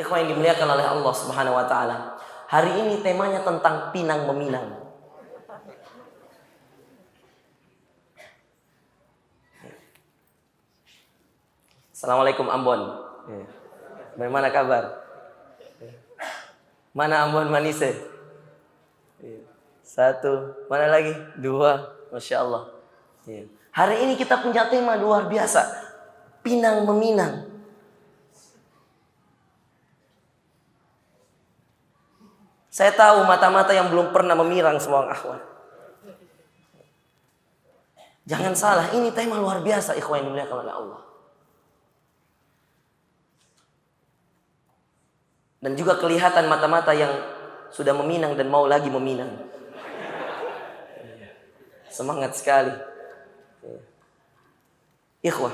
Ikhwan yang dimuliakan oleh Allah Subhanahu wa taala. Hari ini temanya tentang pinang meminang. Assalamualaikum Ambon. Bagaimana kabar? Mana Ambon Manise? Satu. Mana lagi? Dua. Masya Allah. Hari ini kita punya tema luar biasa. Pinang meminang. Saya tahu mata-mata yang belum pernah memirang semua akhwat. Jangan salah, ini tema luar biasa ikhwan yang dimuliakan oleh Allah. Dan juga kelihatan mata-mata yang sudah meminang dan mau lagi meminang. Semangat sekali. Ikhwah,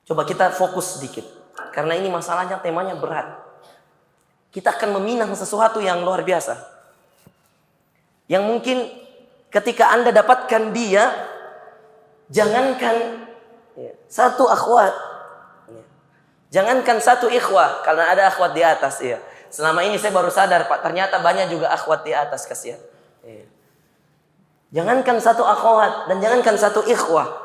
coba kita fokus sedikit. Karena ini masalahnya temanya berat. Kita akan meminang sesuatu yang luar biasa. Yang mungkin ketika Anda dapatkan dia, jangankan satu akhwat. Jangankan satu ikhwah, karena ada akhwat di atas. Ya. Selama ini saya baru sadar, Pak, ternyata banyak juga akhwat di atas, kasihan. Jangankan satu akhwat dan jangankan satu ikhwah.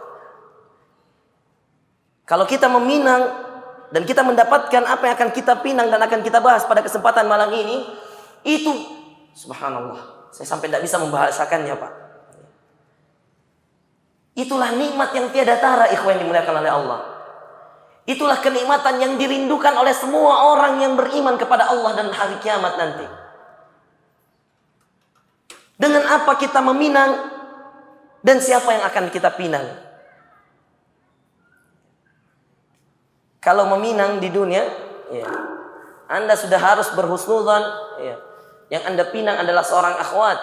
Kalau kita meminang dan kita mendapatkan apa yang akan kita pinang dan akan kita bahas pada kesempatan malam ini, itu subhanallah, saya sampai tidak bisa membahasakannya, Pak. Itulah nikmat yang tiada tara, ikhwan yang dimuliakan oleh Allah. Itulah kenikmatan yang dirindukan oleh semua orang yang beriman kepada Allah dan hari kiamat nanti. Dengan apa kita meminang dan siapa yang akan kita pinang? Kalau meminang di dunia, Anda sudah harus berhusnudzon. Yang Anda pinang adalah seorang akhwat.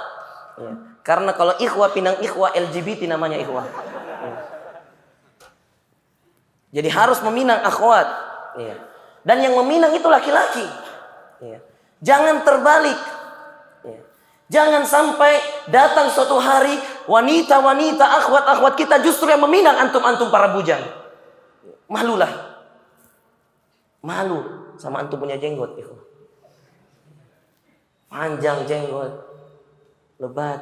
Karena kalau ikhwah pinang ikhwah, LGBT namanya ikhwah. Jadi harus meminang akhwat. Dan yang meminang itu laki-laki. Jangan terbalik. Jangan sampai datang suatu hari wanita-wanita akhwat-akhwat kita justru yang meminang antum-antum para bujang. Malulah. Malu sama antum punya jenggot, ikhwan. Panjang jenggot, lebat.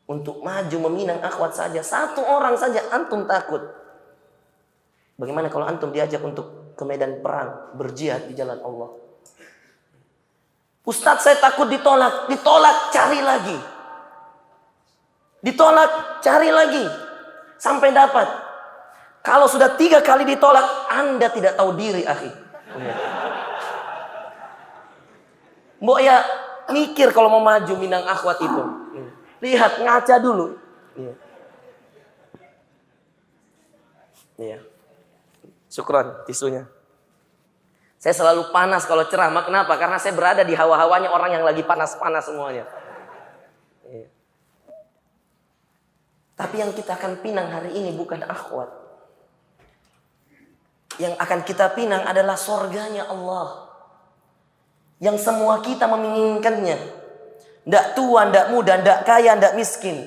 Untuk maju meminang akhwat saja, satu orang saja antum takut. Bagaimana kalau antum diajak untuk ke medan perang, berjihad di jalan Allah? Ustadz, saya takut ditolak. Ditolak, cari lagi. Ditolak, cari lagi. Sampai dapat. Kalau sudah 3 kali ditolak, Anda tidak tahu diri, akhi. Mbok ya mikir kalau mau maju minang akhwat itu. Lihat, ngaca dulu. Iya. Syukron, tisunya. Saya selalu panas kalau ceramah. Kenapa? Karena saya berada di hawa-hawanya orang yang lagi panas-panas semuanya. Iya. Tapi yang kita akan pinang hari ini bukan akhwat. Yang akan kita pinang adalah surganya Allah. Yang semua kita menginginkannya. Tidak tua, tidak muda, tidak kaya, tidak miskin.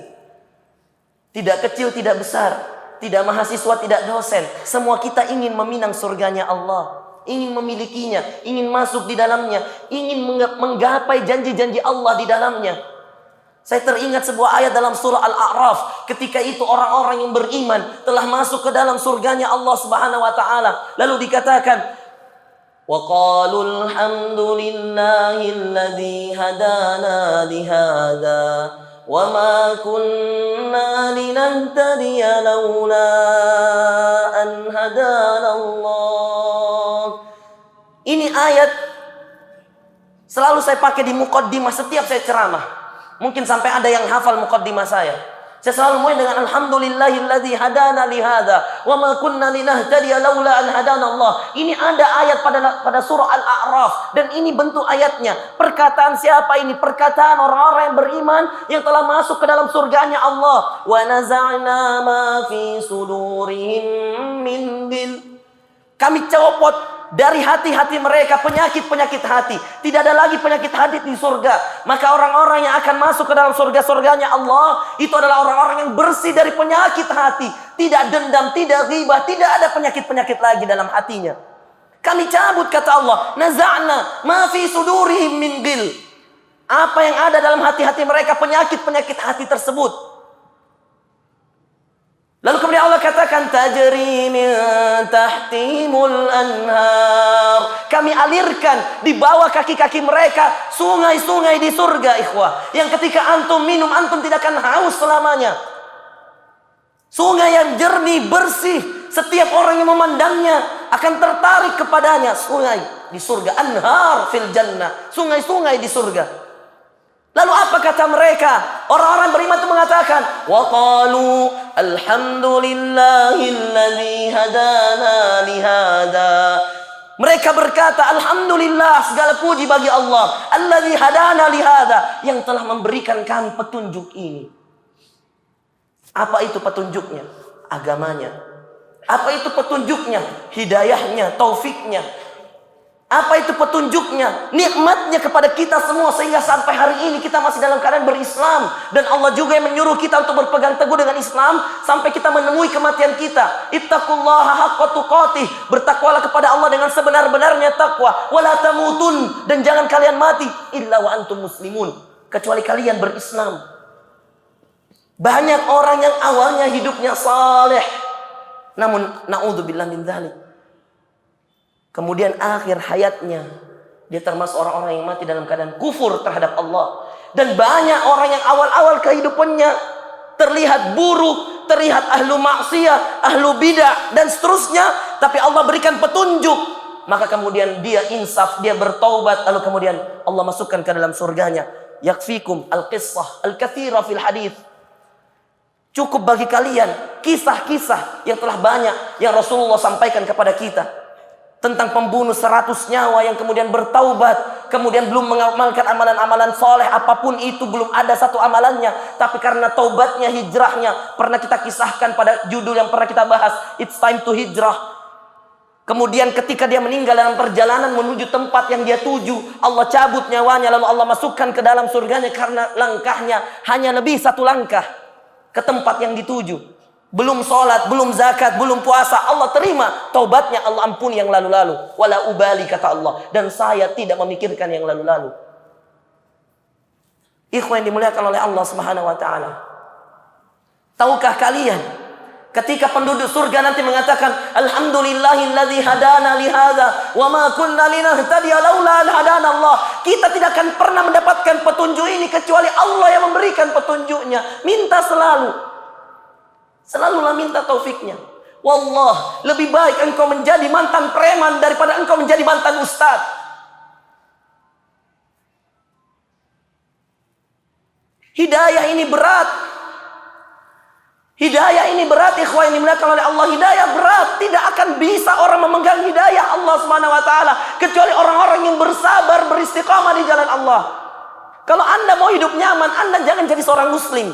Tidak kecil, tidak besar. Tidak mahasiswa, tidak dosen. Semua kita ingin meminang surganya Allah. Ingin memilikinya. Ingin masuk di dalamnya. Ingin menggapai janji-janji Allah di dalamnya. Saya teringat sebuah ayat dalam surah Al-A'raf. Ketika itu orang-orang yang beriman telah masuk ke dalam surganya Allah Subhanahu wa taala. Lalu dikatakan, "Wa qalul hamdulillahilladzi hadana li hadza wa ma kunna linahtadiya laula an hadana Allah." Ini ayat selalu saya pakai di muqaddimah setiap saya ceramah. Mungkin sampai ada yang hafal muqaddimah saya. Saya selalu mulai dengan alhamdulillahilladzi hadana li hadza wa ma kunna linahtadiya laula an hadana Allah. Ini ada ayat pada surah Al-A'raf dan ini bentuk ayatnya. Perkataan siapa ini? Perkataan orang-orang yang beriman yang telah masuk ke dalam surganya Allah. Wa naza'na ma fi sudurihim min ghil. Kami copot dari hati-hati mereka penyakit-penyakit hati. Tidak ada lagi penyakit hati di surga. Maka orang-orang yang akan masuk ke dalam surga-surganya Allah, itu adalah orang-orang yang bersih dari penyakit hati. Tidak dendam, tidak ghibah, tidak ada penyakit-penyakit lagi dalam hatinya. Kami cabut, kata Allah. Naza'na ma fi sudurihim min ghil. Apa yang ada dalam hati-hati mereka, penyakit-penyakit hati tersebut. Lalu kemudian Allah katakan, tajri min tahtihimul anhar. Kami alirkan di bawah kaki-kaki mereka sungai-sungai di surga, ikhwah. Yang ketika antum minum, antum tidak akan haus selamanya. Sungai yang jernih, bersih. Setiap orang yang memandangnya akan tertarik kepadanya. Sungai di surga, anhar fil jannah, sungai-sungai di surga. Lalu apa kata mereka? Orang-orang beriman itu mengatakan, wa qalu alhamdulillahilladzi hadana li hada. Mereka berkata, alhamdulillah, segala puji bagi Allah, alladzi hadana li hada, yang telah memberikan kami petunjuk ini. Apa itu petunjuknya? Agamanya. Apa itu petunjuknya? Hidayahnya, taufiknya. Apa itu petunjuknya? Nikmatnya kepada kita semua, sehingga sampai hari ini kita masih dalam keadaan berislam. Dan Allah juga yang menyuruh kita untuk berpegang teguh dengan Islam sampai kita menemui kematian kita. Ittaqullaha haqqa tuqatih. Bertakwalah kepada Allah dengan sebenar-benarnya takwa. Wala tamutun. Dan jangan kalian mati illa wa antum muslimun, kecuali kalian berislam. Banyak orang yang awalnya hidupnya saleh, namun na'udzubillah min dzalik, kemudian akhir hayatnya dia termasuk orang-orang yang mati dalam keadaan kufur terhadap Allah. Dan banyak orang yang awal-awal kehidupannya terlihat buruk, terlihat ahlu maksiat, ahlu bidah dan seterusnya, tapi Allah berikan petunjuk, maka kemudian dia insaf, dia bertaubat, lalu kemudian Allah masukkan ke dalam surganya. Yakfikum al-qissah al-katsira fil hadits. Cukup bagi kalian kisah-kisah yang telah banyak yang Rasulullah sampaikan kepada kita. Tentang pembunuh 100 nyawa yang kemudian bertaubat. Kemudian belum mengamalkan amalan-amalan soleh apapun itu. Belum ada satu amalannya. Tapi karena taubatnya, hijrahnya. Pernah kita kisahkan pada judul yang pernah kita bahas. It's time to hijrah. Kemudian ketika dia meninggal dalam perjalanan menuju tempat yang dia tuju, Allah cabut nyawanya. Lalu Allah masukkan ke dalam surganya karena langkahnya hanya lebih satu langkah ke tempat yang dituju. Belum sholat, belum zakat, belum puasa, Allah terima taubatnya, Allah ampuni yang lalu-lalu. Wala ubali, kata Allah, dan saya tidak memikirkan yang lalu-lalu. Ikhwan yang dimuliakan oleh Allah Subhanahu wa taala. Tahukah kalian ketika penduduk surga nanti mengatakan, alhamdulillahilladzi hadana li hadza wa ma kunna linahtadiya laula an hadana Allah. Kita tidak akan pernah mendapatkan petunjuk ini kecuali Allah yang memberikan petunjuknya. Minta selalulah minta taufiknya. Wallah, lebih baik engkau menjadi mantan preman daripada engkau menjadi mantan ustaz. Hidayah ini berat. Hidayah ini berat, ikhwan yang dimuliakan oleh Allah. Hidayah berat. Tidak akan bisa orang memegang hidayah Allah Subhanahu wa taala kecuali orang-orang yang bersabar, beristiqamah di jalan Allah. Kalau Anda mau hidup nyaman, Anda jangan jadi seorang muslim.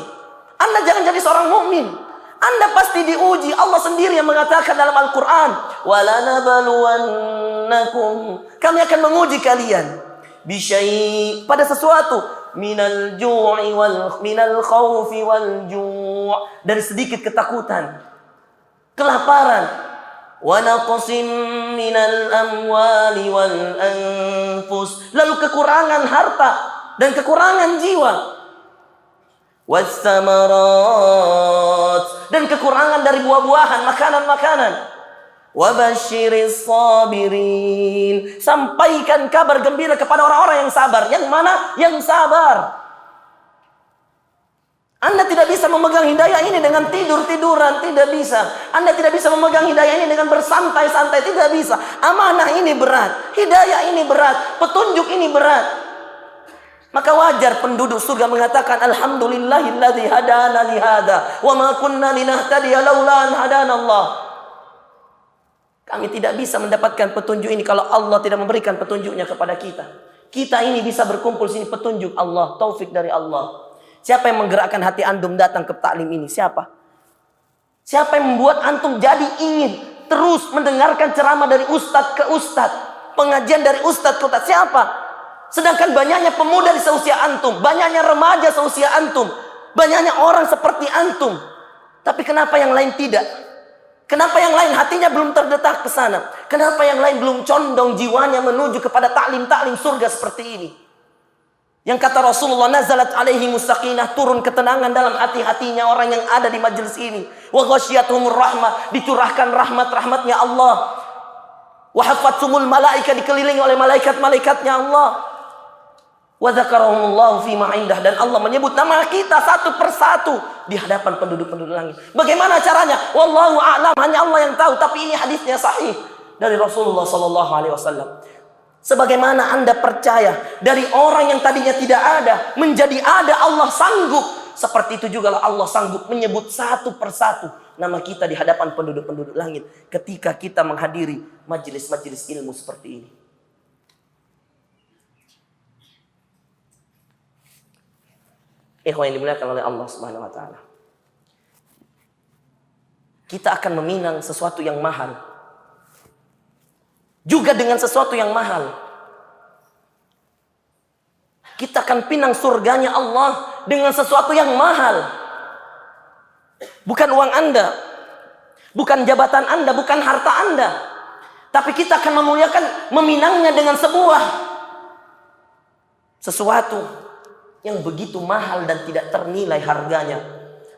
Anda jangan jadi seorang mukmin. Anda pasti diuji. Allah sendiri yang mengatakan dalam Al-Qur'an, "Walanabluwannakum." Kami akan menguji kalian bisyai, pada sesuatu, minal ju'i wal minal khaufi wal ju', dari sedikit ketakutan, kelaparan, wa naqsim minal amwali wal anfus, lalu kekurangan harta dan kekurangan jiwa, was samarat, dan kekurangan dari buah-buahan, makanan-makanan. Wabasyiris sabirin, sampaikan kabar gembira kepada orang-orang yang sabar. Yang mana? Yang sabar. Anda tidak bisa memegang hidayah ini dengan tidur-tiduran, tidak bisa. Anda tidak bisa memegang hidayah ini dengan bersantai-santai, tidak bisa. Amanah ini berat, hidayah ini berat, petunjuk ini berat. Maka wajar penduduk surga mengatakan, alhamdulillahilladzi hadana li hadza wa ma kunna linahtadiya laula an hadana Allah. Kami tidak bisa mendapatkan petunjuk ini kalau Allah tidak memberikan petunjuknya kepada kita. Kita ini bisa berkumpul sini petunjuk Allah, taufik dari Allah. Siapa yang menggerakkan hati antum datang ke taklim ini? Siapa? Siapa yang membuat antum jadi ingin terus mendengarkan ceramah dari ustadz ke ustadz, pengajian dari ustadz ke ustadz? Siapa? Sedangkan banyaknya pemuda di seusia antum, banyaknya remaja seusia antum, banyaknya orang seperti antum. Tapi kenapa yang lain tidak? Kenapa yang lain hatinya belum terdetak ke sana? Kenapa yang lain belum condong jiwanya menuju kepada taklim-taklim surga seperti ini? Yang kata Rasulullah, nazalat alaihi musakinah, turun ketenangan dalam hati-hatinya orang yang ada di majelis ini. Wa ghasyiyatuhumur rahmah, dicurahkan rahmat-rahmatnya Allah. Wa hafatsumul malaika, dikelilingi oleh malaikat-malaikatnya Allah. Wa dzakarahumullahu fi ma indah, dan Allah menyebut nama kita satu persatu di hadapan penduduk-penduduk langit. Bagaimana caranya? Wallahu a'lam, hanya Allah yang tahu, tapi ini hadisnya sahih dari Rasulullah sallallahu alaihi wasallam. Sebagaimana Anda percaya dari orang yang tadinya tidak ada menjadi ada, Allah sanggup. Seperti itu juga Allah sanggup menyebut satu persatu nama kita di hadapan penduduk-penduduk langit ketika kita menghadiri majelis-majelis ilmu seperti ini. Ikhwan yang dimuliakan oleh Allah Subhanahu wa taala. Kita akan meminang sesuatu yang mahal. Juga dengan sesuatu yang mahal. Kita akan pinang surganya Allah dengan sesuatu yang mahal. Bukan uang Anda, bukan jabatan Anda, bukan harta Anda. Tapi kita akan memuliakan, meminangnya dengan sesuatu yang begitu mahal dan tidak ternilai harganya.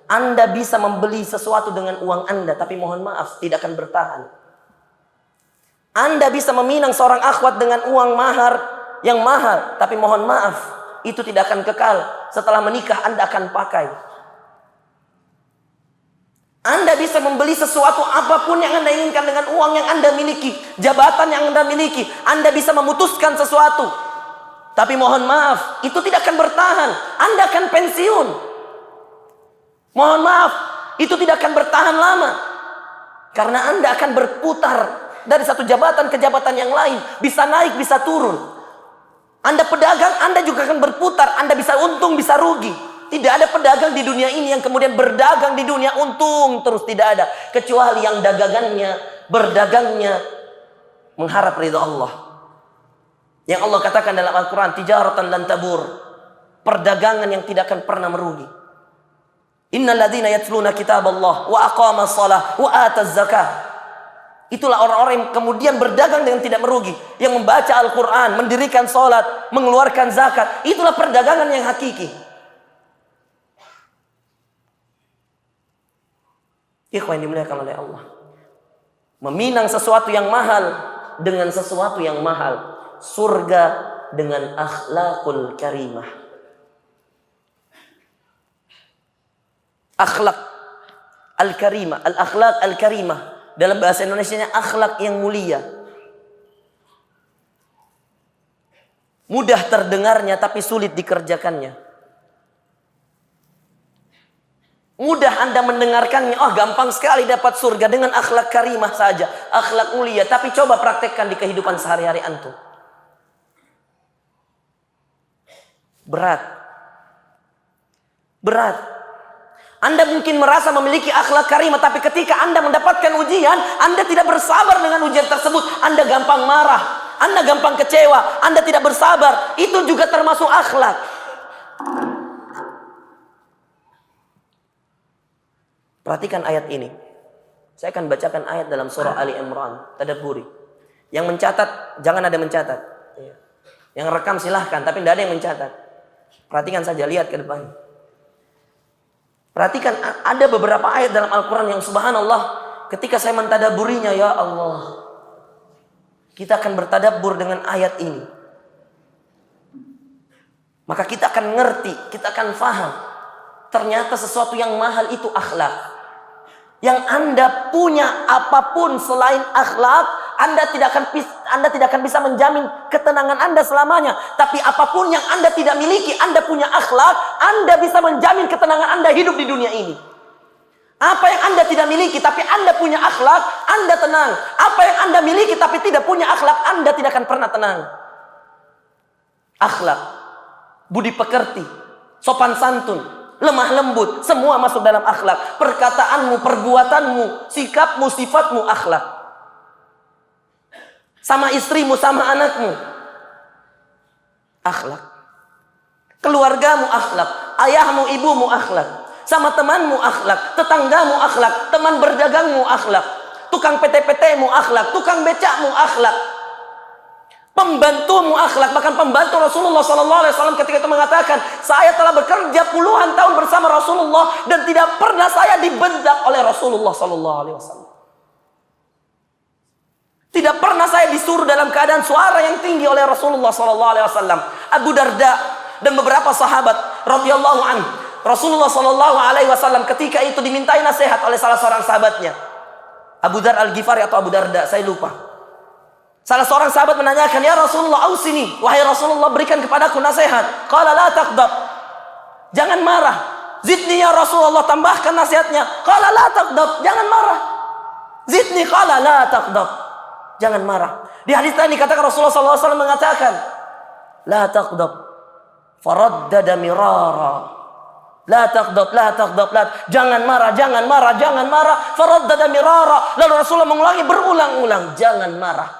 Anda bisa membeli sesuatu dengan uang Anda, tapi mohon maaf, tidak akan bertahan. Anda bisa meminang seorang akhwat dengan uang mahar yang mahal, tapi mohon maaf, itu tidak akan kekal. Setelah menikah Anda akan pakai. Anda bisa membeli sesuatu apapun yang Anda inginkan dengan uang yang Anda miliki, jabatan yang Anda miliki. Anda bisa memutuskan sesuatu, tapi mohon maaf, itu tidak akan bertahan. Anda akan pensiun. Mohon maaf, itu tidak akan bertahan lama. Karena Anda akan berputar dari satu jabatan ke jabatan yang lain. Bisa naik, bisa turun. Anda pedagang, Anda juga akan berputar. Anda bisa untung, bisa rugi. Tidak ada pedagang di dunia ini yang kemudian berdagang di dunia untung terus, tidak ada. Kecuali yang berdagangnya mengharap ridha Allah. Yang Allah katakan dalam Al-Quran, tijaratan lan tabur. Perdagangan yang tidak akan pernah merugi. Innal ladzina yatluna kitaballah wa aqamas shalah wa ataz zakah. Itulah orang-orang yang kemudian berdagang dengan tidak merugi. Yang membaca Al-Quran, mendirikan sholat, mengeluarkan zakat. Itulah perdagangan yang hakiki. Ikhwan yang dimuliakan oleh Allah. Meminang sesuatu yang mahal dengan sesuatu yang mahal. Surga dengan akhlakul karimah. Akhlak al-karimah. Al-akhlak al-karimah. Dalam bahasa Indonesianya akhlak yang mulia. Mudah terdengarnya tapi sulit dikerjakannya. Mudah Anda mendengarkannya, oh gampang sekali dapat surga dengan akhlak karimah saja, akhlak mulia. Tapi coba praktekkan di kehidupan sehari-hari antum. Berat. Anda mungkin merasa memiliki akhlak karimah, tapi ketika Anda mendapatkan ujian, Anda tidak bersabar dengan ujian tersebut. Anda gampang marah, Anda gampang kecewa, Anda tidak bersabar. Itu juga termasuk akhlak. Perhatikan ayat ini. Saya akan bacakan ayat dalam surah Ali Imran. Tadabburi. Yang mencatat, jangan ada mencatat. Yang rekam silahkan, tapi tidak ada yang mencatat. Perhatikan saja, lihat ke depan. Perhatikan, ada beberapa ayat dalam Al-Quran yang subhanallah, ketika saya mentadabburinya, ya Allah, kita akan bertadabbur dengan ayat ini. Maka kita akan ngerti, kita akan faham. Ternyata sesuatu yang mahal itu akhlak. Yang Anda punya apapun selain akhlak, Anda tidak akan bisa menjamin ketenangan Anda selamanya. Tapi apapun yang Anda tidak miliki, Anda punya akhlak, Anda bisa menjamin ketenangan Anda hidup di dunia ini. Apa yang Anda tidak miliki tapi Anda punya akhlak, Anda tenang. Apa yang Anda miliki tapi tidak punya akhlak, Anda tidak akan pernah tenang. Akhlak, budi pekerti, sopan santun, lemah lembut, semua masuk dalam akhlak. Perkataanmu, perbuatanmu, sikapmu, sifatmu, akhlak. Sama istrimu, sama anakmu, akhlak. Keluargamu, akhlak. Ayahmu, ibumu, akhlak. Sama temanmu, akhlak. Tetanggamu, akhlak. Teman berdagangmu, akhlak. tukang PT-PT-mu akhlak, tukang becakmu akhlak, pembantumu akhlak. Bahkan pembantu Rasulullah SAW ketika itu mengatakan, saya telah bekerja puluhan tahun bersama Rasulullah dan tidak pernah saya dibentak oleh Rasulullah SAW. Tidak pernah saya disuruh dalam keadaan suara yang tinggi oleh Rasulullah SAW. Abu Darda dan beberapa sahabat radhiyallahu anhu, Rasulullah SAW ketika itu dimintai nasihat oleh salah seorang sahabatnya, Abu Dar Al-Ghifari atau Abu Darda, saya lupa. Salah seorang sahabat menanyakan, ya Rasulullah, ausini, wahai Rasulullah, berikan kepadaku nasihat. Qala la taqdab, jangan marah. Zidni ya Rasulullah, tambahkan nasihatnya. Qala la taqdab, jangan marah. Zidni, qala la taqdab, jangan marah. Di hadis tadi dikatakan Rasulullah SAW mengatakan, la taqdab, faraddada mirara. La taqdab, la taqdab, la, jangan marah, jangan marah, jangan marah. Faraddada mirara. Lalu Rasulullah mengulangi berulang-ulang, jangan marah.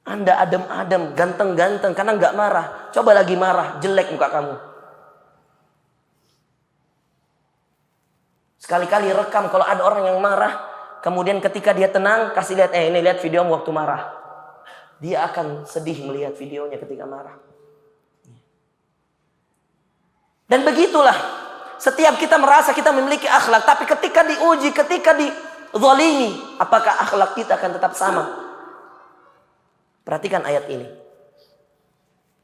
Anda adem-adem, ganteng-ganteng karena nggak marah. Coba lagi marah, jelek muka kamu. Sekali-kali rekam kalau ada orang yang marah, kemudian ketika dia tenang, kasih lihat, ini lihat video waktu marah. Dia akan sedih melihat videonya ketika marah. Dan begitulah, setiap kita merasa kita memiliki akhlak, tapi ketika diuji, ketika dizalimi, apakah akhlak kita akan tetap sama? Perhatikan ayat ini.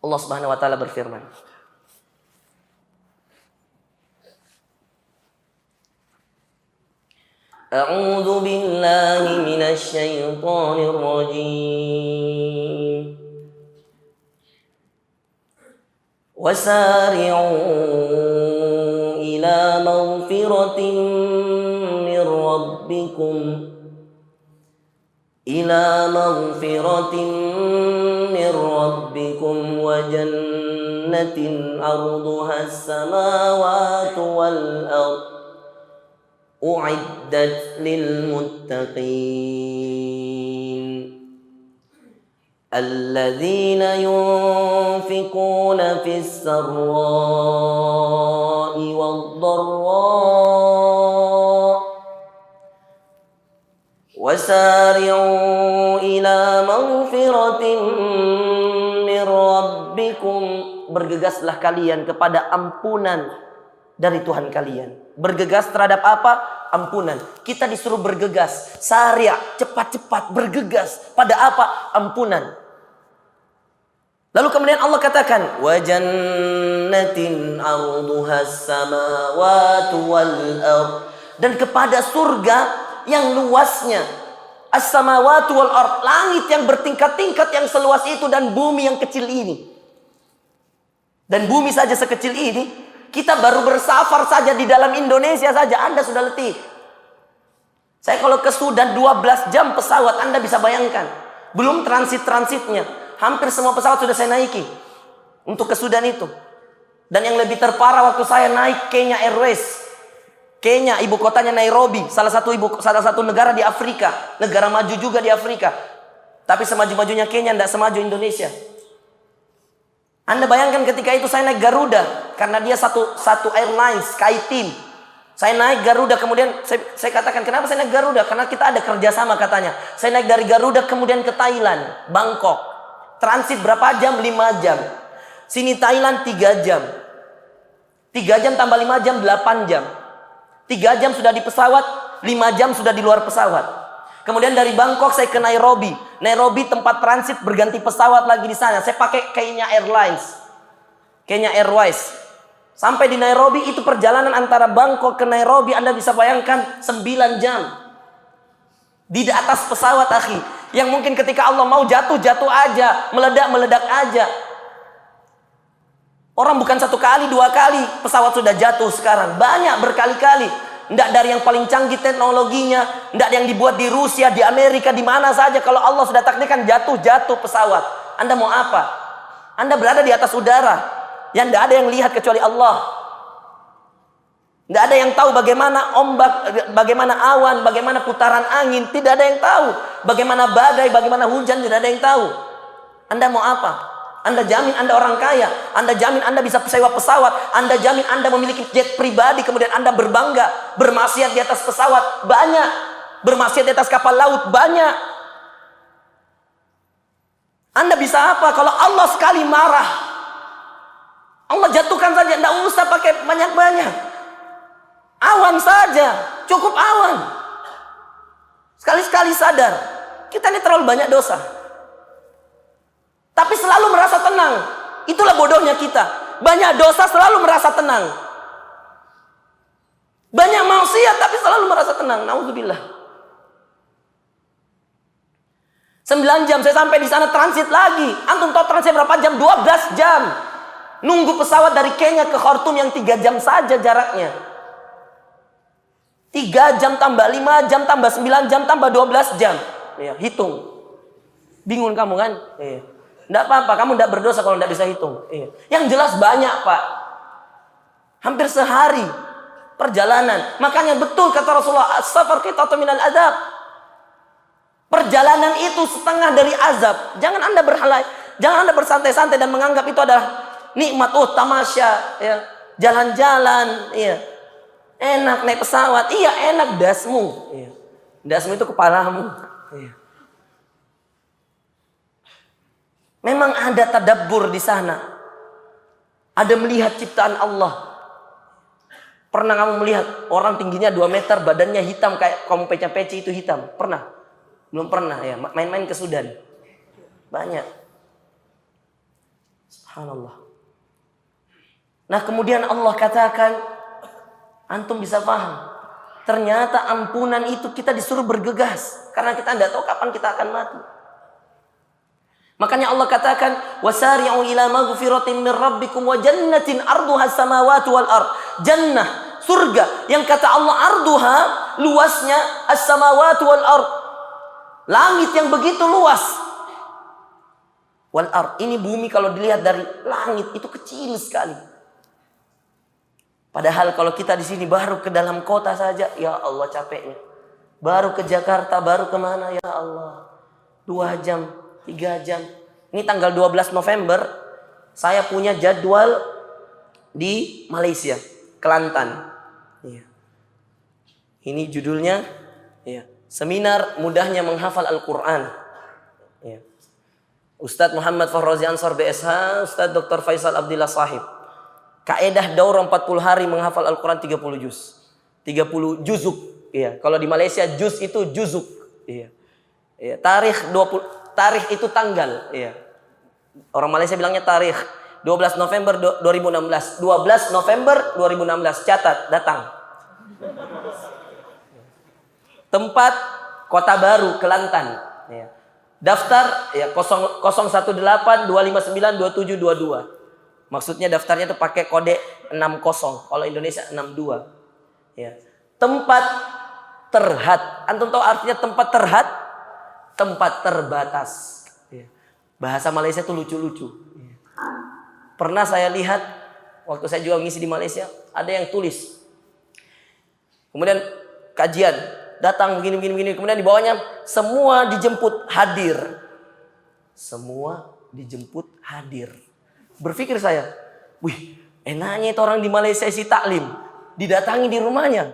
Allah Subhanahu wa taala berfirman, A'udzu billahi minasy syaithanir rajim. Wasari'u ila maghfiratin mir rabbikum wa jannatin 'arduha as-samawati wal ardh u'iddat lil muttaqin alladzina yunfikuna fis sarra'i wad dharra wasari'u ila maghfiratin mir rabbikum. Bergegaslah kalian kepada ampunan dari Tuhan kalian. Bergegas terhadap apa? Ampunan. Kita disuruh bergegas, sari', cepat-cepat bergegas pada apa? Ampunan. Lalu kemudian Allah katakan, wa jannatin 'arduhas samawati wal ardh, dan kepada surga yang luasnya as-samawati wal ardh, langit yang bertingkat-tingkat yang seluas itu dan bumi yang kecil ini. Dan bumi saja sekecil ini, kita baru bersafar saja di dalam Indonesia saja Anda sudah letih. Saya kalau ke Sudan 12 jam pesawat, Anda bisa bayangkan. Belum transit-transitnya. Hampir semua pesawat sudah saya naiki untuk ke Sudan itu. Dan yang lebih terparah waktu saya naik Kenya Airways. Kenya, ibu kotanya Nairobi, salah satu negara di Afrika, negara maju juga di Afrika. Tapi semaju-majunya Kenya tidak semaju Indonesia. Anda bayangkan ketika itu saya naik Garuda, karena dia satu airline, SkyTeam. Saya naik Garuda, kemudian saya katakan, kenapa saya naik Garuda? Karena kita ada kerjasama katanya. Saya naik dari Garuda kemudian ke Thailand, Bangkok. Transit berapa jam? 5 jam. Sini Thailand 3 jam. 3 jam tambah 5 jam, 8 jam. 3 jam sudah di pesawat, 5 jam sudah di luar pesawat. Kemudian dari Bangkok saya ke Nairobi. Nairobi tempat transit, berganti pesawat lagi di sana. Saya pakai Kenya Airways. Sampai di Nairobi itu perjalanan antara Bangkok ke Nairobi, Anda bisa bayangkan 9 jam. Di atas pesawat, akhi. Yang mungkin ketika Allah mau jatuh aja, meledak aja. Orang bukan 1 kali, 2 kali pesawat sudah jatuh sekarang. Banyak, berkali-kali. Tidak dari yang paling canggih teknologinya, tidak yang dibuat di Rusia, di Amerika, di mana saja. Kalau Allah sudah takdirkan jatuh pesawat, Anda mau apa? Anda berada di atas udara, yang tidak ada yang lihat kecuali Allah. Tidak ada yang tahu bagaimana ombak, bagaimana awan, bagaimana putaran angin. Tidak ada yang tahu. Bagaimana badai, bagaimana hujan, tidak ada yang tahu. Anda mau apa? Anda jamin Anda orang kaya, Anda jamin Anda bisa sewa pesawat, Anda jamin Anda memiliki jet pribadi, kemudian Anda berbangga, bermaksiat di atas pesawat, banyak. Bermaksiat di atas kapal laut, banyak. Anda bisa apa kalau Allah sekali marah? Allah jatuhkan saja, tidak usah pakai banyak-banyak. Awan saja, cukup awan. Sekali-sekali sadar, kita ini terlalu banyak dosa. Tapi selalu merasa tenang. Itulah bodohnya kita. Banyak dosa selalu merasa tenang. Banyak maksiat tapi selalu merasa tenang. Nauzubillah. 9 jam saya sampai di sana, transit lagi. Antum tahu transit berapa jam? 12 jam. Nunggu pesawat dari Kenya ke Khartoum yang 3 jam saja jaraknya. 3 jam tambah 5 jam tambah 9 jam tambah 12 jam. Ya, hitung. Bingung kamu kan? Iya. Tidak apa-apa, kamu tidak berdosa kalau tidak bisa hitung. Iya. Yang jelas banyak, Pak. Hampir sehari perjalanan. Makanya betul kata Rasulullah, as-safar qit'atun minal azab. Perjalanan itu setengah dari azab. Jangan Anda jangan Anda bersantai-santai dan menganggap itu adalah nikmat. Oh, tamasya, ya. Jalan-jalan, iya. Enak naik pesawat. Iya, enak dasmu. Iya. Dasmu itu kepalamu. Iya. Memang ada tadabbur di sana. Ada melihat ciptaan Allah. Pernah kamu melihat orang tingginya 2 meter, badannya hitam kayak kamu peci-peci itu hitam? Pernah? Belum pernah ya. Main-main ke Sudan. Banyak. Subhanallah. Nah, kemudian Allah katakan, antum bisa paham. Ternyata ampunan itu kita disuruh bergegas. Karena kita tidak tahu kapan kita akan mati. Makanya Allah katakan, wasari'u ila maghfiratin min rabbikum wa jannatin arduha as-samawati wal ard. Jannah, surga yang kata Allah arduha, luasnya as-samawati wal ard. Langit yang begitu luas. Wal ard, ini bumi kalau dilihat dari langit itu kecil sekali. Padahal kalau kita di sini baru ke dalam kota saja, ya Allah capeknya. Baru ke Jakarta, baru kemana ya Allah. 2 jam. 3 jam. Ini tanggal 12 November. Saya punya jadwal di Malaysia, Kelantan. Ya. Ini judulnya ya, Seminar Mudahnya Menghafal Al-Quran. Ya. Ustadz Muhammad Fahrozi Ansar BSH, Ustadz Dr. Faisal Abdillah Sahib. Kaedah daurah 40 hari menghafal Al-Quran 30 juz. 30 juzuk. Ya. Kalau di Malaysia juz itu juzuk. Ya. Ya. Tarikh itu tanggal, ya. Orang Malaysia bilangnya tarikh. 12 November 2016. 12 November 2016. Catat, datang. Tempat Kota Baru, Kelantan. Ya. Daftar ya 018-259-2722. Maksudnya daftarnya itu pakai kode 60. Kalau Indonesia 62. Ya. Tempat terhad. Antum tahu artinya tempat terhad? Tempat terbatas. Bahasa Malaysia itu lucu-lucu. Pernah saya lihat waktu saya juga ngisi di Malaysia, ada yang tulis. Kemudian kajian, datang begini. Kemudian di bawahnya semua dijemput hadir. Semua dijemput hadir. Berpikir saya, wih, enaknya itu orang di Malaysia isi taklim, didatangi di rumahnya.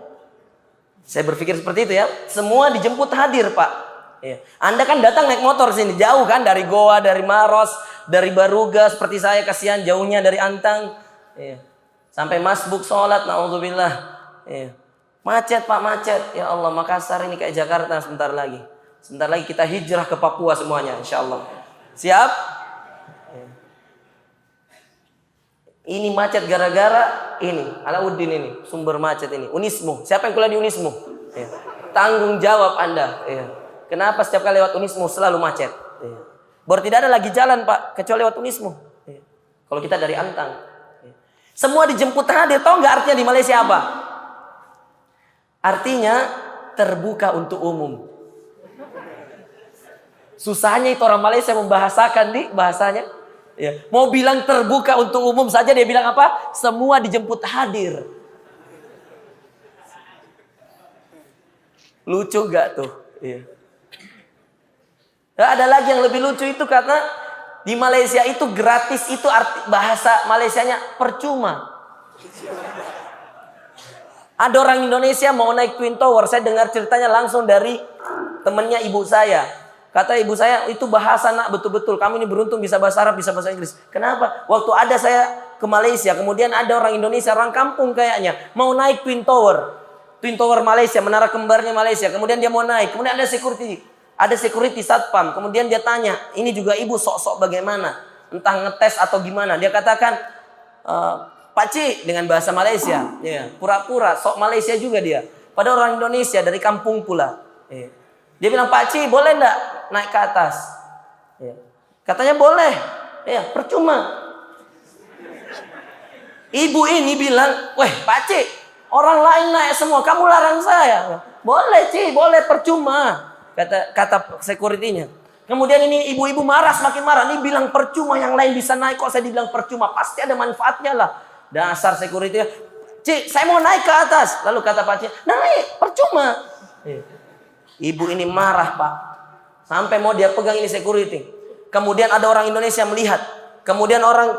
Saya berpikir seperti itu ya. Semua dijemput hadir, Pak. Ya. Anda kan datang naik motor sini jauh kan, dari Goa, dari Maros, dari Baruga, seperti saya kasihan jauhnya dari Antang. Ya. Sampai Masbuk sholat, naudzubillah. Ya. Macet Pak, macet. Ya Allah, Makassar ini kayak Jakarta sebentar lagi. Sebentar lagi kita hijrah ke Papua semuanya, insya Allah. Siap? Ya. Ini macet gara-gara ini, Alauddin ini, sumber macet ini. Unismu, siapa yang kuliah di Unismu? Ya. Tanggung jawab Anda. Ya. Kenapa setiap kali lewat Unismu selalu macet? Ya. Baru tidak ada lagi jalan Pak, kecuali lewat Unismu. Ya. Kalau kita dari Antang. Ya. Semua dijemput hadir, tahu nggak artinya di Malaysia apa? Artinya terbuka untuk umum. Susahnya itu orang Malaysia membahasakan di bahasanya. Ya. Mau bilang terbuka untuk umum saja dia bilang apa? Semua dijemput hadir. Lucu gak tuh? Iya. Nah, ada lagi yang lebih lucu itu karena Di Malaysia itu gratis, itu arti bahasa Malaysianya percuma. Ada orang Indonesia mau naik Twin Tower, saya dengar ceritanya langsung dari temannya ibu saya. Kata ibu saya, itu bahasa nak betul-betul. Kamu ini beruntung bisa bahasa Arab, bisa bahasa Inggris. Kenapa? Waktu ada saya ke Malaysia, kemudian ada orang Indonesia, orang kampung kayaknya, mau naik Twin Tower. Twin Tower Malaysia, menara kembarnya Malaysia. Kemudian dia mau naik, kemudian ada security satpam. Kemudian dia tanya, ini juga ibu sok-sok bagaimana? Entah ngetes atau gimana. Dia katakan, Pak Cik, dengan bahasa Malaysia. Ya, pura-pura, sok Malaysia juga dia. Padahal orang Indonesia, dari kampung pula. Ya. Dia bilang, Pak Cik, boleh enggak naik ke atas? Ya. Katanya boleh. Ya, percuma. Ibu ini bilang, weh Pak Cik, orang lain naik semua, kamu larang saya. Boleh Cik, boleh, percuma. Kata security-nya. Kemudian ini ibu-ibu marah, semakin marah. Ini bilang percuma, yang lain bisa naik, kok saya dibilang percuma? Pasti ada manfaatnya lah. Dasar security-nya. Cik, saya mau naik ke atas. Lalu kata Pak Cik, naik, percuma. Ibu ini marah Pak. Sampai mau dia pegang ini security. Kemudian ada orang Indonesia melihat. Kemudian orang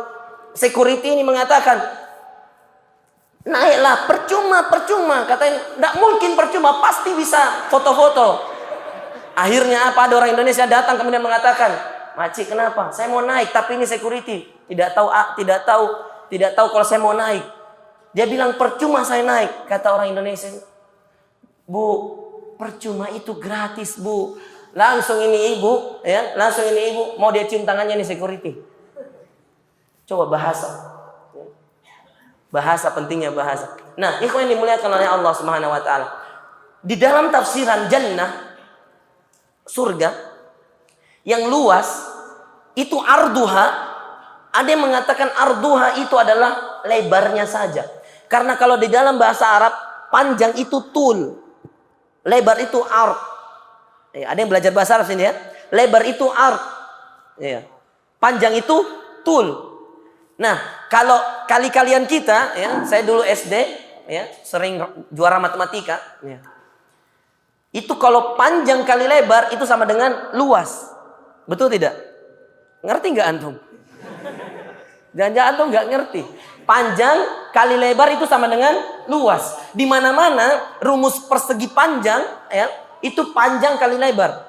security ini mengatakan, naiklah, percuma. Katanya, tidak mungkin percuma, pasti bisa foto-foto. Akhirnya apa? Ada orang Indonesia datang kemudian mengatakan, Makcik kenapa? Saya mau naik tapi ini security. Tidak tahu kalau saya mau naik. Dia bilang percuma saya naik. Kata orang Indonesia, Bu, percuma itu gratis Bu. Langsung ini ibu mau dia cium tangannya nih security. Coba bahasa pentingnya bahasa. Nah, ikhwan yang dimuliakan oleh Allah Subhanahu wa taala. Di dalam tafsiran jannah, surga yang luas itu arduha, ada yang mengatakan arduha itu adalah lebarnya saja. Karena kalau di dalam bahasa Arab panjang itu tul, lebar itu ard. Ada yang belajar bahasa Arab sini ya. Lebar itu ard. Panjang itu tul. Nah, kalau kalian kita ya, saya dulu SD ya, sering juara matematika ya. Itu kalau panjang kali lebar itu sama dengan luas. Betul tidak? Ngerti nggak antum? Jangan-jangan antum nggak ngerti. Panjang kali lebar itu sama dengan luas. Di mana-mana rumus persegi panjang ya, itu panjang kali lebar.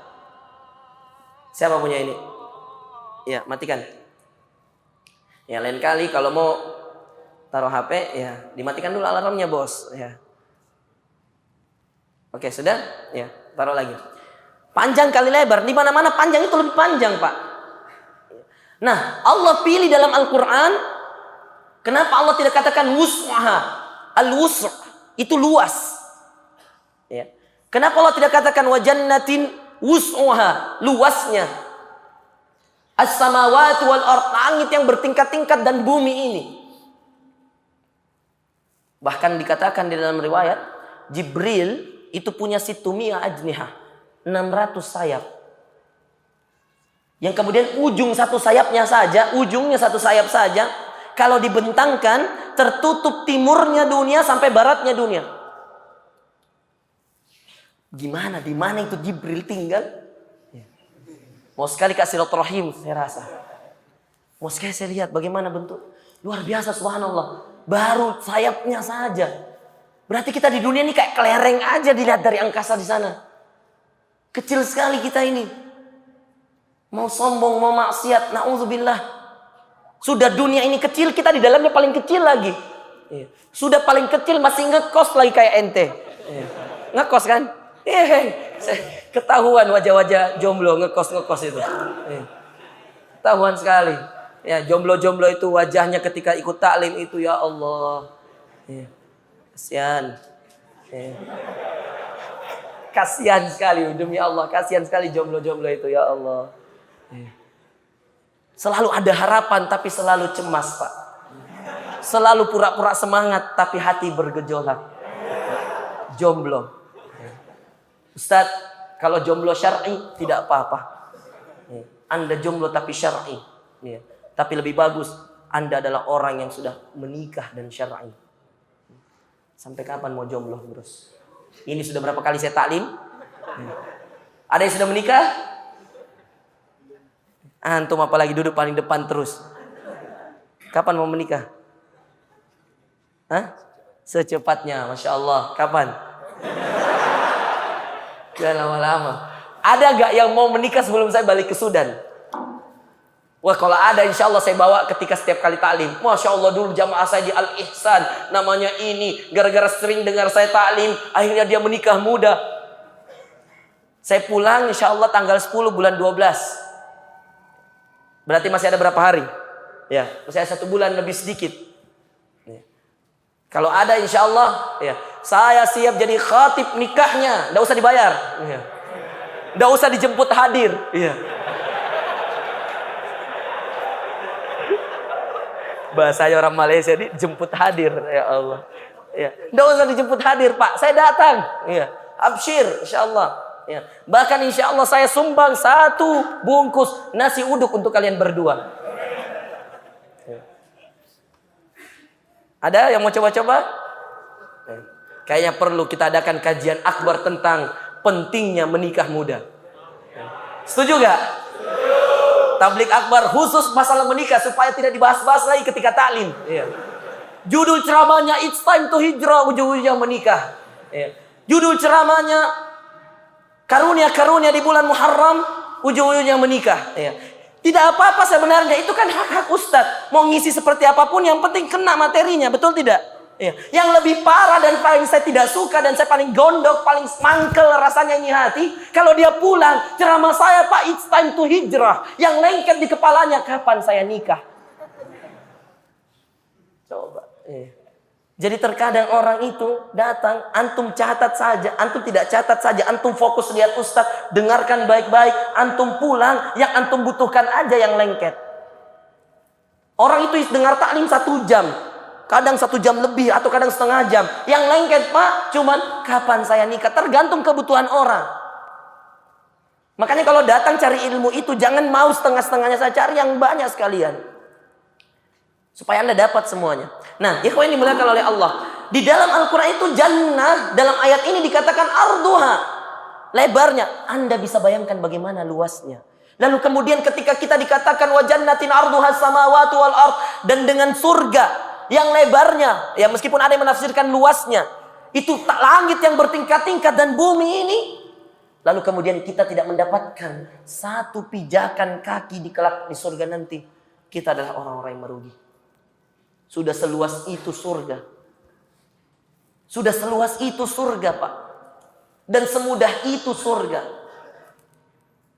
Siapa punya ini? Ya, matikan. Ya, lain kali kalau mau taruh HP ya, dimatikan dulu alarmnya, Bos, ya. Oke, sudah? Ya, taruh lagi. Panjang kali lebar, di mana-mana panjang itu lebih panjang, Pak. Nah, Allah pilih dalam Al-Qur'an, kenapa Allah tidak katakan wus'aha? Al-wus' itu luas. Ya. Kenapa Allah tidak katakan wa jannatin wus'aha, luasnya? As-samawati wal ard, langit yang bertingkat-tingkat dan bumi ini. Bahkan dikatakan di dalam riwayat, Jibril itu punya situmia ajniha, 600 sayap. Yang kemudian ujungnya satu sayap saja, kalau dibentangkan, tertutup timurnya dunia sampai baratnya dunia. Gimana? Di mana itu Jibril tinggal? Mau sekali kasih silaturahim, saya rasa. Mau sekali saya lihat bagaimana bentuk. Luar biasa, subhanallah. Baru sayapnya saja. Berarti kita di dunia ini kayak kelereng aja dilihat dari angkasa di sana. Kecil sekali kita ini. Mau sombong, mau maksiat, na'udzubillah. Sudah dunia ini kecil, kita di dalamnya paling kecil lagi. Sudah paling kecil masih ngekos lagi kayak ente. Ngekos kan? Ketahuan wajah-wajah jomblo ngekos itu. Ketahuan sekali. Ya, jomblo-jomblo itu wajahnya ketika ikut taklim itu, ya Allah. Kasihan. Kasihan sekali, demi Allah, kasihan sekali jomblo-jomblo itu, ya Allah. Selalu ada harapan tapi selalu cemas, Pak. Selalu pura-pura semangat tapi hati bergejolak. Jomblo. Ustaz, kalau jomblo syar'i tidak apa-apa. Anda jomblo tapi syar'i. Tapi lebih bagus Anda adalah orang yang sudah menikah dan syar'i. Sampai kapan mau jomblo terus? Ini sudah berapa kali saya taklim? Ada yang sudah menikah? Antum apalagi duduk paling depan terus. Kapan mau menikah? Hah? Secepatnya, Masya Allah. Kapan? Jangan lama-lama. Ada gak yang mau menikah sebelum saya balik ke Sudan? Wah, kalau ada insya Allah saya bawa ketika setiap kali taklim. Masya Allah, dulu jamaah saya di Al-Ihsan. Namanya ini. Gara-gara sering dengar saya taklim, akhirnya dia menikah muda. Saya pulang insya Allah tanggal 10 bulan 12. Berarti masih ada berapa hari? Ya, masih ada 1 bulan lebih sedikit. Ya. Kalau ada insya Allah, ya, saya siap jadi khatib nikahnya. Nggak usah dibayar. Ya. Nggak usah dijemput hadir. Ya. Bahasanya orang Malaysia ini jemput hadir. Ya Allah. Ya. Nggak usah dijemput hadir, Pak. Saya datang. Ya. Absyir, insya Allah. Ya. Bahkan insya Allah saya sumbang 1 bungkus nasi uduk untuk kalian berdua. Ya. Ada yang mau coba-coba? Ya. Kayaknya perlu kita adakan kajian akbar tentang pentingnya menikah muda. Ya. Setuju gak? Tablik akbar khusus masalah menikah supaya tidak dibahas-bahas lagi ketika taklim. Ya. Judul ceramahnya It's Time to Hijrah, ujung-ujungnya menikah. Ya. Judul ceramahnya karunia-karunia di bulan Muharram, ujung-ujungnya menikah. Ya. Tidak apa-apa sebenarnya, itu kan hak-hak Ustadz. Mau ngisi seperti apapun, yang penting kena materinya, betul tidak? Ya. Yang lebih parah dan paling saya tidak suka dan saya paling gondok, paling mangkel rasanya ini hati, kalau dia pulang, ceramah saya, Pak, It's Time to Hijrah. Yang lengket di kepalanya, kapan saya nikah? Coba. Ya. Jadi terkadang orang itu datang, antum catat saja, antum tidak catat saja, antum fokus lihat Ustadz, dengarkan baik-baik, antum pulang, yang antum butuhkan aja yang lengket. Orang itu dengar taklim 1 jam, kadang 1 jam lebih atau kadang setengah jam. Yang lengket, Pak, cuman kapan saya nikah, tergantung kebutuhan orang. Makanya kalau datang cari ilmu itu, jangan mau setengah-setengahnya, saya cari yang banyak sekalian. Supaya Anda dapat semuanya. Nah, ikhwan yang dimuliakan oleh Allah. Di dalam Al-Quran itu jannah, dalam ayat ini dikatakan arduha. Lebarnya. Anda bisa bayangkan bagaimana luasnya. Lalu kemudian ketika kita dikatakan wa jannatin arduha samawati wal ard. Dan dengan surga yang lebarnya. Ya meskipun ada yang menafsirkan luasnya. Itu langit yang bertingkat-tingkat dan bumi ini. Lalu kemudian kita tidak mendapatkan 1 pijakan kaki di kelak di surga nanti. Kita adalah orang-orang yang merugi. Sudah seluas itu surga. Sudah seluas itu surga, Pak. Dan semudah itu surga.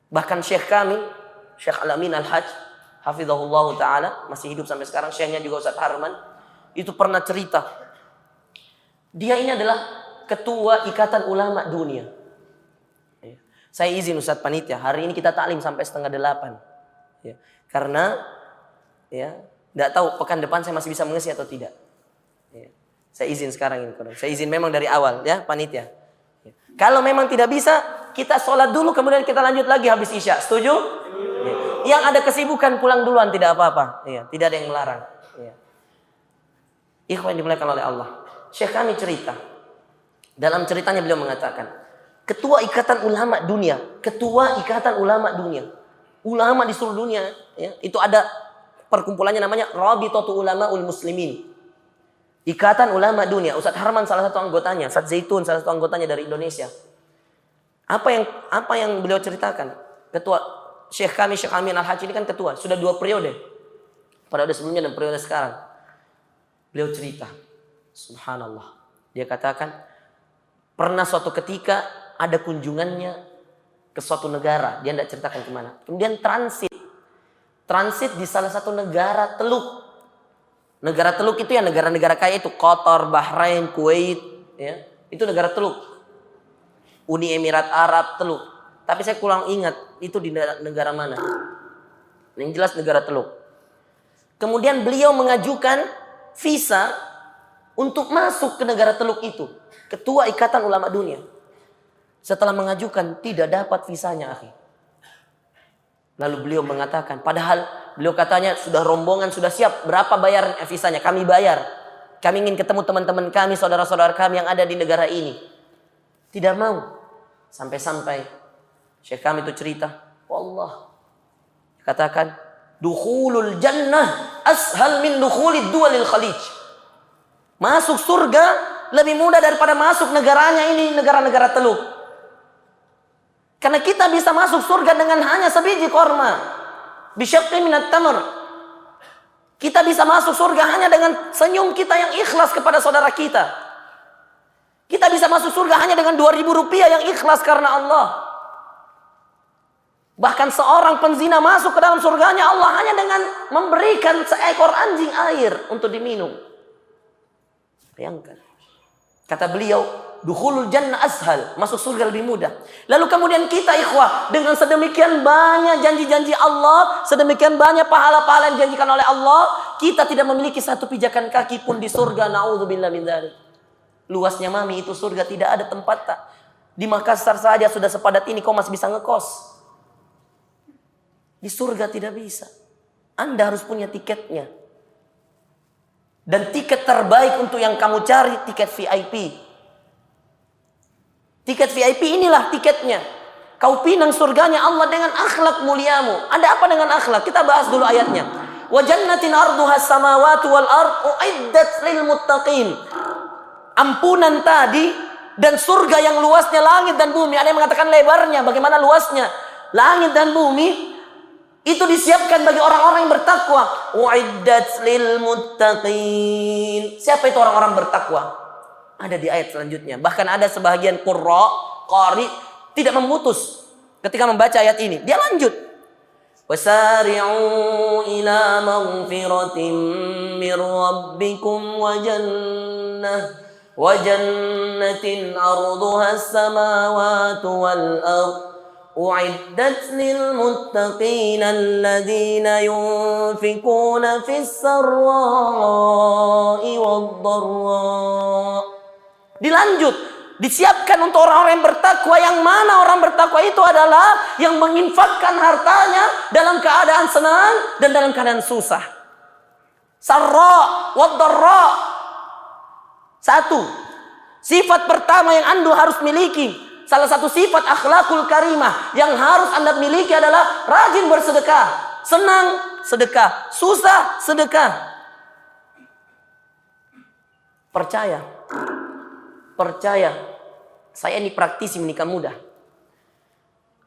Bahkan Syekh kami, Syekh Al-Amin Al-Hajj, hafizahullah ta'ala, masih hidup sampai sekarang, Syekhnya juga Ustaz Harman, itu pernah cerita. Dia ini adalah ketua Ikatan Ulama Dunia. Saya izin Ustaz Panitia, hari ini kita taklim sampai 7:30. Ya. Karena, ya, tidak tahu pekan depan saya masih bisa mengisi atau tidak. Ya. Saya izin sekarang ini. Saya izin memang dari awal ya panitia. Ya. Kalau memang tidak bisa, kita sholat dulu kemudian kita lanjut lagi habis isya. Setuju? Ya. Yang ada kesibukan pulang duluan tidak apa-apa. Ya. Tidak ada yang melarang. Ya. Ikhwan dimuliakan oleh Allah. Syekh kami cerita. Dalam ceritanya beliau mengatakan, Ketua Ikatan Ulama Dunia. Ketua Ikatan Ulama Dunia. Ulama di seluruh dunia. Ya. Itu ada perkumpulannya namanya Rabitatul Ulama'ul Muslimin. Ikatan Ulama Dunia. Ustaz Harman salah satu anggotanya, Ustaz Zaitun salah satu anggotanya dari Indonesia. Apa yang beliau ceritakan? Ketua Syekh kami Syekh Amin Al-Hajj ini kan ketua, sudah 2 periode. Periode sebelumnya dan periode sekarang. Beliau cerita, subhanallah. Dia katakan, pernah suatu ketika ada kunjungannya ke suatu negara, dia tidak ceritakan kemana. Kemudian transit di salah satu negara teluk. Negara teluk itu ya negara-negara kaya itu. Qatar, Bahrain, Kuwait. Ya. Itu negara teluk. Uni Emirat Arab, teluk. Tapi saya kurang ingat itu di negara mana. Yang jelas negara teluk. Kemudian beliau mengajukan visa untuk masuk ke negara teluk itu. Ketua Ikatan Ulama Dunia. Setelah mengajukan tidak dapat visanya, akhi. Lalu beliau mengatakan, padahal beliau katanya sudah rombongan, sudah siap. Berapa bayar visanya? Kami bayar. Kami ingin ketemu teman-teman kami, saudara-saudara kami yang ada di negara ini. Tidak mau. Sampai-sampai Syekh kami itu cerita, wallah, Katakan, dukhulul jannah ashal min dukhulid duwalil khalij. Masuk surga lebih mudah daripada masuk negaranya ini, negara-negara Teluk. Karena kita bisa masuk surga dengan hanya sebiji korma. Bisyaqqi minat tamr. Kita bisa masuk surga hanya dengan senyum kita yang ikhlas kepada saudara kita. Kita bisa masuk surga hanya dengan 2.000 rupiah yang ikhlas karena Allah. Bahkan seorang penzina masuk ke dalam surganya Allah hanya dengan memberikan seekor anjing air untuk diminum. Bayangkan. Kata beliau, dukhulul jannah ashal, masuk surga lebih mudah. Lalu kemudian kita ikhwah, dengan sedemikian banyak janji-janji Allah, sedemikian banyak pahala-pahala yang dijanjikan oleh Allah, kita tidak memiliki satu pijakan kaki pun di surga. Na'udzubillah min dzalik. Luasnya mami itu surga, tidak ada tempat tak. Di Makassar saja sudah sepadat ini kau masih bisa ngekos. Di surga tidak bisa. Anda harus punya tiketnya. Dan tiket terbaik untuk yang kamu cari, tiket VIP. Tiket VIP inilah tiketnya. Kau pinang surganya Allah dengan akhlak muliamu. Ada apa dengan akhlak? Kita bahas dulu ayatnya. Wa jannatin arduhas samawati wal ard uiddat lil muttaqin. Ampunan tadi dan surga yang luasnya langit dan bumi. Ada yang mengatakan lebarnya, bagaimana luasnya? Langit dan bumi itu disiapkan bagi orang-orang yang bertakwa. Uiddat lil muttaqin. Siapa itu orang-orang bertakwa? Ada di ayat selanjutnya. Bahkan ada sebahagian qari tidak memutus ketika membaca ayat ini. Dia lanjut. Wasari'u ila maghfiratin mir rabbikum wa jannatin arduha as-samawati wal ard u'iddat lil muttaqin alladhina yunfikuna fis sarra'i wad dharra. Dilanjut, disiapkan untuk orang-orang yang bertakwa. Yang mana orang bertakwa itu adalah yang menginfakkan hartanya dalam keadaan senang dan dalam keadaan susah. Sarra wad dharra. Satu, sifat pertama yang Anda harus miliki, salah satu sifat akhlakul karimah yang harus Anda miliki adalah rajin bersedekah. Senang, sedekah. Susah, sedekah. Percaya. Saya ini praktisi menikah muda.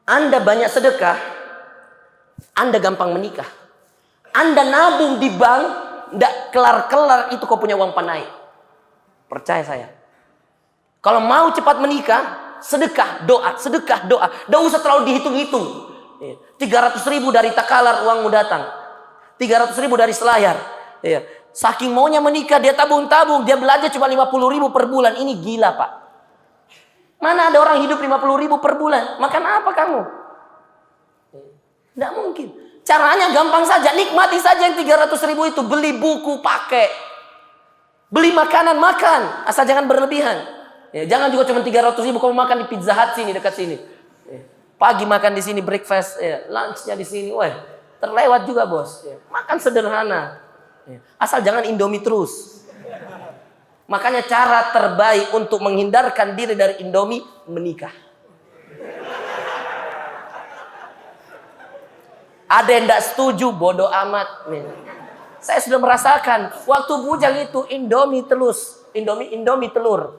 Anda banyak sedekah, Anda gampang menikah. Anda nabung di bank, tidak kelar-kelar itu kau punya uang panai. Percaya saya. Kalau mau cepat menikah, sedekah, doa, sedekah, doa. Tidak usah terlalu dihitung-hitung. 300.000 dari takalar uangmu datang. 300.000 dari selayar. Saking maunya menikah, dia tabung-tabung. Dia belanja cuma 50.000 per bulan. Ini gila, Pak. Mana ada orang hidup 50.000 per bulan? Makan apa kamu? Tidak mungkin. Caranya gampang saja. Nikmati saja yang 300.000 itu. Beli buku, pakai. Beli makanan, makan. Asal jangan berlebihan. Jangan juga cuma 300.000 kamu makan di Pizza Hut sini, dekat sini. Pagi makan di sini, breakfast. Lunchnya di sini. Wah, terlewat juga, bos. Makan sederhana. Asal jangan Indomie terus. Makanya cara terbaik untuk menghindarkan diri dari Indomie, menikah. Ada yang tidak setuju, bodoh amat. Saya sudah merasakan waktu bujang itu Indomie telur.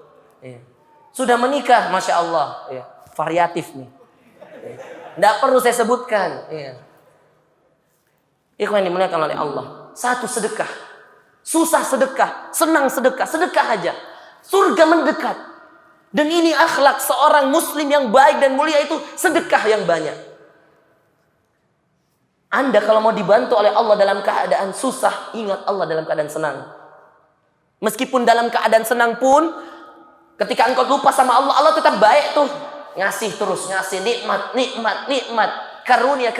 Sudah menikah, Masya Allah. Variatif nih. Tidak perlu saya sebutkan. Ikhwan yang dimuliakan oleh Allah. Satu, sedekah. Susah sedekah, senang sedekah. Sedekah aja. Surga mendekat. Dan ini akhlak seorang muslim yang baik dan mulia itu sedekah yang banyak. Anda kalau mau dibantu oleh Allah dalam keadaan susah, ingat Allah dalam keadaan senang. Meskipun dalam keadaan senang pun, ketika engkau lupa sama Allah, Allah tetap baik tuh. Ngasih terus, ngasih nikmat. Karunia.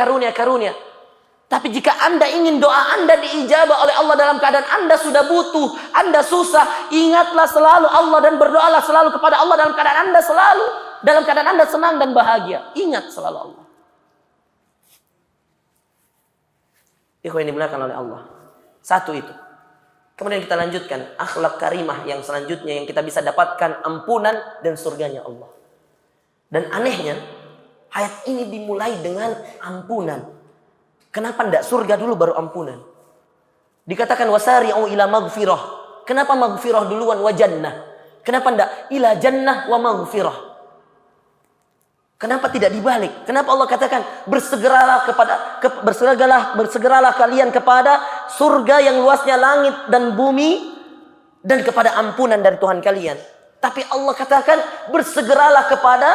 Tapi jika Anda ingin doa Anda diijabah oleh Allah dalam keadaan Anda sudah butuh, Anda susah, ingatlah selalu Allah dan berdoalah selalu kepada Allah dalam keadaan Anda senang dan bahagia. Ingat selalu Allah. Ikhwan yang dimuliakan oleh Allah. Satu itu. Kemudian kita lanjutkan akhlak karimah yang selanjutnya yang kita bisa dapatkan ampunan dan surganya Allah. Dan anehnya ayat ini dimulai dengan ampunan. Kenapa tidak surga dulu baru ampunan? Dikatakan wasari'u ila maghfirah. Kenapa maghfirah duluan wa jannah? Kenapa tidak ila jannah wa maghfirah? Kenapa tidak dibalik? Kenapa Allah katakan bersegeralah kalian kepada surga yang luasnya langit dan bumi dan kepada ampunan dari Tuhan kalian. Tapi Allah katakan bersegeralah kepada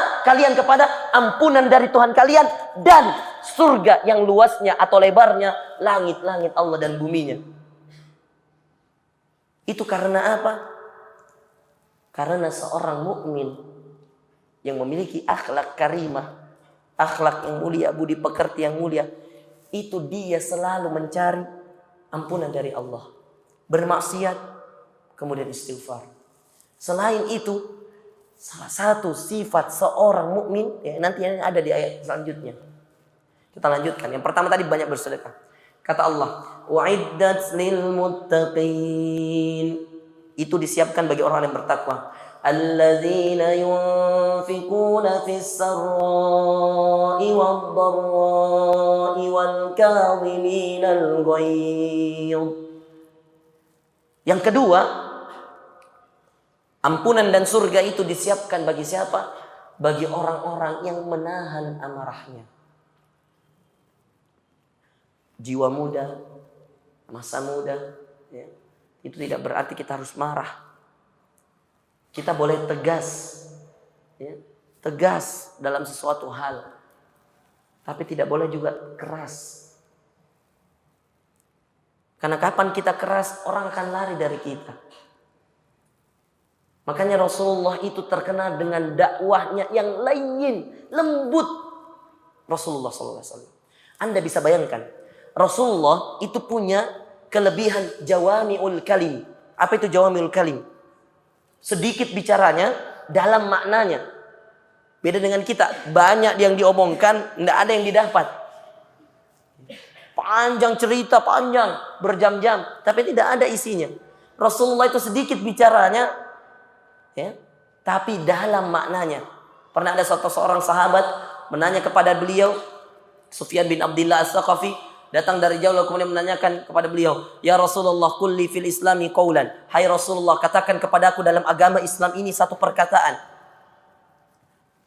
ampunan dari Tuhan kalian dan surga yang luasnya atau lebarnya langit-langit Allah dan buminya. Itu karena apa? Karena seorang mukmin yang memiliki akhlak karimah, akhlak yang mulia, budi pekerti yang mulia, itu dia selalu mencari ampunan dari Allah. Bermaksiat, kemudian istighfar. Selain itu, salah satu sifat seorang mukmin, ya, nanti yang ada di ayat selanjutnya. Kita lanjutkan. Yang pertama tadi banyak bersedekah. Kata Allah, "U'iddat lil muttaqin." Itu disiapkan bagi orang yang bertakwa. Alladzina yunfikuna fis sarra'i wad-dharra'i wal kadhiminal ghaidh. Yang kedua, ampunan dan surga itu disiapkan bagi siapa? Bagi orang-orang yang menahan amarahnya. Jiwa muda, masa muda, ya, itu tidak berarti kita harus marah. Kita boleh tegas, ya, tegas dalam sesuatu hal, tapi tidak boleh juga keras. Karena kapan kita keras, orang akan lari dari kita. Makanya Rasulullah itu terkenal dengan dakwahnya yang layyin, lembut. Rasulullah SAW. Anda bisa bayangkan, Rasulullah itu punya kelebihan jawami'ul kalim. Apa itu jawami'ul kalim? Sedikit bicaranya, dalam maknanya. Beda dengan kita, banyak yang diomongkan, tidak ada yang didapat. Panjang cerita, panjang, berjam-jam, tapi tidak ada isinya. Rasulullah itu sedikit bicaranya, ya, tapi dalam maknanya. Pernah ada seorang sahabat menanya kepada beliau, Sufyan bin Abdullah As-Saqafi, datang dari jauh lalu kemudian menanyakan kepada beliau, "Ya Rasulullah, kulli fil islami qaulan." Hai Rasulullah, katakan kepadaku dalam agama Islam ini satu perkataan.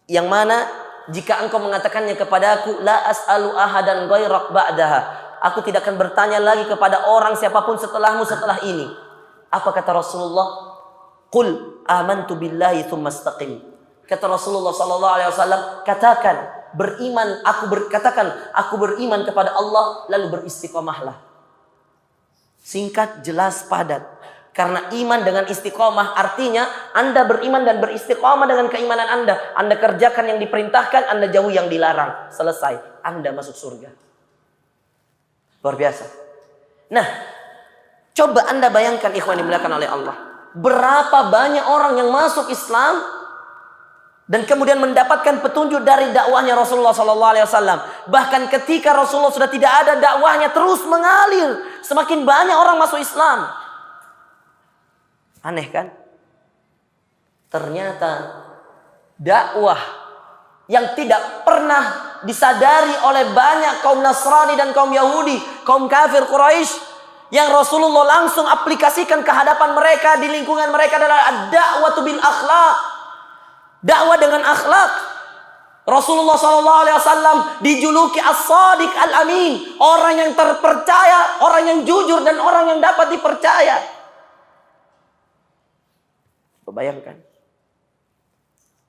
Yang mana jika engkau mengatakannya kepadaku, la as'alu ahadan ghairak ba'daha. Aku tidak akan bertanya lagi kepada orang siapapun setelahmu setelah ini. Apa kata Rasulullah? Qul amantu billahi tsumma istaqim. Kata Rasulullah sallallahu alaihi wasallam, katakan aku beriman kepada Allah, lalu beristiqomahlah. Singkat, jelas, padat. Karena iman dengan istiqomah artinya Anda beriman dan beristiqomah dengan keimanan Anda. Anda kerjakan yang diperintahkan, Anda jauh yang dilarang. Selesai, Anda masuk surga. Luar biasa. Nah, coba Anda bayangkan ikhwan dimuliakan oleh Allah. Berapa banyak orang yang masuk Islam dan kemudian mendapatkan petunjuk dari dakwahnya Rasulullah SAW. Bahkan ketika Rasulullah sudah tidak ada, dakwahnya terus mengalir. Semakin banyak orang masuk Islam. Aneh kan? Ternyata dakwah yang tidak pernah disadari oleh banyak kaum Nasrani dan kaum Yahudi, kaum kafir Quraisy, yang Rasulullah langsung aplikasikan ke hadapan mereka, di lingkungan mereka adalah ad-da'watu bil akhlaq. Dakwah dengan akhlak. Rasulullah SAW dijuluki as-sadiq al-amin, orang yang terpercaya, orang yang jujur dan orang yang dapat dipercaya. Bayangkan.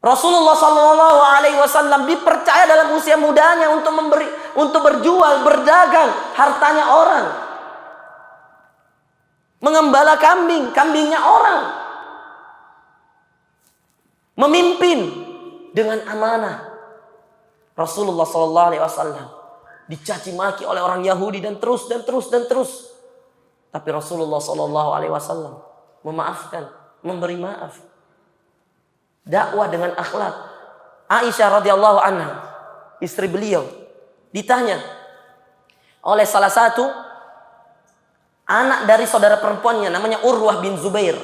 Rasulullah SAW dipercaya dalam usia mudanya untuk berjual, berdagang hartanya orang, mengembala kambing, kambingnya orang, memimpin dengan amanah. Rasulullah SAW dicaci maki oleh orang Yahudi dan terus. Tapi Rasulullah SAW memaafkan, memberi maaf. Dakwah dengan akhlak. Aisyah radhiyallahu anha, istri beliau, ditanya oleh salah satu anak dari saudara perempuannya, namanya Urwah bin Zubair.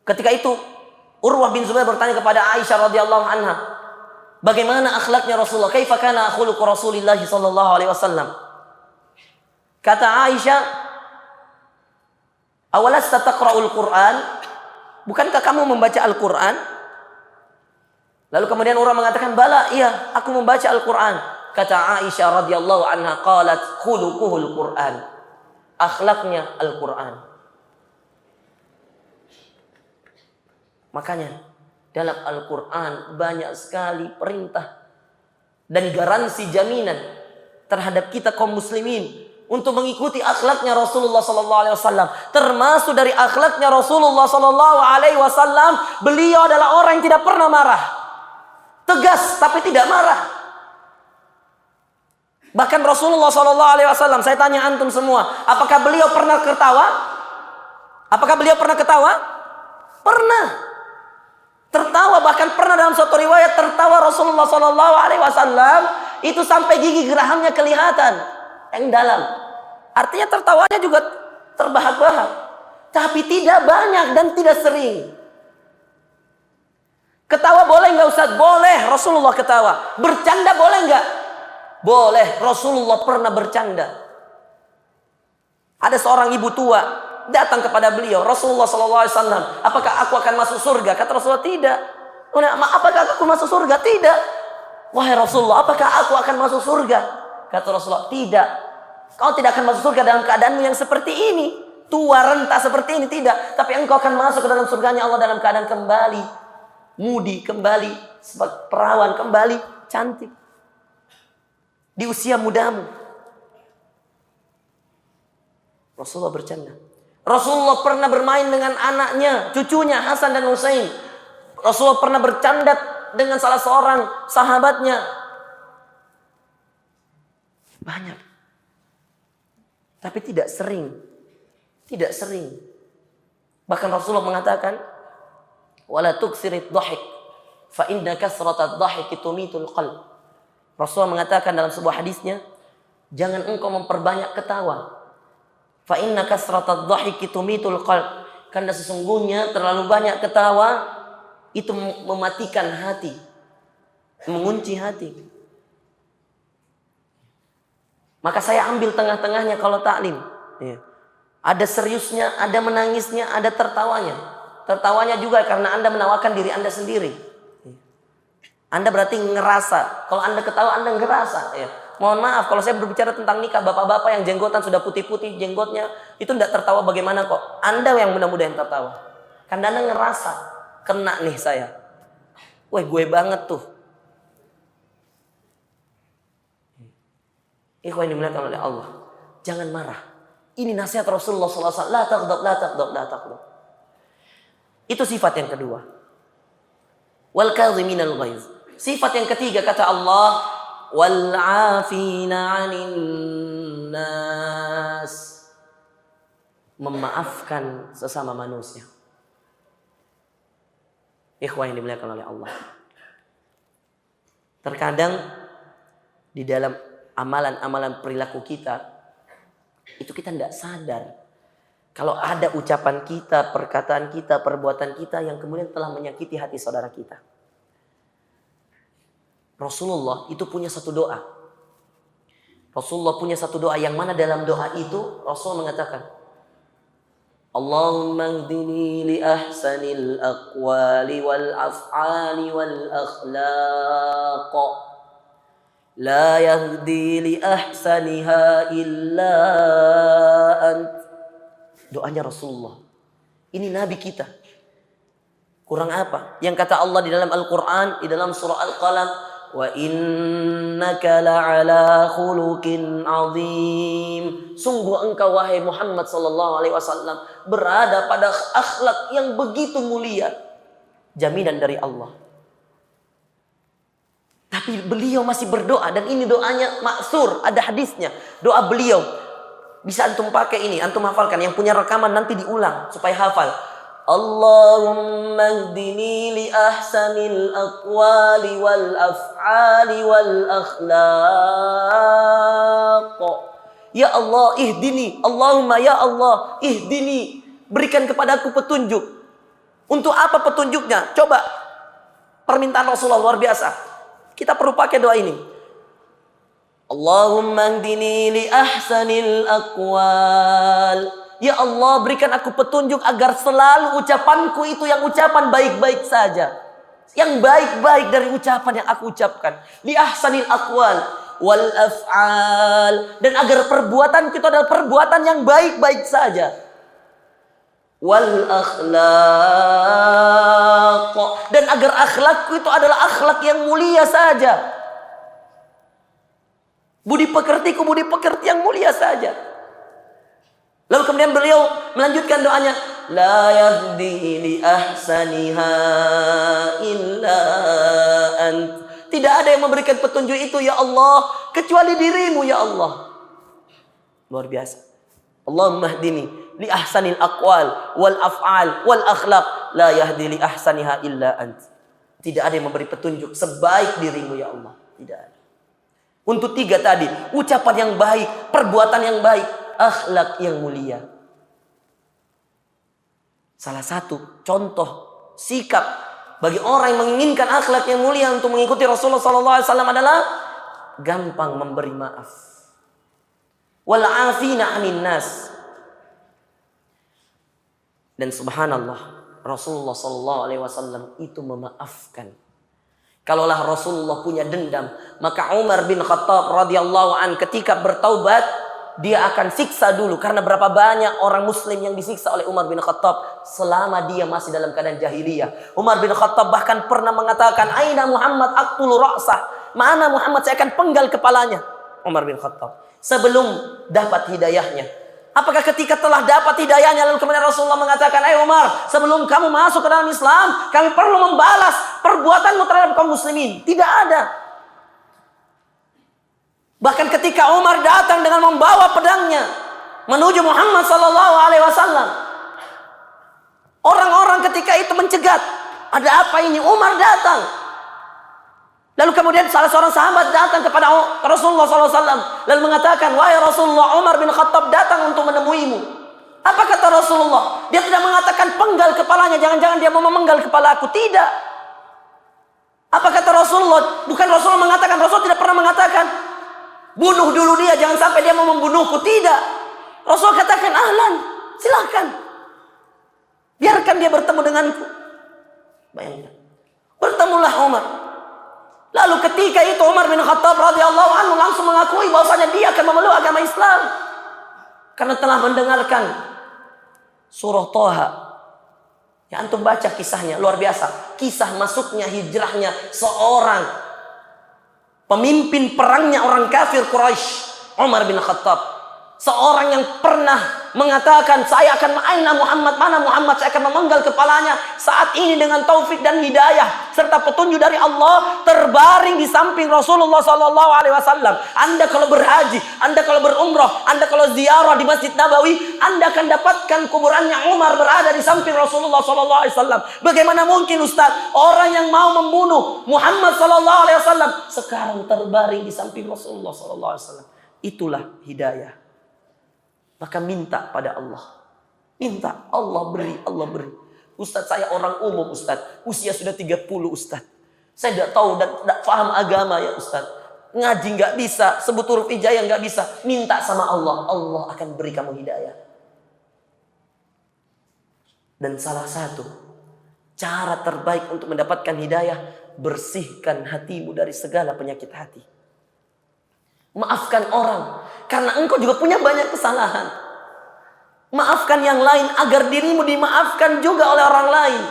Ketika itu Urwah bin Zubair bertanya kepada Aisyah radhiyallahu anha, bagaimana akhlaknya Rasulullah? Kaifa kana khuluqu Rasulillah sallallahu alaihi wasallam? Kata Aisyah, "Awalasta taqra'ul Qur'an?" Bukankah kamu membaca Al-Quran? Lalu kemudian orang mengatakan, "Bala, iya, aku membaca Al-Quran." Kata Aisyah radhiyallahu anha, qalat khuluquhul Qur'an. Akhlaknya Al-Quran. Makanya dalam Al-Quran banyak sekali perintah dan garansi jaminan terhadap kita kaum muslimin untuk mengikuti akhlaknya Rasulullah SAW. Termasuk dari akhlaknya Rasulullah SAW, beliau adalah orang yang tidak pernah marah. Tegas tapi tidak marah. Bahkan Rasulullah SAW, saya tanya antum semua, apakah beliau pernah ketawa? Apakah beliau pernah ketawa? Pernah. Tertawa, bahkan pernah dalam suatu riwayat tertawa Rasulullah SAW itu sampai gigi geraham kelihatan yang dalam. Artinya tertawanya juga terbahak-bahak, tapi tidak banyak dan tidak sering. Ketawa boleh nggak Ustaz? Boleh, Rasulullah ketawa. Bercanda boleh nggak? Boleh, Rasulullah pernah bercanda. Ada seorang ibu tua datang kepada beliau, Rasulullah SAW, "Apakah aku akan masuk surga?" Kata Rasulullah, "Tidak." "Apakah aku masuk surga?" "Tidak." "Wahai Rasulullah, apakah aku akan masuk surga?" Kata Rasulullah, "Tidak. Kau tidak akan masuk surga dalam keadaanmu yang seperti ini, tua renta seperti ini, tidak. Tapi engkau akan masuk ke dalam surganya Allah dalam keadaan kembali mudi, kembali sebagai perawan, kembali cantik di usia mudamu." Rasulullah bercanda. Rasulullah pernah bermain dengan anaknya, cucunya Hasan dan Husain. Rasulullah pernah bercanda dengan salah seorang sahabatnya. Banyak. Tapi tidak sering. Tidak sering. Bahkan Rasulullah mengatakan, "Wala tuksirit dhahik, fa inna kasratat dhahik tumitul qalb." Rasulullah mengatakan dalam sebuah hadisnya, jangan engkau memperbanyak ketawa. Fa inna kasratat dhahik tumitul qalb. Karena sesungguhnya terlalu banyak ketawa itu mematikan hati, mengunci hati. Maka saya ambil tengah-tengahnya kalau taklim. Ada seriusnya, ada menangisnya, ada tertawanya. Tertawanya juga karena Anda menawarkan diri Anda sendiri. Anda berarti ngerasa. Kalau Anda ketawa, Anda ngerasa. Mohon maaf kalau saya berbicara tentang nikah, bapak-bapak yang jenggotan sudah putih-putih jenggotnya, itu tidak tertawa bagaimana kok. Anda yang mudah-mudahan tertawa. Karena Anda ngerasa, kena nih saya. Wah, gue banget tuh. Ikhwan yang dimuliakan oleh Allah, jangan marah. Ini nasihat Rasulullah SAW. La taghdab, la taghdab, la taghdab. Itu sifat yang kedua. Wal kadhiminal ghaiz. Sifat yang ketiga kata Allah, wal 'afina 'anil nas. Memaafkan sesama manusia. Ikhwan yang dimuliakan oleh Allah. Terkadang di dalam amalan-amalan perilaku kita, itu kita tidak sadar kalau ada ucapan kita, perkataan kita, perbuatan kita yang kemudian telah menyakiti hati saudara kita. Rasulullah itu punya satu doa. Rasulullah punya satu doa yang mana dalam doa itu Rasul mengatakan, Allahumma hdini li ahsanil aqwali wal af'ali wal akhlaq. La yahdi li ahsaniha illa ant. Doanya Rasulullah. Ini Nabi kita. Kurang apa? Yang kata Allah di dalam Al-Quran, di dalam surah Al-Qalam, wa innaka la'ala khuluqin azim. Sungguh engkau wahai Muhammad sallallahu alaihi wasallam berada pada akhlak yang begitu mulia. Jaminan dari Allah. Tapi beliau masih berdoa dan ini doanya maksur, ada hadisnya. Doa beliau bisa antum pakai ini, antum hafalkan. Yang punya rekaman nanti diulang supaya hafal. Allahumma hdini li ahsanil aqwali wal af'ali wal akhlaq. Ya Allah, ihdini. Allahumma ya Allah, ihdini. Berikan kepadaku petunjuk. Untuk apa petunjuknya? Coba permintaan Rasulullah luar biasa. Kita perlu pakai doa ini. Allahumma hdini li ahsanil aqwal. Ya Allah, berikan aku petunjuk agar selalu ucapanku itu yang ucapan baik-baik saja. Yang baik-baik dari ucapan yang aku ucapkan. Li ahsanil aqwal wal af'al. Dan agar perbuatan kita adalah perbuatan yang baik-baik saja. Wal akhlaq. Dan agar akhlakku itu adalah akhlak yang mulia saja. Budi pekertiku budi pekerti yang mulia saja. Lalu kemudian beliau melanjutkan doanya, la yahdi li ahsaniha illa ant. Tidak ada yang memberikan petunjuk itu ya Allah kecuali dirimu ya Allah. Luar biasa. Allahumma hdini li ahsanil aqwal wal af'al wal akhlaq la yahdi li ahsaniha illa ant. Tidak ada yang memberi petunjuk sebaik dirimu ya Allah. Tidak ada. Untuk tiga tadi, ucapan yang baik, perbuatan yang baik, akhlak yang mulia. Salah satu contoh sikap bagi orang yang menginginkan akhlak yang mulia untuk mengikuti Rasulullah SAW adalah gampang memberi maaf. Wal afina 'anil nas. Dan subhanallah, Rasulullah SAW itu memaafkan. Kalaulah Rasulullah punya dendam, maka Umar bin Khattab radhiyallahu an ketika bertaubat, dia akan siksa dulu. Karena berapa banyak orang muslim yang disiksa oleh Umar bin Khattab selama dia masih dalam keadaan jahiliyah. Umar bin Khattab bahkan pernah mengatakan, Aina Muhammad aqtulu ra'sah. Mana Muhammad, saya akan penggal kepalanya. Umar bin Khattab sebelum dapat hidayahnya. Apakah ketika telah dapat hidayahnya lalu kemudian Rasulullah mengatakan, Umar, sebelum kamu masuk ke dalam Islam, kami perlu membalas perbuatanmu terhadap kaum muslimin? Tidak ada. Bahkan ketika Umar datang dengan membawa pedangnya menuju Muhammad SAW, orang-orang ketika itu mencegat. Ada apa ini? Umar datang. Lalu kemudian salah seorang sahabat datang kepada Rasulullah SAW lalu mengatakan, wahai Rasulullah, Umar bin Khattab datang untuk menemuimu. Apa kata Rasulullah? Dia tidak mengatakan penggal kepalanya, jangan-jangan dia mau memenggal kepala aku. Tidak. Apa kata Rasulullah? Bukan Rasulullah mengatakan, Rasul tidak pernah mengatakan bunuh dulu dia, jangan sampai dia mau membunuhku. Tidak. Rasul katakan, ahlan, silahkan, biarkan dia bertemu denganku. Bayangkan, bertemulah Umar. Lalu ketika itu Umar bin Khattab radhiyallahu anhu langsung mengakui bahwasanya dia akan memeluk agama Islam karena telah mendengarkan surah Thaha. Ya, antum baca kisahnya, luar biasa. Kisah masuknya, hijrahnya seorang pemimpin perangnya orang kafir Quraisy, Umar bin Khattab. Seorang yang pernah mengatakan, saya akan aina Muhammad, mana Muhammad, saya akan memenggal kepalanya. Saat ini dengan taufik dan hidayah serta petunjuk dari Allah, terbaring di samping Rasulullah SAW. Anda kalau berhaji, Anda kalau berumrah, Anda kalau ziarah di Masjid Nabawi, Anda akan dapatkan kuburannya Umar berada di samping Rasulullah SAW. Bagaimana mungkin Ustaz, orang yang mau membunuh Muhammad SAW sekarang terbaring di samping Rasulullah SAW? Itulah hidayah. Maka minta pada Allah. Minta, Allah beri, Allah beri. Ustaz, saya orang umum Ustaz. Usia sudah 30 Ustaz. Saya tidak tahu dan tidak paham agama ya Ustaz. Ngaji nggak bisa, sebut huruf hijaiyah nggak bisa. Minta sama Allah, Allah akan beri kamu hidayah. Dan salah satu cara terbaik untuk mendapatkan hidayah, bersihkan hatimu dari segala penyakit hati. Maafkan orang, karena engkau juga punya banyak kesalahan. Maafkan yang lain agar dirimu dimaafkan juga oleh orang lain.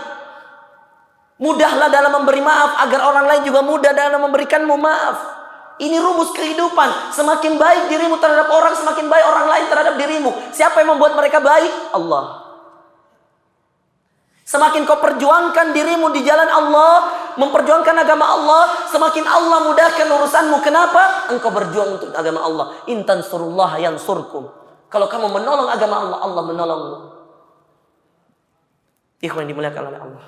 Mudahlah dalam memberi maaf agar orang lain juga mudah dalam memberikanmu maaf. Ini rumus kehidupan. Semakin baik dirimu terhadap orang, semakin baik orang lain terhadap dirimu. Siapa yang membuat mereka baik? Allah. Semakin kau perjuangkan dirimu di jalan Allah, memperjuangkan agama Allah, semakin Allah mudahkan urusanmu. Kenapa? Engkau berjuang untuk agama Allah. In tansurullaha yansurkum. Kalau kamu menolong agama Allah, Allah menolongmu. Ikhwan yang dimuliakan oleh Allah.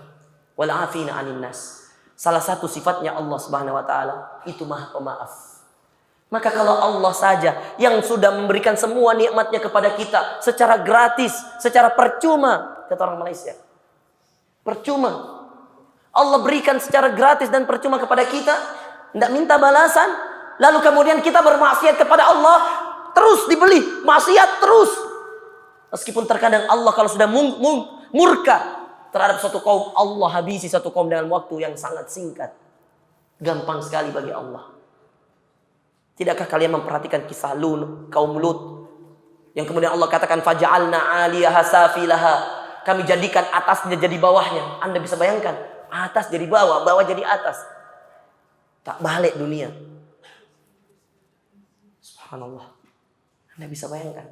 Wal afina 'anil nas. Salah satu sifatnya Allah Subhanahu wa taala itu Maha Pemaaf. Maka kalau Allah saja yang sudah memberikan semua nikmatnya kepada kita secara gratis, secara percuma, kata orang Malaysia. Percuma. Allah berikan secara gratis dan percuma kepada kita, tidak minta balasan. Lalu kemudian kita bermaksiat kepada Allah, terus dibeli, maksiat terus. Meskipun terkadang Allah kalau sudah murka terhadap suatu kaum, Allah habisi satu kaum dengan waktu yang sangat singkat. Gampang sekali bagi Allah. Tidakkah kalian memperhatikan kisah kaum Lut? Yang kemudian Allah katakan, faja'alna 'aliyaha safilaha. Kami jadikan atasnya jadi bawahnya. Anda bisa bayangkan, atas jadi bawah, bawah jadi atas. Tak balik dunia. Subhanallah. Anda bisa bayangkan.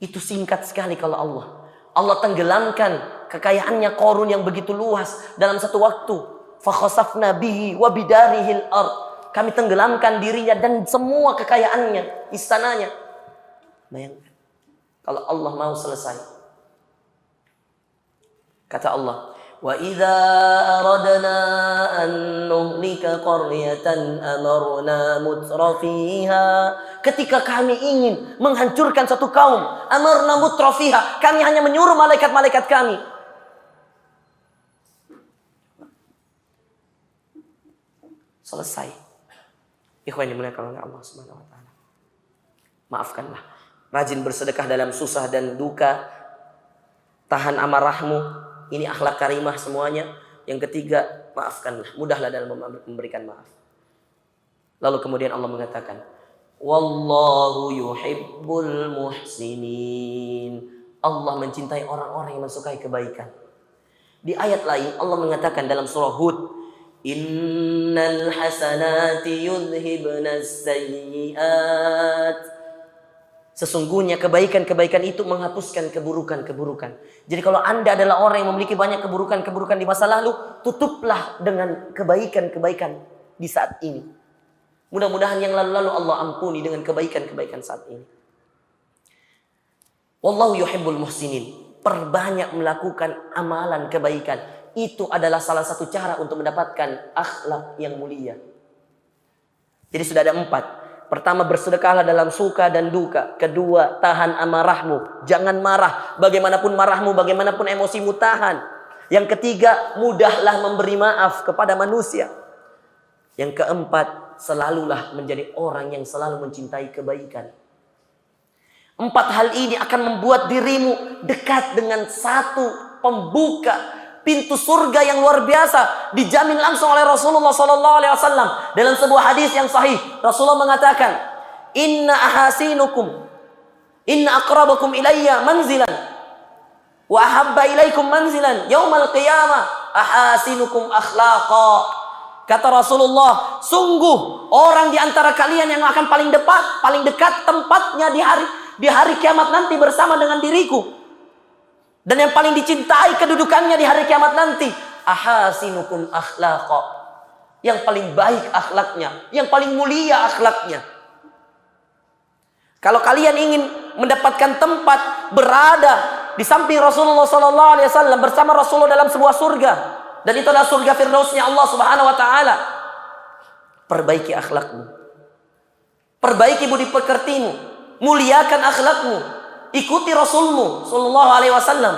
Itu singkat sekali kalau Allah. Allah tenggelamkan kekayaannya Qarun yang begitu luas dalam satu waktu. Fakhasafna bihi wa bidarihil ard. Kami tenggelamkan dirinya dan semua kekayaannya, istananya. Bayangkan. Kalau Allah mau selesai. Kata Allah, wa idza aradna an nuhlika qaryatan amarna mutrafiha. Ketika kami ingin menghancurkan satu kaum, amarna mutrafiha, kami hanya menyuruh malaikat-malaikat kami. Selesai. Ikhwan yang dimuliakan oleh Allah Subhanahu wa taala. Maafkanlah. Rajin bersedekah dalam susah dan duka. Tahan amarahmu. Ini akhlak karimah semuanya. Yang ketiga, maafkanlah. Mudahlah dalam memberikan maaf. Lalu kemudian Allah mengatakan, wallahu yuhibbul muhsinin. Allah mencintai orang-orang yang mensukai kebaikan. Di ayat lain Allah mengatakan dalam surah Hud, innal hasanati yudhibnas sayyiat. Sesungguhnya kebaikan-kebaikan itu menghapuskan keburukan-keburukan. Jadi kalau Anda adalah orang yang memiliki banyak keburukan-keburukan di masa lalu, tutuplah dengan kebaikan-kebaikan di saat ini. Mudah-mudahan yang lalu-lalu Allah ampuni dengan kebaikan-kebaikan saat ini. Wallahu yuhibbul muhsinin. Perbanyak melakukan amalan kebaikan. Itu adalah salah satu cara untuk mendapatkan akhlak yang mulia. Jadi sudah ada 4. Pertama, bersedekahlah dalam suka dan duka. Kedua, tahan amarahmu. Jangan marah. Bagaimanapun marahmu, bagaimanapun emosimu, tahan. Yang ketiga, mudahlah memberi maaf kepada manusia. Yang keempat, selalulah menjadi orang yang selalu mencintai kebaikan. 4 hal ini akan membuat dirimu dekat dengan satu pembuka pintu surga yang luar biasa, dijamin langsung oleh Rasulullah SAW dalam sebuah hadis yang sahih. Rasulullah mengatakan, inna ahasinukum, inna akrabakum ilayya manzilan, wa ahabba ilaikum manzilan yaumal qiyamah ahasinukum akhlaqa. Kata Rasulullah, sungguh orang di antara kalian yang akan paling dekat tempatnya di hari kiamat nanti bersama dengan diriku. Dan yang paling dicintai kedudukannya di hari kiamat nanti, ahasinukum akhlaqa. Yang paling baik akhlaknya, yang paling mulia akhlaknya. Kalau kalian ingin mendapatkan tempat berada di samping Rasulullah SAW bersama Rasulullah dalam sebuah surga, dan itu adalah surga Firdausnya Allah Subhanahu wa taala, perbaiki akhlakmu. Perbaiki budi pekertimu, muliakan akhlakmu. Ikuti Rasulmu Sallallahu Alaihi Wasallam.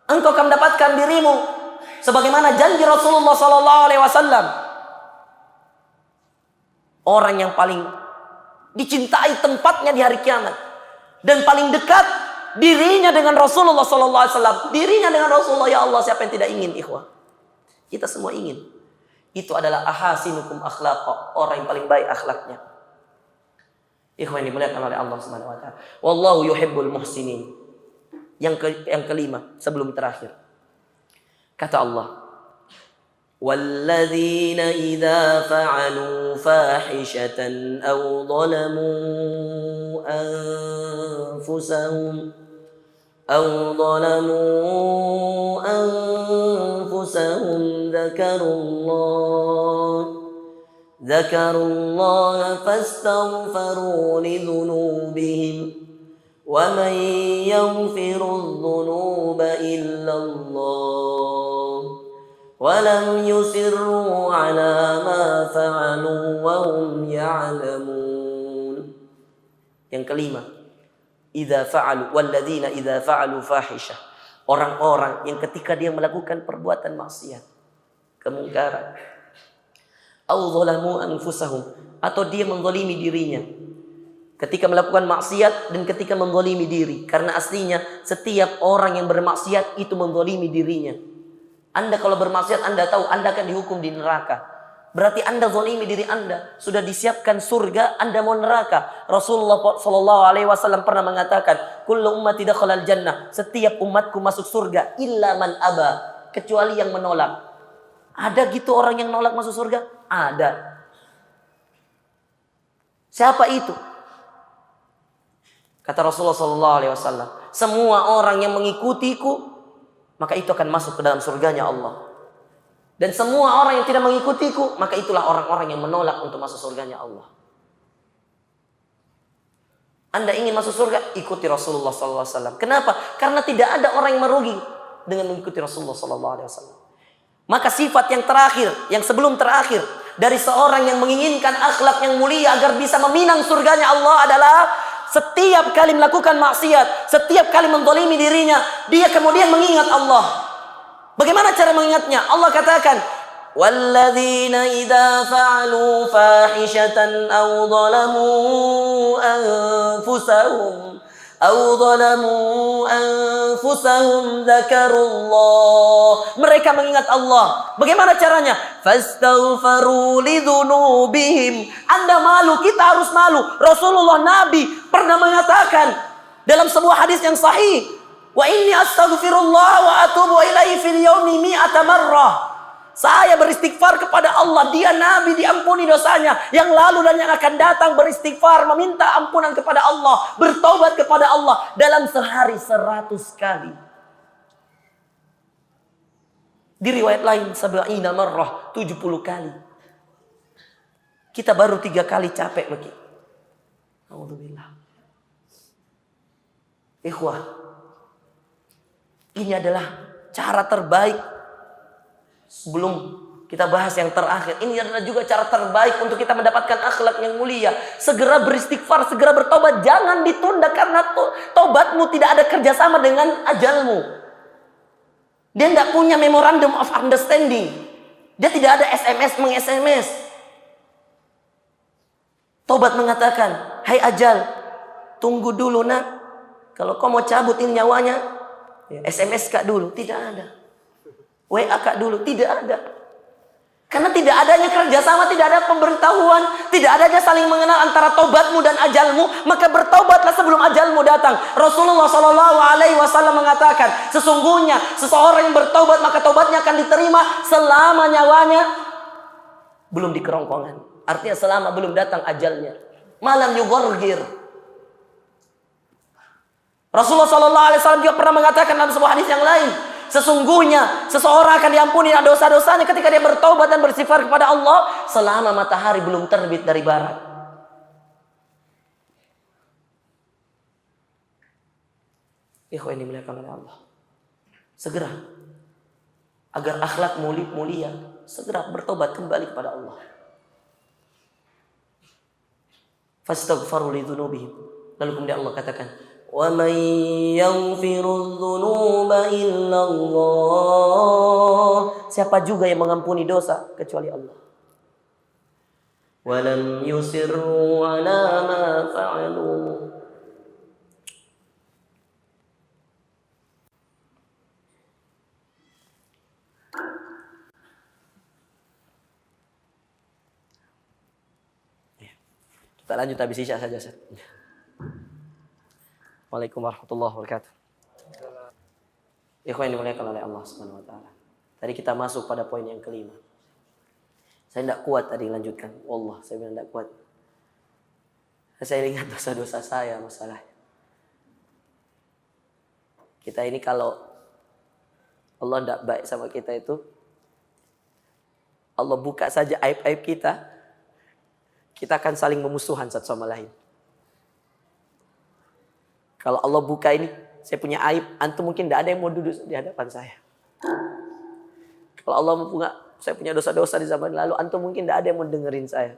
Engkau akan mendapatkan dirimu sebagaimana janji Rasulullah Sallallahu Alaihi Wasallam. Orang yang paling dicintai tempatnya di hari kiamat dan paling dekat dirinya dengan Rasulullah Sallallahu Alaihi Wasallam. Dirinya dengan Rasulullah, ya Allah, siapa yang tidak ingin, ikhwah? Kita semua ingin. Itu adalah ahasinukum akhlaqa, orang yang paling baik akhlaknya. Ikhwan yang dimuliakan oleh Allah Subhanahu wa taala. Wallahu yuhibbul muhsinin. Yang kelima, sebelum terakhir. Kata Allah, walladzina idza fa'alu fahishatan aw zalamu anfusahum ذكروا الله فاستغفروا لذنوبهم ومن يغفر الذنوب إلا الله ولم يصروا على ما فعلوا وهم يعلمون. Yang kelima, walladzina idza fa'alu fahisyah. Orang-orang yang ketika dia melakukan perbuatan maksiat, kemungkaran, Au zalamu anfusahum, atau dia menzalimi dirinya ketika melakukan maksiat dan ketika menzalimi diri. Karena aslinya setiap orang yang bermaksiat itu menzalimi dirinya. Anda kalau bermaksiat, Anda tahu Anda akan dihukum di neraka. Berarti Anda zalimi diri Anda. Sudah disiapkan surga, Anda mau neraka. Rasulullah SAW pernah mengatakan, kullu ummati dakhalal jannah, setiap umatku masuk surga illa man aba, kecuali yang menolak. Ada gitu orang yang nolak masuk surga? Ada. Siapa itu? Kata Rasulullah SAW, semua orang yang mengikutiku, maka itu akan masuk ke dalam surganya Allah. Dan semua orang yang tidak mengikutiku, maka itulah orang-orang yang menolak untuk masuk surganya Allah. Anda ingin masuk surga, ikuti Rasulullah SAW. Kenapa? Karena tidak ada orang yang merugi dengan mengikuti Rasulullah SAW. Maka sifat yang terakhir, yang sebelum terakhir, dari seorang yang menginginkan akhlak yang mulia agar bisa meminang surganya Allah adalah setiap kali melakukan maksiat, setiap kali menzalimi dirinya, dia kemudian mengingat Allah. Bagaimana cara mengingatnya? Allah katakan, walladzina idza fa'alu fahishatan aw zalamu anfusahum dzakarullah. Mereka mengingat Allah. Bagaimana caranya? Fastaghfaru lidzunubihim. Anda malu, kita harus malu. Rasulullah Nabi pernah mengatakan dalam sebuah hadis yang sahih, wa inni astaghfirullah wa atubu ilaihi fil yaumi mi'ata marrah. Saya beristighfar kepada Allah, dia Nabi diampuni dosanya yang lalu dan yang akan datang, beristighfar, meminta ampunan kepada Allah, bertobat kepada Allah dalam sehari 100 kali. Di riwayat lain 70 marrah, 70 kali. Kita baru 3 kali capek begitu. Alhamdulillah. Ikhwah, ini adalah cara terbaik. Sebelum kita bahas yang terakhir, ini adalah juga cara terbaik untuk kita mendapatkan akhlak yang mulia. Segera beristighfar, segera bertobat. Jangan ditunda karena tobatmu tidak ada kerjasama dengan ajalmu. Dia tidak punya memorandum of understanding. Dia tidak ada SMS meng-SMS. Tobat mengatakan, hai ajal, tunggu dulu nak. Kalau kau mau cabut ini nyawanya, SMS kak dulu. Tidak ada. WA kak dulu. Tidak ada. Karena tidak adanya kerjasama, tidak ada pemberitahuan, tidak adanya saling mengenal antara tobatmu dan ajalmu. Maka bertobatlah sebelum ajalmu datang. Rasulullah SAW mengatakan, sesungguhnya seseorang yang bertobat maka tobatnya akan diterima selama nyawanya belum di kerongkongan. Artinya selama belum datang ajalnya. Malam yugorgir. Rasulullah SAW juga pernah mengatakan dalam sebuah hadis yang lain, sesungguhnya seseorang akan diampuni dosa-dosanya ketika dia bertobat dan beristighfar kepada Allah selama matahari belum terbit dari barat. Ikhwan yang dimuliakan oleh Allah, segera agar akhlak mulia, segera bertobat kembali kepada Allah. Fastaghfaru lidzunubihim. Lalu kemudian Allah katakan, وَمَنْ يَغْفِرُ الذُّنُوبَ إِلَّا اللَّهُ. Siapa juga yang mengampuni dosa kecuali Allah. وَلَمْ يُصِرُّوا عَلَى مَا فَعَلُوا. Kita lanjut habis isya saja. Waalaikumsalam warahmatullahi wabarakatuh. Ikhwan yang dimuliakan oleh Allah Subhanahu wa taala. Tadi kita masuk pada poin yang kelima. Saya tidak kuat tadi lanjutkan. Wallah, saya bilang tidak kuat. Saya ingat dosa-dosa saya masalahnya. Kita ini kalau Allah tidak baik sama kita itu, Allah buka saja aib-aib kita, kita akan saling memusuhan satu sama lain. Kalau Allah buka ini, saya punya aib, antum mungkin tidak ada yang mau duduk di hadapan saya. Kalau Allah buka, saya punya dosa-dosa di zaman lalu, antum mungkin tidak ada yang mau dengerin saya.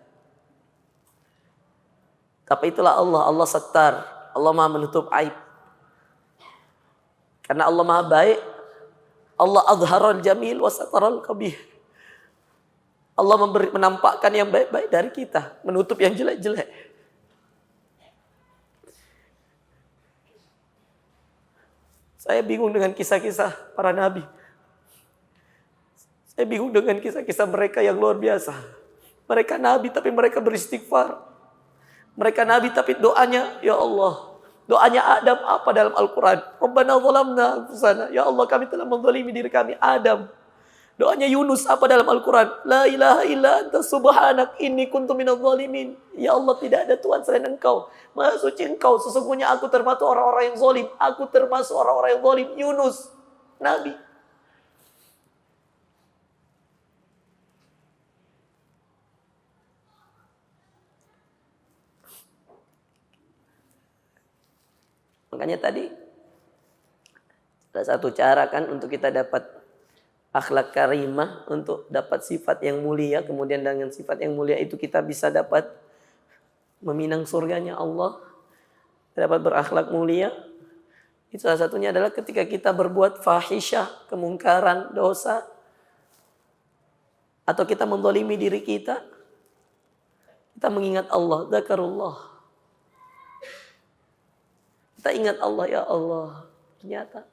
Tapi itulah Allah sattar, Allah maha menutup aib. Karena Allah maha baik, Allah azharal jamil wa sataral qabih. Allah menampakkan yang baik-baik dari kita, menutup yang jelek-jelek. Saya bingung dengan kisah-kisah para nabi. Saya bingung dengan kisah-kisah mereka yang luar biasa. Mereka nabi tapi mereka beristighfar. Mereka nabi tapi doanya, ya Allah. Doanya Adam apa dalam Al-Quran? Rabbana zalamna anfusana. Ya Allah, kami telah menzalimi diri kami. Adam. Doanya Yunus apa dalam Al-Quran? La ilaha illa anta subhanak inni kuntu minadh zalimin. Ya Allah, tidak ada Tuhan selain Engkau. Maha suci Engkau. Sesungguhnya aku termasuk orang-orang yang zalim. Aku termasuk orang-orang yang zalim. Yunus, nabi. Makanya tadi salah satu cara kan untuk kita dapat akhlak karimah, untuk dapat sifat yang mulia, kemudian dengan sifat yang mulia itu kita bisa dapat meminang surganya Allah, dapat berakhlak mulia. Itu salah satunya adalah ketika kita berbuat fahisyah, kemungkaran, dosa, atau kita menzalimi diri kita mengingat Allah, zakarullah. Kita ingat Allah, ya Allah. Ternyata.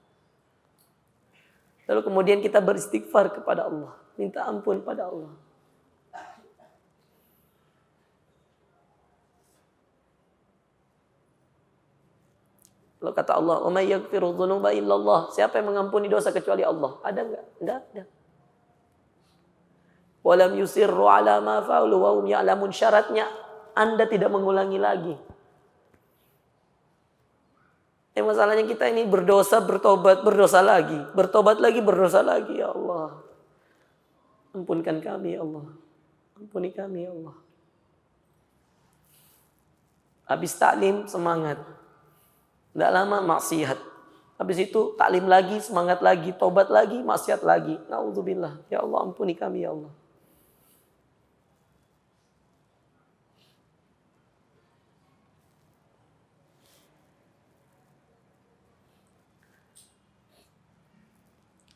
Lalu kemudian kita beristighfar kepada Allah. Minta ampun pada Allah. Lalu kata Allah, "Wa may yaghfiru dzunuba illallah." Siapa yang mengampuni dosa kecuali Allah? Ada enggak? Enggak ada. Wa lam yusirru ala ma fa'alu wa hum ya'lamun. Syaratnya Anda tidak mengulangi lagi. Masalahnya kita ini berdosa, bertobat, berdosa lagi. Bertobat lagi, berdosa lagi. Ya Allah. Ampunkan kami, ya Allah. Ampuni kami, ya Allah. Habis taklim, semangat. Tidak lama, maksiat. Habis itu, taklim lagi, semangat lagi. Tobat lagi, maksiat lagi. Na'udzubillah. Ya Allah, ampuni kami, ya Allah.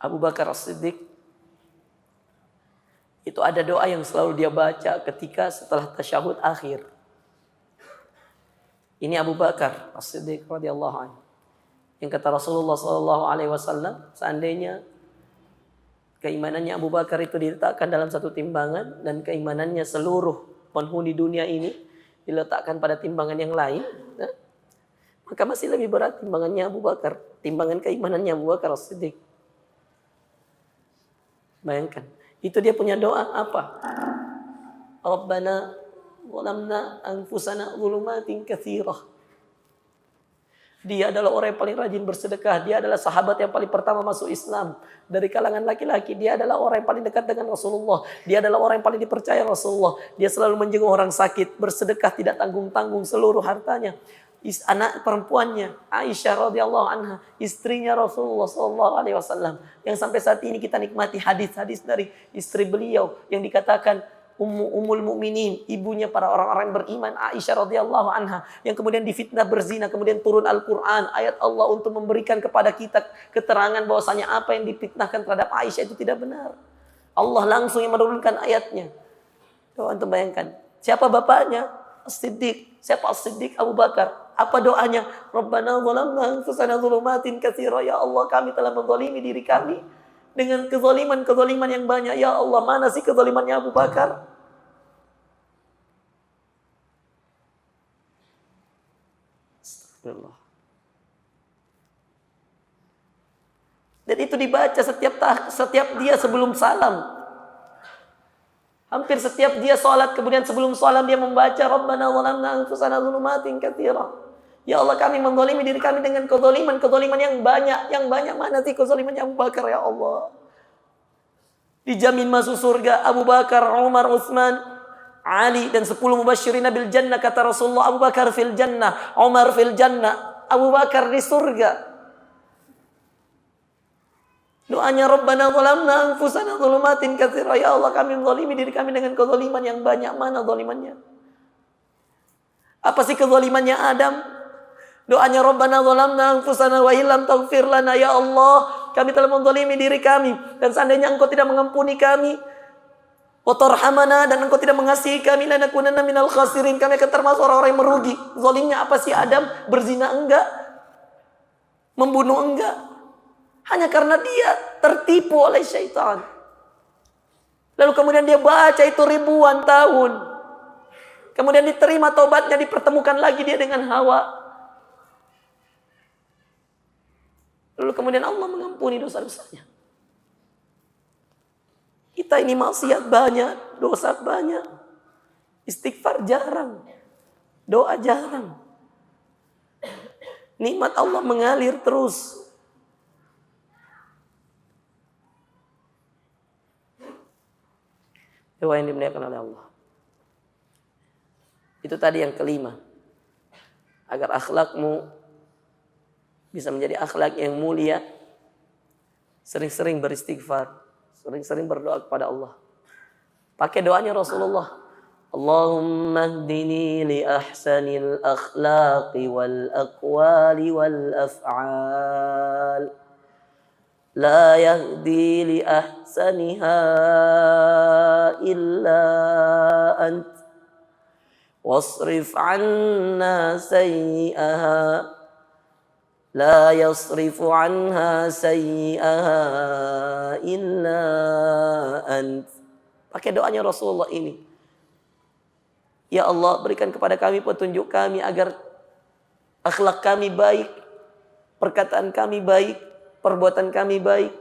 Abu Bakar As-Siddiq itu ada doa yang selalu dia baca ketika setelah tasyahud akhir. Ini Abu Bakar As-Siddiq radhiyallahu anhu. Yang kata Rasulullah sallallahu alaihi wasallam, seandainya keimanannya Abu Bakar itu diletakkan dalam satu timbangan dan keimanannya seluruh penghuni dunia ini diletakkan pada timbangan yang lain, maka masih lebih berat timbangannya Abu Bakar, timbangan keimanannya Abu Bakar As-Siddiq. Bayangkan, itu dia punya doa apa? Rabbana zalamna anfusana dzulumatin katsirah. Dia adalah orang yang paling rajin bersedekah. Dia adalah sahabat yang paling pertama masuk Islam. Dari kalangan laki-laki, dia adalah orang yang paling dekat dengan Rasulullah. Dia adalah orang yang paling dipercaya Rasulullah. Dia selalu menjenguk orang sakit, bersedekah tidak tanggung-tanggung seluruh hartanya. Anak perempuannya Aisyah radhiyallahu anha, istrinya Rasulullah sallallahu alaihi wasallam, yang sampai saat ini kita nikmati hadis-hadis dari istri beliau yang dikatakan Ummul Mukminin, ibunya para orang-orang yang beriman, Aisyah radhiyallahu anha, yang kemudian difitnah berzina, kemudian turun Al-Qur'an, ayat Allah untuk memberikan kepada kita keterangan bahwasanya apa yang difitnahkan terhadap Aisyah itu tidak benar. Allah langsung yang menurunkan ayatnya. Coba antum bayangkan, siapa bapaknya? As-Siddiq. Siapa As-Siddiq? Abu Bakar. Apa doanya? Rabbana zalamna anfusana dzulumatin katsira. Ya Allah, kami telah menzalimi diri kami dengan kezaliman yang banyak. Ya Allah, mana sih kezalimannya Abu Bakar? Astagfirullah. Dan itu dibaca setiap dia sebelum salam. Hampir setiap dia sholat, kemudian sebelum sholat dia membaca Rabbana zalamna anfusana dzulumatin katsira. Ya Allah, kami menzalimi diri kami dengan kezaliman yang banyak. Yang banyak mana sih kezalimannya Abu Bakar, ya Allah? Dijamin masuk surga Abu Bakar, Umar, Utsman, Ali dan 10 mubasysyirin bil jannah. Kata Rasulullah, Abu Bakar fil jannah, Umar fil jannah. Abu Bakar di surga. Doanya Rabbana zalamna anfusana dzulumatin katsira. Ya Allah, kami menzalimi diri kami dengan kezaliman yang banyak. Mana zalimannya? Apa sih kezalimannya Adam? Doanya Rabbana zalamna anfusana wa illam taghfir lana. Ya Allah, kami telah menzalimi diri kami, dan seandainya Engkau tidak mengampuni kami, Wa tarhamana, dan engkau tidak mengasihi kami, lanakunanna minal khasirin, kami akan termasuk orang-orang yang merugi. Zalimnya apa sih Adam? Berzina enggak? Membunuh enggak? Hanya karena dia tertipu oleh syaitan. Lalu kemudian dia baca itu ribuan tahun. Kemudian diterima taubatnya, dipertemukan lagi dia dengan Hawa. Lalu kemudian Allah mengampuni dosa-dosanya. Kita ini maksiat banyak, dosa banyak. Istighfar jarang. Doa jarang. Nikmat Allah mengalir terus. Doa yang dimuliakan oleh Allah. Itu tadi yang kelima. Agar akhlakmu bisa menjadi akhlak yang mulia, sering-sering beristighfar, sering-sering berdoa kepada Allah. Pakai doanya Rasulullah. Allahumma hdini li ahsanil akhlaqi wal aqwali wal af'al. La yahdi li ahsaniha illa ant. Wasrif anna sayyi'aha. La yasrifu anha sayyi'aha illa ant. Pakai doanya Rasulullah ini. Ya Allah, berikan kepada kami petunjuk kami agar akhlak kami baik, perkataan kami baik, perbuatan kami baik.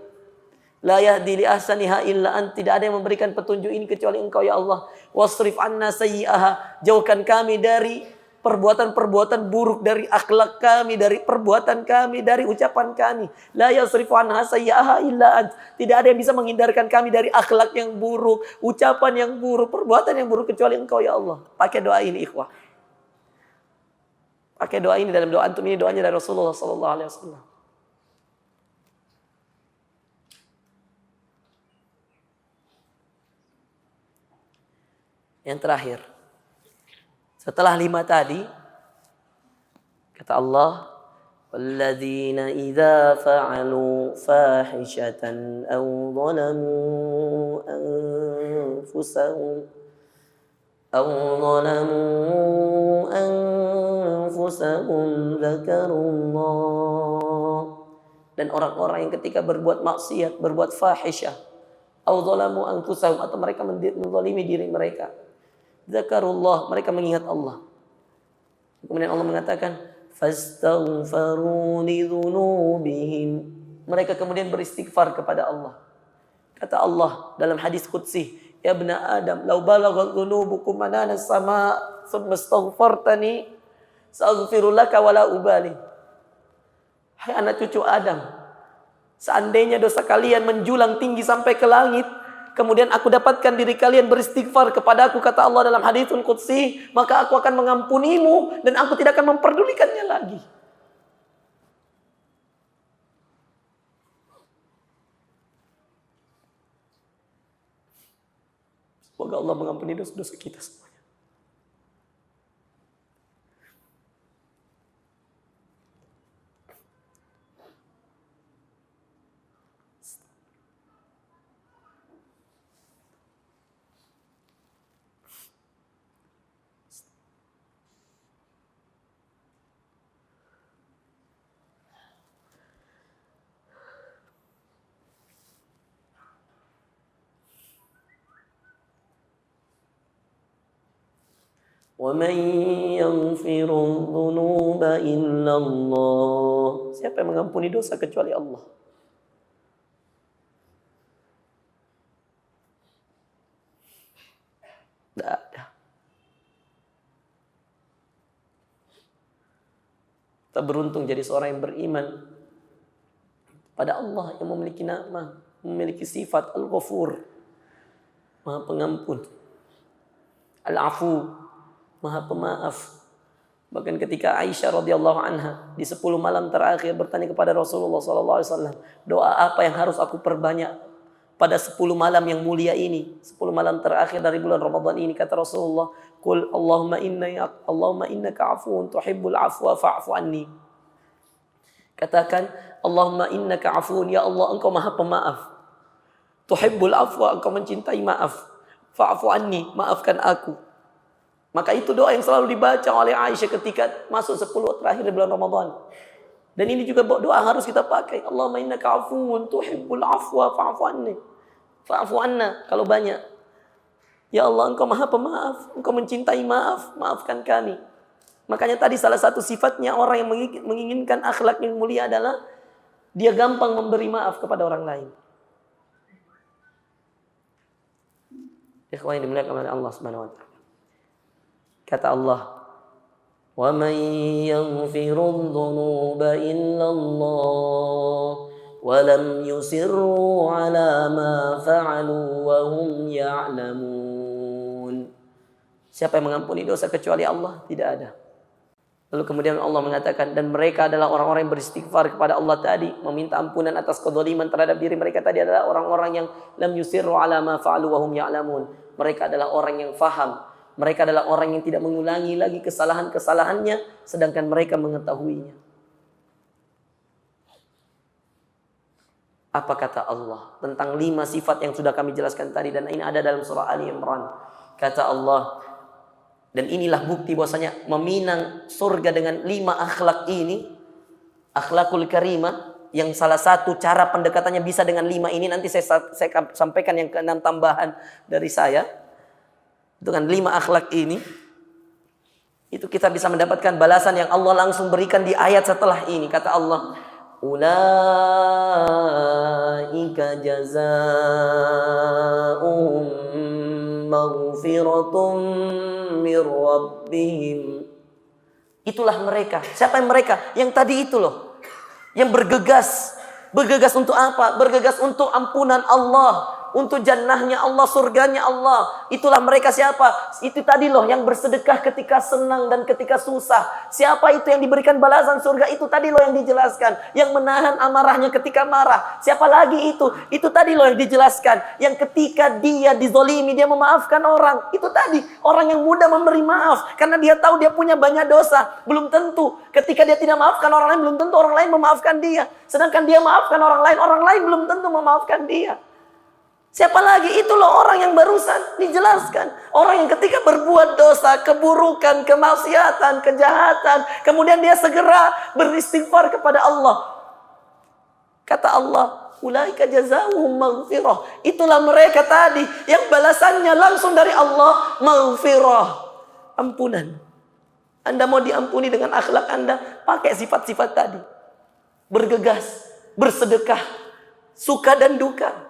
La yahdi li ahsaniha illa ant. Tidak ada yang memberikan petunjuk ini kecuali Engkau ya Allah. Wasrif anna sayyi'aha. Jauhkan kami dari perbuatan-perbuatan buruk, dari akhlak kami, dari perbuatan kami, dari ucapan kami. La yasrifu anha sayyi'aha illa ant. Tidak ada yang bisa menghindarkan kami dari akhlak yang buruk, ucapan yang buruk, perbuatan yang buruk kecuali Engkau ya Allah. Pakai doa ini ikhwah. Pakai doa ini dalam doa antum ini, doanya dari Rasulullah sallallahu alaihi wasallam. Yang terakhir, setelah 5 tadi, kata Allah, walladzina idza fa'alu fahishatan aw zalamu anfusahum dzakarullah. Dan orang-orang yang ketika berbuat maksiat, berbuat fahisyah, aw zalamu anfusahum, atau mereka menzalimi diri mereka, dzakarullah, mereka mengingat Allah. Kemudian Allah mengatakan, fastaghfaru li dzunubihim. Mereka kemudian beristighfar kepada Allah. Kata Allah dalam hadis qudsi, ya ibna Adam, law balaghat dzunubukum manana as-sama' thumma astaghfartani sa'aghfiru laka wa la ubali. Hai anak cucu Adam, seandainya dosa kalian menjulang tinggi sampai ke langit, kemudian aku dapatkan diri kalian beristighfar kepada aku, kata Allah dalam haditsul qudsi, maka aku akan mengampunimu dan aku tidak akan memperdulikannya lagi. Semoga Allah mengampuni dosa-dosa kita semuanya. وَمَنْ يَغْفِرُ الذُّنُوبَ إِلَّا اللَّهُ. Siapa yang mengampuni dosa kecuali Allah? Tidak ada. Kita beruntung jadi seorang yang beriman pada Allah yang memiliki nama, memiliki sifat Al-Ghafur, Maha Pengampun, Al-Afu, Maha Pemaaf. Bahkan ketika Aisyah radhiyallahu anha di 10 malam terakhir bertanya kepada Rasulullah sallallahu alaihi wasallam, doa apa yang harus aku perbanyak pada 10 malam yang mulia ini, 10 malam terakhir dari bulan Ramadan ini? Kata Rasulullah, qul Allahumma innaka afuwun tuhibbul afwa fa'fu anni. Katakan, Allahumma innaka afuwun, ya Allah engkau Maha Pemaaf. Tuhibbul afwa, engkau mencintai maaf. fa'fu anni, maafkan aku. Maka itu doa yang selalu dibaca oleh Aisyah ketika masuk 10 terakhir di bulan Ramadan. Dan ini juga doa harus kita pakai. Allahumma innaka afuwun tuhibbul afwa fa'fu anni. Fa'fu anna, kalau banyak. Ya Allah, Engkau Maha Pemaaf, Engkau mencintai maaf, maafkan kami. Makanya tadi salah satu sifatnya orang yang menginginkan akhlak yang mulia adalah dia gampang memberi maaf kepada orang lain. Ikhwan yang dimuliakan oleh Allah Subhanahu wa taala. Kata Allah, "Wa man yaghfiru dzunuba illa Allah wa lam yusirru 'ala ma fa'alu wa hum ya'lamun." Siapa yang mengampuni dosa kecuali Allah? Tidak ada. Lalu kemudian Allah mengatakan, dan mereka adalah orang-orang yang beristighfar kepada Allah tadi, meminta ampunan atas kezaliman terhadap diri mereka tadi adalah orang-orang yang lam yusirru 'ala ma fa'alu wa hum ya'lamun. Mereka adalah orang yang faham. Mereka adalah orang yang tidak mengulangi lagi kesalahan-kesalahannya sedangkan mereka mengetahuinya. Apa kata Allah tentang 5 sifat yang sudah kami jelaskan tadi, dan ini ada dalam surah Ali Imran. Kata Allah, dan inilah bukti bahwasanya meminang surga dengan 5 akhlak ini, akhlakul karimah, yang salah satu cara pendekatannya bisa dengan 5 ini. Nanti saya sampaikan yang ke-6 tambahan dari saya. Dengan 5 akhlak ini, itu kita bisa mendapatkan balasan yang Allah langsung berikan di ayat setelah ini. Kata Allah, ulaika jazaa'uhum maghfiratum mir rabbihim. Itulah mereka. Siapa yang mereka? Yang tadi itu loh. Yang bergegas. Bergegas untuk apa? Bergegas untuk ampunan Allah, untuk jannahnya Allah, surganya Allah. Itulah mereka. Siapa? Itu tadi loh yang bersedekah ketika senang dan ketika susah. Siapa itu yang diberikan balasan surga? Itu tadi loh yang dijelaskan. Yang menahan amarahnya ketika marah. Siapa lagi itu? Itu tadi loh yang dijelaskan. Yang ketika dia dizolimi, dia memaafkan orang. Itu tadi. Orang yang mudah memberi maaf. Karena dia tahu dia punya banyak dosa. Belum tentu. Ketika dia tidak maafkan orang lain, belum tentu orang lain memaafkan dia. Sedangkan dia maafkan orang lain belum tentu memaafkan dia. Siapa lagi? Itu loh orang yang barusan dijelaskan. Orang yang ketika berbuat dosa, keburukan, kemaksiatan, kejahatan, kemudian dia segera beristighfar kepada Allah. Kata Allah, ulaika jazaohum maghfirah. Itulah mereka tadi yang balasannya langsung dari Allah, maghfirah, ampunan. Anda mau diampuni dengan akhlak Anda, pakai sifat-sifat tadi. Bergegas, bersedekah, suka dan duka.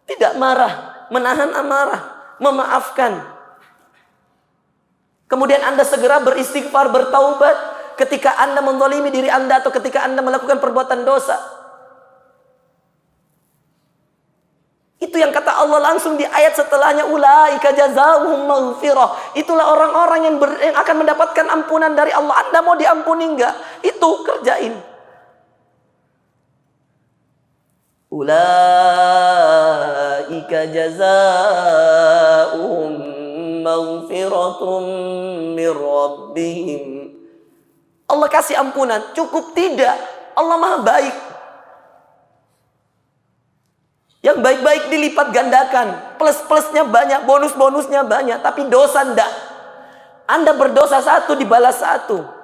Tidak marah, menahan amarah, memaafkan. Kemudian Anda segera beristighfar, bertaubat ketika Anda menzalimi diri Anda atau ketika Anda melakukan perbuatan dosa. Itu yang kata Allah langsung di ayat setelahnya, ulaika jazaohum maghfirah. Itulah orang-orang yang akan mendapatkan ampunan dari Allah. Anda mau diampuni enggak? Itu kerjain. Ulaika jazaa'uhum maghfiratum mir rabbihim. Allah kasih ampunan, cukup tidak? Allah Maha baik. Yang baik-baik dilipat gandakan, plus-plusnya banyak, bonus-bonusnya banyak, tapi dosa enggak. Anda berdosa 1 dibalas 1.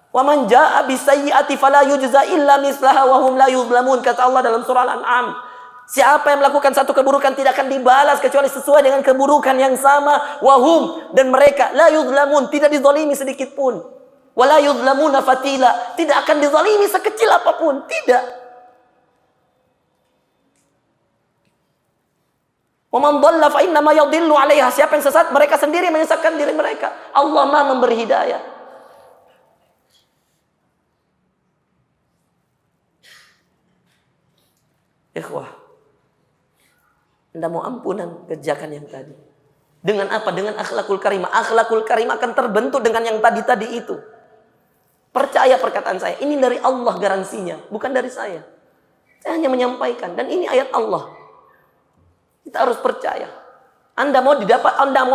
Wa man jaa'a bisayyi'ati fala yujza illa mislaha wa hum la yuzlamun. Kata Allah dalam surah Al-An'am, siapa yang melakukan satu keburukan tidak akan dibalas kecuali sesuai dengan keburukan yang sama. Wa hum, dan mereka la yuzlamun, tidak dizalimi sedikit pun. Wa la yuzlamuna fatila, tidak akan dizalimi sekecil apapun, tidak. Wa man dhalla fa inna ma yadhillu 'alaiha. Siapa yang sesat, mereka sendiri menyesatkan diri mereka. Allah Maha memberi hidayah. Ikhwah, Anda mau ampunan, kerjakan yang tadi. Dengan apa? Dengan akhlakul karimah. Akhlakul karimah akan terbentuk dengan yang tadi-tadi itu. Percaya perkataan saya. Ini dari Allah garansinya, bukan dari saya. Saya hanya menyampaikan. Dan ini ayat Allah. Kita harus percaya. Anda mau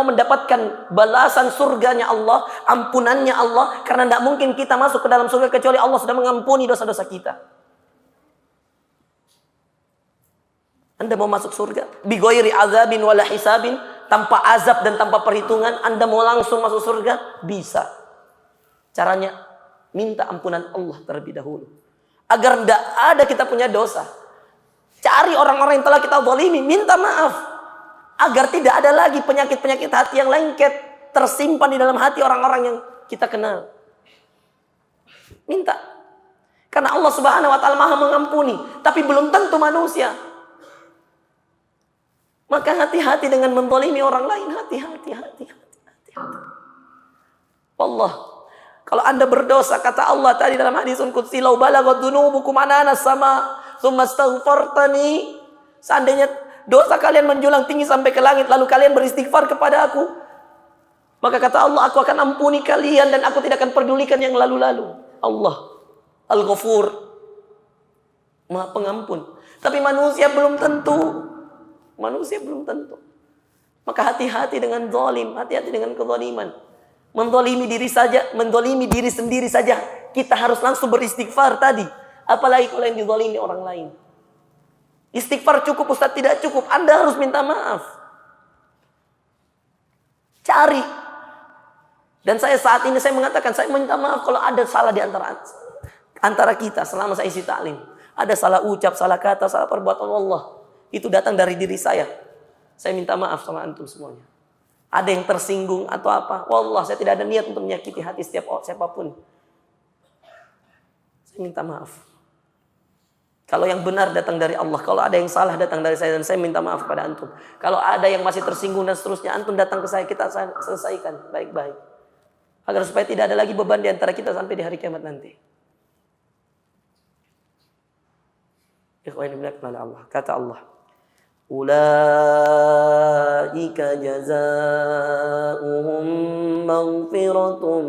mendapatkan balasan surganya Allah, ampunannya Allah. Karena tidak mungkin kita masuk ke dalam surga kecuali Allah sudah mengampuni dosa-dosa kita. Anda mau masuk surga bi ghairi azabin wala hisabin, tanpa azab dan tanpa perhitungan, Anda mau langsung masuk surga? Bisa. Caranya, minta ampunan Allah terlebih dahulu. Agar tidak ada kita punya dosa. Cari orang-orang yang telah kita zalimi, minta maaf. Agar tidak ada lagi penyakit-penyakit hati yang lengket tersimpan di dalam hati orang-orang yang kita kenal. Minta. Karena Allah Subhanahu wa taala Maha mengampuni, tapi belum tentu manusia. Maka hati-hati dengan menzalimi orang lain, hati-hati. Allah, kalau Anda berdosa, kata Allah tadi dalam hadisul qudsi, "Lau balaghat dzunubukum anana sama, tsumma astaghfartani." Seandainya dosa kalian menjulang tinggi sampai ke langit, lalu kalian beristighfar kepada aku, maka kata Allah, aku akan ampuni kalian dan aku tidak akan pedulikan yang lalu-lalu. Allah Al-Ghafur, Maha Pengampun. Tapi manusia belum tentu. Maka hati-hati dengan zalim, hati-hati dengan kezaliman. Menzalimi diri sendiri saja kita harus langsung beristighfar tadi. Apalagi kalau yang dizalimi orang lain. Istighfar cukup, Ustaz, tidak cukup. Anda harus minta maaf. Cari. Dan saat ini saya mengatakan, saya minta maaf kalau ada salah di antara kita selama saya isi taklim. Ada salah ucap, salah kata, salah perbuatan Allah. Itu datang dari diri saya. Saya minta maaf sama antum semuanya. Ada yang tersinggung atau apa? Wallah, saya tidak ada niat untuk menyakiti hati siapapun. Saya minta maaf. Kalau yang benar datang dari Allah, kalau ada yang salah datang dari saya, dan saya minta maaf kepada antum. Kalau ada yang masih tersinggung dan seterusnya, antum datang ke saya, kita selesaikan baik-baik. Agar supaya tidak ada lagi beban di antara kita sampai di hari kiamat nanti. Kata Allah, "Ulaika jazaohum maghfiratun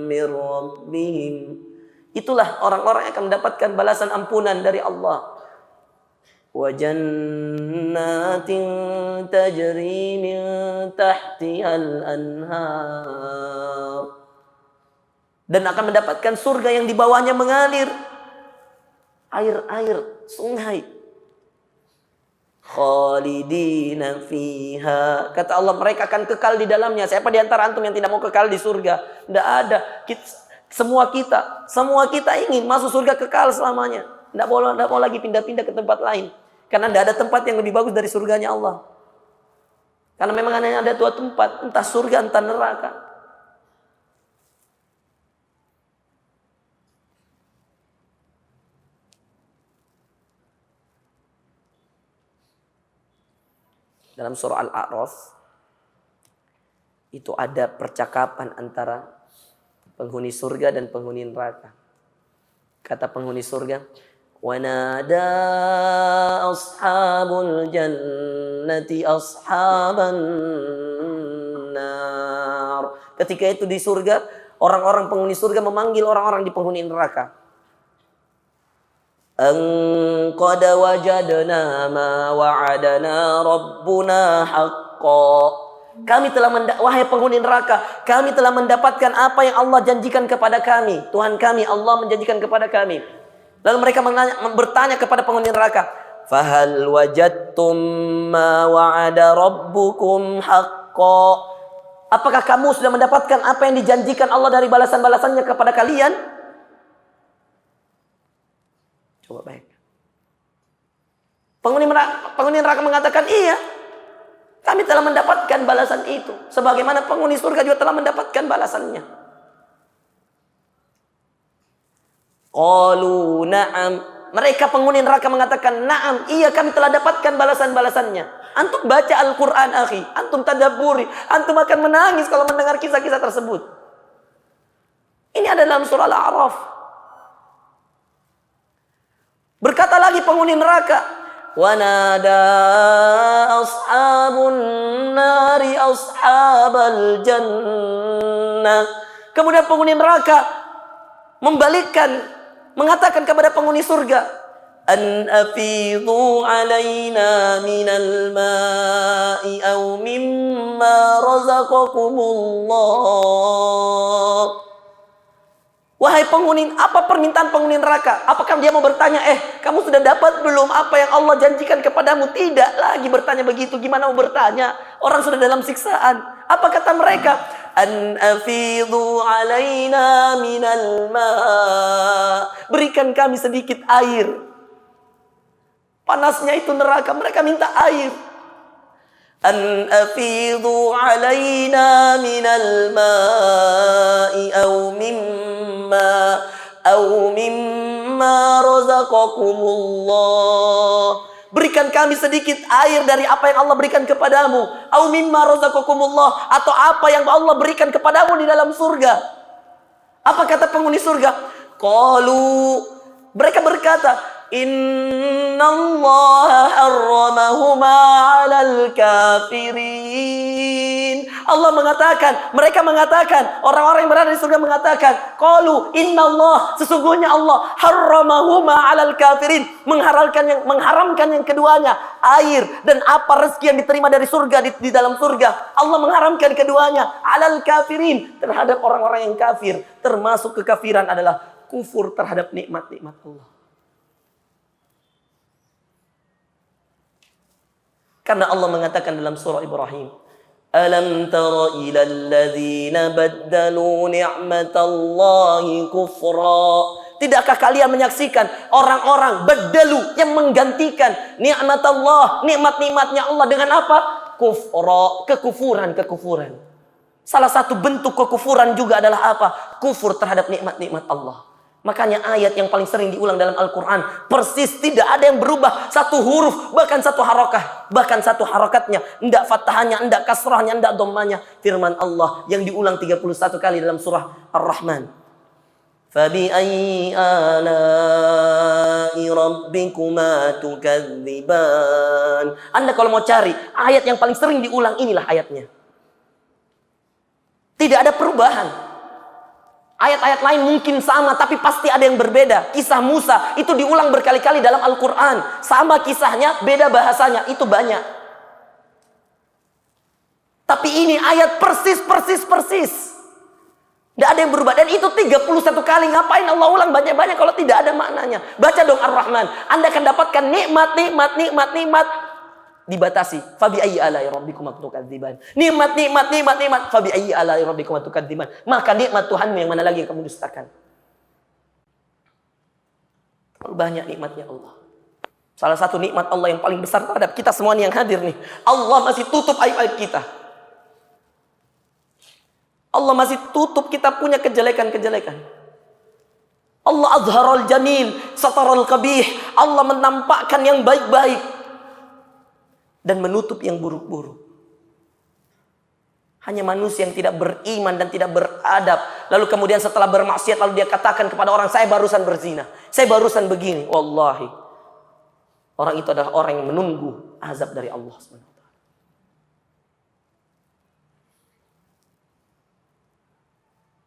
mir rabbihim." Itulah orang-orang yang akan mendapatkan balasan ampunan dari Allah. Wa jannatin tajri min tahtihal anhar. Dan akan mendapatkan surga yang di bawahnya mengalir air-air sungai. Khalidina fiha. Kata Allah, mereka akan kekal di dalamnya. Siapa di antara antum yang tidak mau kekal di surga? Tidak ada. Semua kita ingin masuk surga kekal selamanya. Tidak mau lagi pindah-pindah ke tempat lain. Karena tidak ada tempat yang lebih bagus dari surganya Allah. Karena memang hanya ada dua tempat, entah surga entah neraka. Dalam surah Al-A'raf itu ada percakapan antara penghuni surga dan penghuni neraka. Kata penghuni surga, "Wa nada ashabul jannati ashaban nar." Ketika itu di surga, orang-orang penghuni surga memanggil orang-orang di penghuni neraka. "An qad wajadna ma wa'adana rabbuna haqqan." Wahai penghuni neraka, kami telah mendapatkan apa yang Allah janjikan kepada kami. Tuhan kami, Allah menjanjikan kepada kami. Lalu mereka bertanya kepada penghuni neraka, "Fahal wajadtum ma wa'ada rabbukum haqqan?" Apakah kamu sudah mendapatkan apa yang dijanjikan Allah dari balasan-balasannya kepada kalian? Coba baik. Penghuni neraka mengatakan, "Iya, kami telah mendapatkan balasan itu. Sebagaimana penghuni surga juga telah mendapatkan balasannya." Qalu na'am. Mereka penghuni neraka mengatakan, "Na'am, iya kami telah dapatkan balasan-balasannya." Antum baca Al-Quran, akhi. Antum tadabburi. Antum akan menangis kalau mendengar kisah-kisah tersebut. Ini ada dalam surah Al-A'raf. Berkata lagi penghuni neraka, "Wa nada ashabun nari ashabal jannah." Kemudian penghuni neraka mengatakan kepada penghuni surga, "An afidhu alaina minal ma'i aw mimma razaqakumullah." Wahai penghuni, apa permintaan penghuni neraka? Apakah dia mau bertanya, kamu sudah dapat belum apa yang Allah janjikan kepadamu? Tidak lagi bertanya begitu. Gimana mau bertanya? Orang sudah dalam siksaan. Apa kata mereka? An afidhu alaina minal ma'. Berikan kami sedikit air. Panasnya itu neraka, mereka minta air. An afidhu alaina minal ma'i aw mimma razaqakumullah. Berikan kami sedikit air dari apa yang Allah berikan kepadamu. Aw mimma razaqakumullah, atau apa yang Allah berikan kepadamu di dalam surga. Apa kata penghuni surga? Qalu, mereka berkata, innallaha harramahuma 'alal kafirin. Allah mengatakan, mereka mengatakan, orang-orang yang berada di surga mengatakan, qalu innallah, sesungguhnya Allah harramahuma 'alal kafirin, mengharamkan yang keduanya, air dan apa rezeki yang diterima dari surga di dalam surga. Allah mengharamkan keduanya 'alal kafirin, terhadap orang-orang yang kafir. Termasuk kekafiran adalah kufur terhadap nikmat-nikmat Allah. Karena Allah mengatakan dalam surah Ibrahim, alam tara ilal ladzina baddalu ni'matallahi kufra. Tidakkah kalian menyaksikan orang-orang baddalu yang menggantikan nikmatallah, nikmat-nikmatnya Allah dengan apa? Kufra, kekufuran. Salah satu bentuk kekufuran juga adalah apa? Kufur terhadap nikmat-nikmat Allah. Makanya ayat yang paling sering diulang dalam Al-Quran, persis tidak ada yang berubah satu huruf, bahkan satu harokah, bahkan satu harokatnya, ndak fathahnya, ndak kasrahnya, ndak dhammanya. Firman Allah yang diulang 31 kali dalam surah Ar-Rahman. Fabi'ayyi ala'i rabbikuma tukadziban. Anda kalau mau cari ayat yang paling sering diulang, inilah ayatnya. Tidak ada perubahan. Ayat-ayat lain mungkin sama, tapi pasti ada yang berbeda. Kisah Musa itu diulang berkali-kali dalam Al-Quran. Sama kisahnya, beda bahasanya. Itu banyak. Tapi ini ayat persis. Tidak ada yang berubah. Dan itu 31 kali. Ngapain Allah ulang banyak-banyak kalau tidak ada maknanya? Baca dong Ar-Rahman. Anda akan dapatkan nikmat. Dibatasi. Fabi ayyi ala'i rabbikuma tukadziban. Nikmat. Fabi ayyi ala'i rabbikuma tukadziban. Maka nikmat Tuhanmu yang mana lagi yang kamu dustakan? Terlalu banyak nikmatnya Allah. Salah satu nikmat Allah yang paling besar terhadap kita semua yang hadir nih. Allah masih tutup aib-aib kita. Allah masih tutup kita punya kejelekan-kejelekan. Allah azharal jamil, sataral qabih. Allah menampakkan yang baik-baik dan menutup yang buruk-buruk. Hanya manusia yang tidak beriman dan tidak beradab, lalu kemudian setelah bermaksiat lalu dia katakan kepada orang, saya barusan berzina, saya barusan begini. Wallahi, orang itu adalah orang yang menunggu azab dari Allah SWT.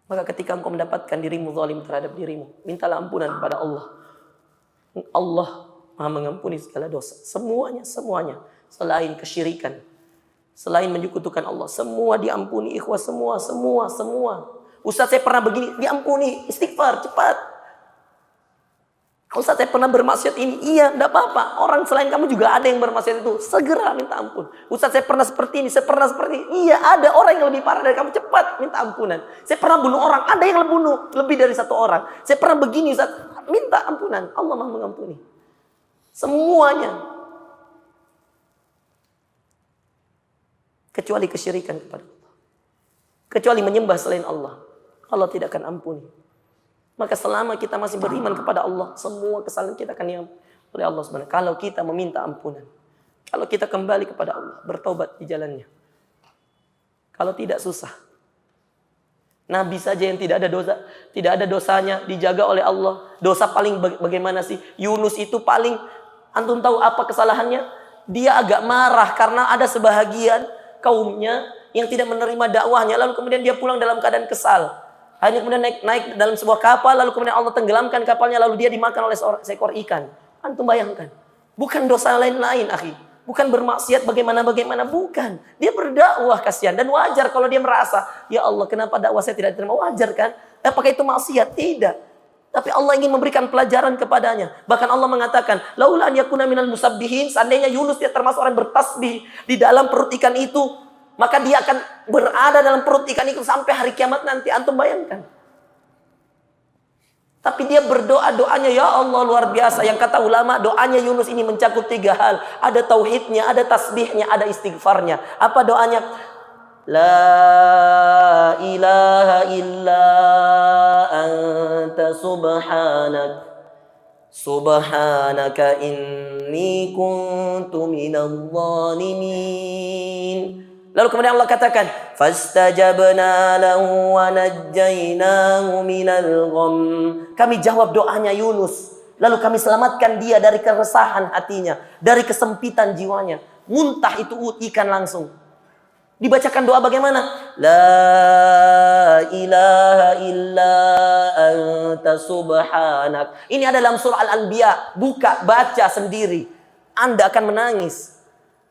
Maka ketika engkau mendapatkan dirimu zalim terhadap dirimu, mintalah ampunan kepada Allah. Allah Maha mengampuni segala dosa, semuanya. Selain kesyirikan, selain menyekutukan Allah, semua diampuni, ikhwah, semua. Ustaz, saya pernah begini, diampuni, istighfar cepat. Ustaz, saya pernah bermaksiat ini, iya, enggak apa-apa. Orang selain kamu juga ada yang bermaksiat itu, segera minta ampun. Ustaz, saya pernah seperti ini, iya, ada orang yang lebih parah dari kamu, cepat minta ampunan. Saya pernah bunuh orang, ada yang bunuh lebih dari satu orang. Saya pernah begini, Ustaz, minta ampunan. Allah Maha mengampuni semuanya. Kecuali kesyirikan kepada Allah, kecuali menyembah selain Allah, Allah tidak akan ampuni. Maka selama kita masih beriman kepada Allah, semua kesalahan kita akan diampuni oleh Allah SWT. Kalau kita meminta ampunan, kalau kita kembali kepada Allah, bertobat di jalannya. Kalau tidak, susah. Nabi saja yang tidak ada dosanya dijaga oleh Allah. Dosa paling bagaimana sih? Yunus itu paling, antum tahu apa kesalahannya? Dia agak marah karena ada sebahagian kaumnya yang tidak menerima dakwahnya, lalu kemudian dia pulang dalam keadaan kesal. Hanya kemudian naik dalam sebuah kapal, lalu kemudian Allah tenggelamkan kapalnya, lalu dia dimakan oleh seekor ikan. Antum bayangkan, bukan dosa lain-lain, akhi, bukan bermaksiat bagaimana, bukan. Dia berdakwah, kasihan, dan wajar kalau dia merasa, ya Allah, kenapa dakwah saya tidak diterima? Wajar kan? Apakah itu maksiat? Tidak. Tapi Allah ingin memberikan pelajaran kepadanya. Bahkan Allah mengatakan, laula an yakuna minal musabbihin, seandainya Yunus dia termasuk orang bertasbih di dalam perut ikan itu, maka dia akan berada dalam perut ikan itu sampai hari kiamat nanti. Antum bayangkan. Tapi dia berdoa, doanya ya Allah luar biasa. Yang kata ulama, doanya Yunus ini mencakup 3 hal. Ada tauhidnya, ada tasbihnya, ada istighfarnya. Apa doanya? La ilaha illa anta subhanaka inni kuntu minadh dhalimin. Lalu kemudian Allah katakan, fastajabna lahu wa najjaynahu minal gham. Kami jawab doanya Yunus, lalu kami selamatkan dia dari keresahan hatinya, dari kesempitan jiwanya. Muntah itu ikan langsung. Dibacakan doa bagaimana? La ilaha illa anta subhanak. Ini ada dalam surah Al-Anbiya. Buka, baca sendiri. Anda akan menangis.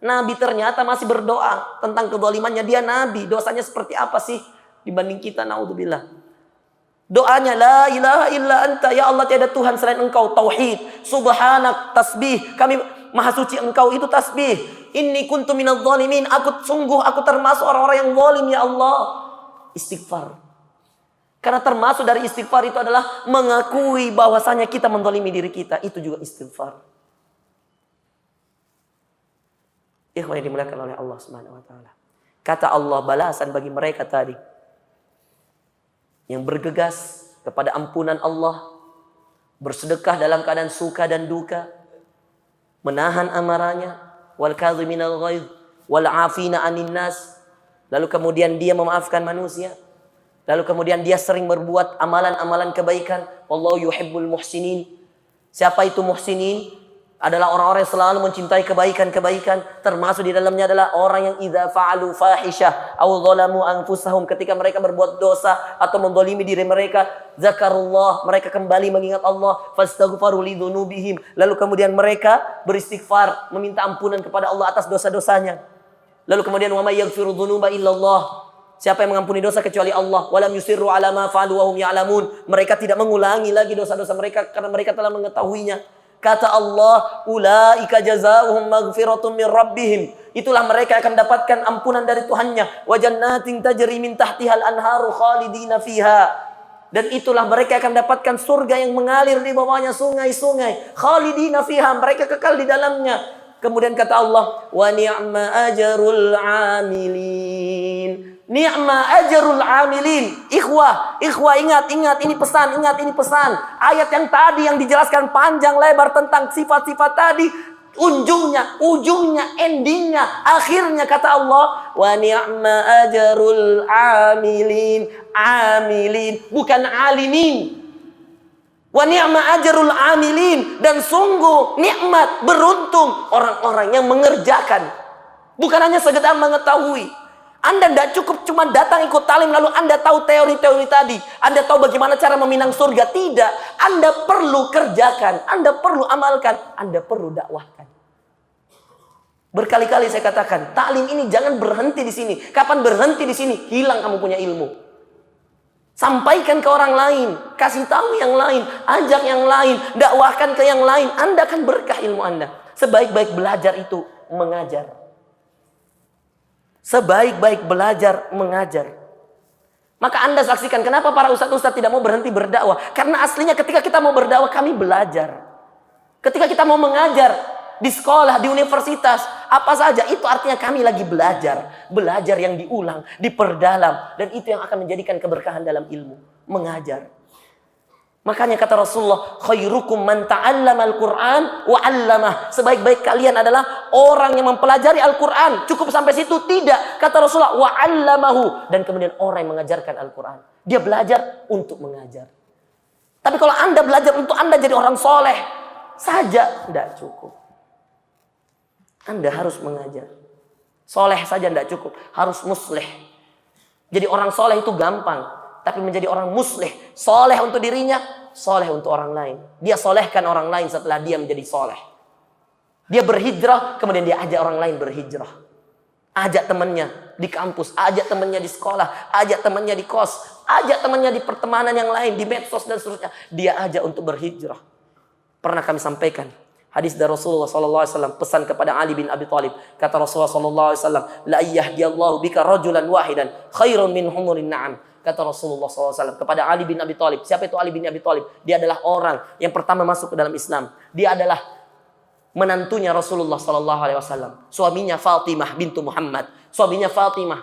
Nabi ternyata masih berdoa tentang kezalimannya. Dia nabi, dosanya seperti apa sih dibanding kita? Naudzubillah. Doanya la ilaha illa anta, ya Allah tiada Tuhan selain Engkau, tauhid. Subhanak, tasbih, kami maha suci Engkau, itu tasbih. Inni kuntu minadh dhalimin, aku termasuk orang-orang yang zalim ya Allah. Istighfar. Karena termasuk dari istighfar itu adalah mengakui bahwasanya kita menzalimi diri kita, itu juga istighfar. Ikhwan yang dimuliakan oleh Allah Subhanahu wa taala. Kata Allah balasan bagi mereka tadi yang bergegas kepada ampunan Allah, bersedekah dalam keadaan suka dan duka, menahan amarahnya, wal kadhiminal ghaidh wal 'afina 'anil nas. Lalu kemudian dia memaafkan manusia. Lalu kemudian dia sering berbuat amalan-amalan kebaikan. Wallahu yuhibbul muhsinin. Siapa itu muhsinin? Adalah orang-orang yang selalu mencintai kebaikan-kebaikan. Termasuk di dalamnya adalah orang yang idza fa'alu fahisyah aw zalamu anfusahum, ketika mereka berbuat dosa atau menzalimi diri mereka, zakarullah, mereka kembali mengingat Allah, fastaghfaru lidzunubihim, lalu kemudian mereka beristighfar, meminta ampunan kepada Allah atas dosa-dosanya. Lalu kemudian wa may yaghfiru dzunuba illallah, siapa yang mengampuni dosa kecuali Allah. Walam yusirru ala ma fa'alu wa hum ya'lamun, mereka tidak mengulangi lagi dosa-dosa mereka karena mereka telah mengetahuinya. Kata Allah, ulaika jazaohum maghfiratun min rabbihim. Itulah mereka akan dapatkan ampunan dari Tuhannya. Wa jannatin tajri min tahtihal anharu khalidina fiha. Dan itulah mereka akan dapatkan surga yang mengalir di bawahnya sungai-sungai. Khalidina fiha, mereka kekal di dalamnya. Kemudian kata Allah, wa ni'ma ajrul 'amilin. Ni'ma ajrul 'amilin. Ikhwah, ingat ini pesan, Ayat yang tadi yang dijelaskan panjang lebar tentang sifat-sifat tadi, ujungnya, endingnya, akhirnya kata Allah, wa ni'ma ajrul 'amilin. Amilin, bukan alimin. Wa ni'ma ajrul 'amilin, dan sungguh nikmat, beruntung orang-orang yang mengerjakan. Bukan hanya sekedar mengetahui. Anda tidak cukup cuma datang ikut talim lalu Anda tahu teori-teori tadi. Anda tahu bagaimana cara meminang surga. Tidak. Anda perlu kerjakan. Anda perlu amalkan. Anda perlu dakwahkan. Berkali-kali saya katakan, taklim ini jangan berhenti di sini. Kapan berhenti di sini? Hilang kamu punya ilmu. Sampaikan ke orang lain. Kasih tahu yang lain. Ajak yang lain. Dakwahkan ke yang lain. Anda akan berkah ilmu Anda. Sebaik-baik belajar itu mengajar. Sebaik-baik belajar mengajar. Maka Anda saksikan kenapa para ustadz-ustadz tidak mau berhenti berdakwah. Karena aslinya ketika kita mau berdakwah, kami belajar. Ketika kita mau mengajar di sekolah, di universitas, apa saja, itu artinya kami lagi belajar. Belajar yang diulang, diperdalam. Dan itu yang akan menjadikan keberkahan dalam ilmu. Mengajar. Makanya kata Rasulullah, khairukum man ta'allamal Qur'an wa 'allamah. Sebaik-baik kalian adalah orang yang mempelajari Al-Qur'an. Cukup sampai situ? Tidak. Kata Rasulullah, wa 'allamahu, dan kemudian orang yang mengajarkan Al-Qur'an. Dia belajar untuk mengajar. Tapi kalau Anda belajar untuk Anda jadi orang soleh saja, tidak cukup. Anda harus mengajar. Soleh saja tidak cukup, harus muslih. Jadi orang soleh itu gampang. Tapi menjadi orang muslih, soleh untuk dirinya, soleh untuk orang lain. Dia solehkan orang lain setelah dia menjadi soleh. Dia berhijrah, kemudian dia ajak orang lain berhijrah. Ajak temannya di kampus, ajak temannya di sekolah, ajak temannya di kos, ajak temannya di pertemanan yang lain, di medsos dan seterusnya. Dia ajak untuk berhijrah. Pernah kami sampaikan, Hadis dari Rasulullah SAW, pesan kepada Ali bin Abi Thalib. Kata Rasulullah SAW, la yahdiyallahu bika rajulan wahidan khairun min humurin na'am. Kata Rasulullah SAW kepada Ali bin Abi Thalib. Siapa itu Ali bin Abi Thalib? Dia adalah orang yang pertama masuk ke dalam Islam. Dia adalah menantunya Rasulullah SAW. Suaminya Fatimah bintu Muhammad. Suaminya Fatimah,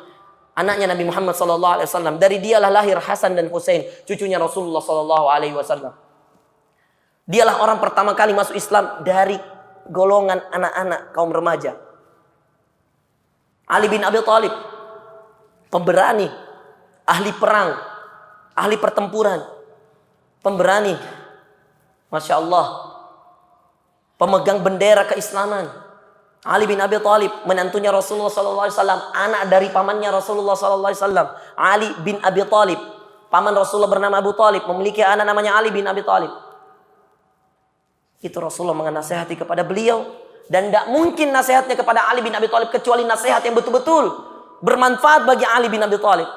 anaknya Nabi Muhammad SAW. Dari dialah lahir Hasan dan Husain, cucunya Rasulullah SAW. Dialah orang pertama kali masuk Islam dari golongan anak-anak kaum remaja. Ali bin Abi Thalib, pemberani, ahli perang, ahli pertempuran, pemberani, Masya Allah, pemegang bendera keislaman. Ali bin Abi Thalib, menantunya Rasulullah SAW, anak dari pamannya Rasulullah SAW. Ali bin Abi Thalib, paman Rasulullah bernama Abu Thalib, memiliki anak namanya Ali bin Abi Thalib. Itu Rasulullah menasihati kepada beliau. Dan tidak mungkin nasihatnya kepada Ali bin Abi Thalib kecuali nasihat yang betul-betul bermanfaat bagi Ali bin Abi Thalib.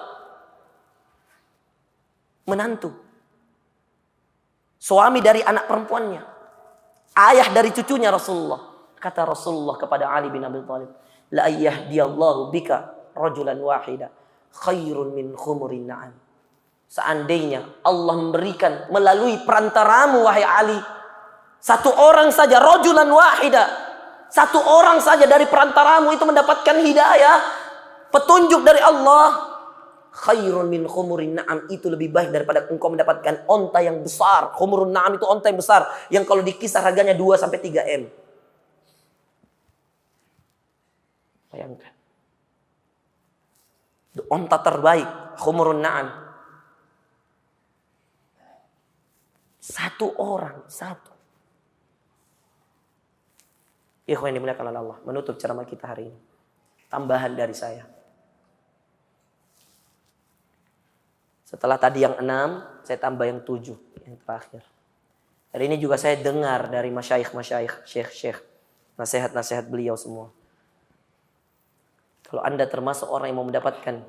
Menantu, suami dari anak perempuannya, ayah dari cucunya Rasulullah. Kata Rasulullah kepada Ali bin Abi Thalib, la yahdiyallahu bika rajulan wahida khairun min khumurin na'am. Seandainya Allah memberikan melalui perantaramu wahai Ali, satu orang saja, rajulan wahida, satu orang saja dari perantaramu itu mendapatkan hidayah, petunjuk dari Allah, khairun min khumurin na'am, itu lebih baik daripada engkau mendapatkan onta yang besar. Khumurun na'am itu onta yang besar, yang kalau dikisar harganya 2-3 M. Bayangkan, onta terbaik, khumurun na'am. Satu orang, satu. Ikhwan yang dimuliakan oleh Allah, menutup ceramah kita hari ini, tambahan dari saya. Setelah tadi yang 6, saya tambah yang 7, yang terakhir. Hari ini juga saya dengar dari masyayikh, syekh, nasihat-nasihat beliau semua. Kalau Anda termasuk orang yang mau mendapatkan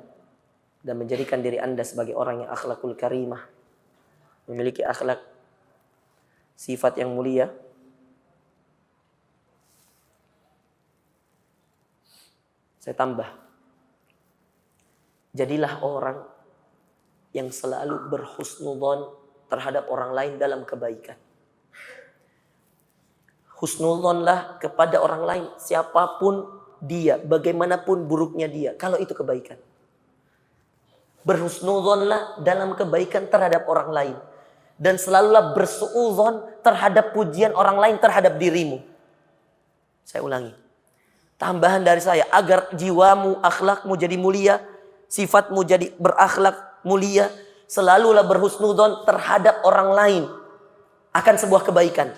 dan menjadikan diri Anda sebagai orang yang akhlakul karimah, memiliki akhlak sifat yang mulia, saya tambah, jadilah orang yang selalu berhusnudzon terhadap orang lain dalam kebaikan. Husnudzonlah kepada orang lain, siapapun dia, bagaimanapun buruknya dia, kalau itu kebaikan. Berhusnudzonlah dalam kebaikan terhadap orang lain. Dan selalulah bersuudzon terhadap pujian orang lain terhadap dirimu. Saya ulangi. Tambahan dari saya, agar jiwamu, akhlakmu jadi mulia, sifatmu jadi berakhlak mulia, selalulah berhusnudzon terhadap orang lain akan sebuah kebaikan.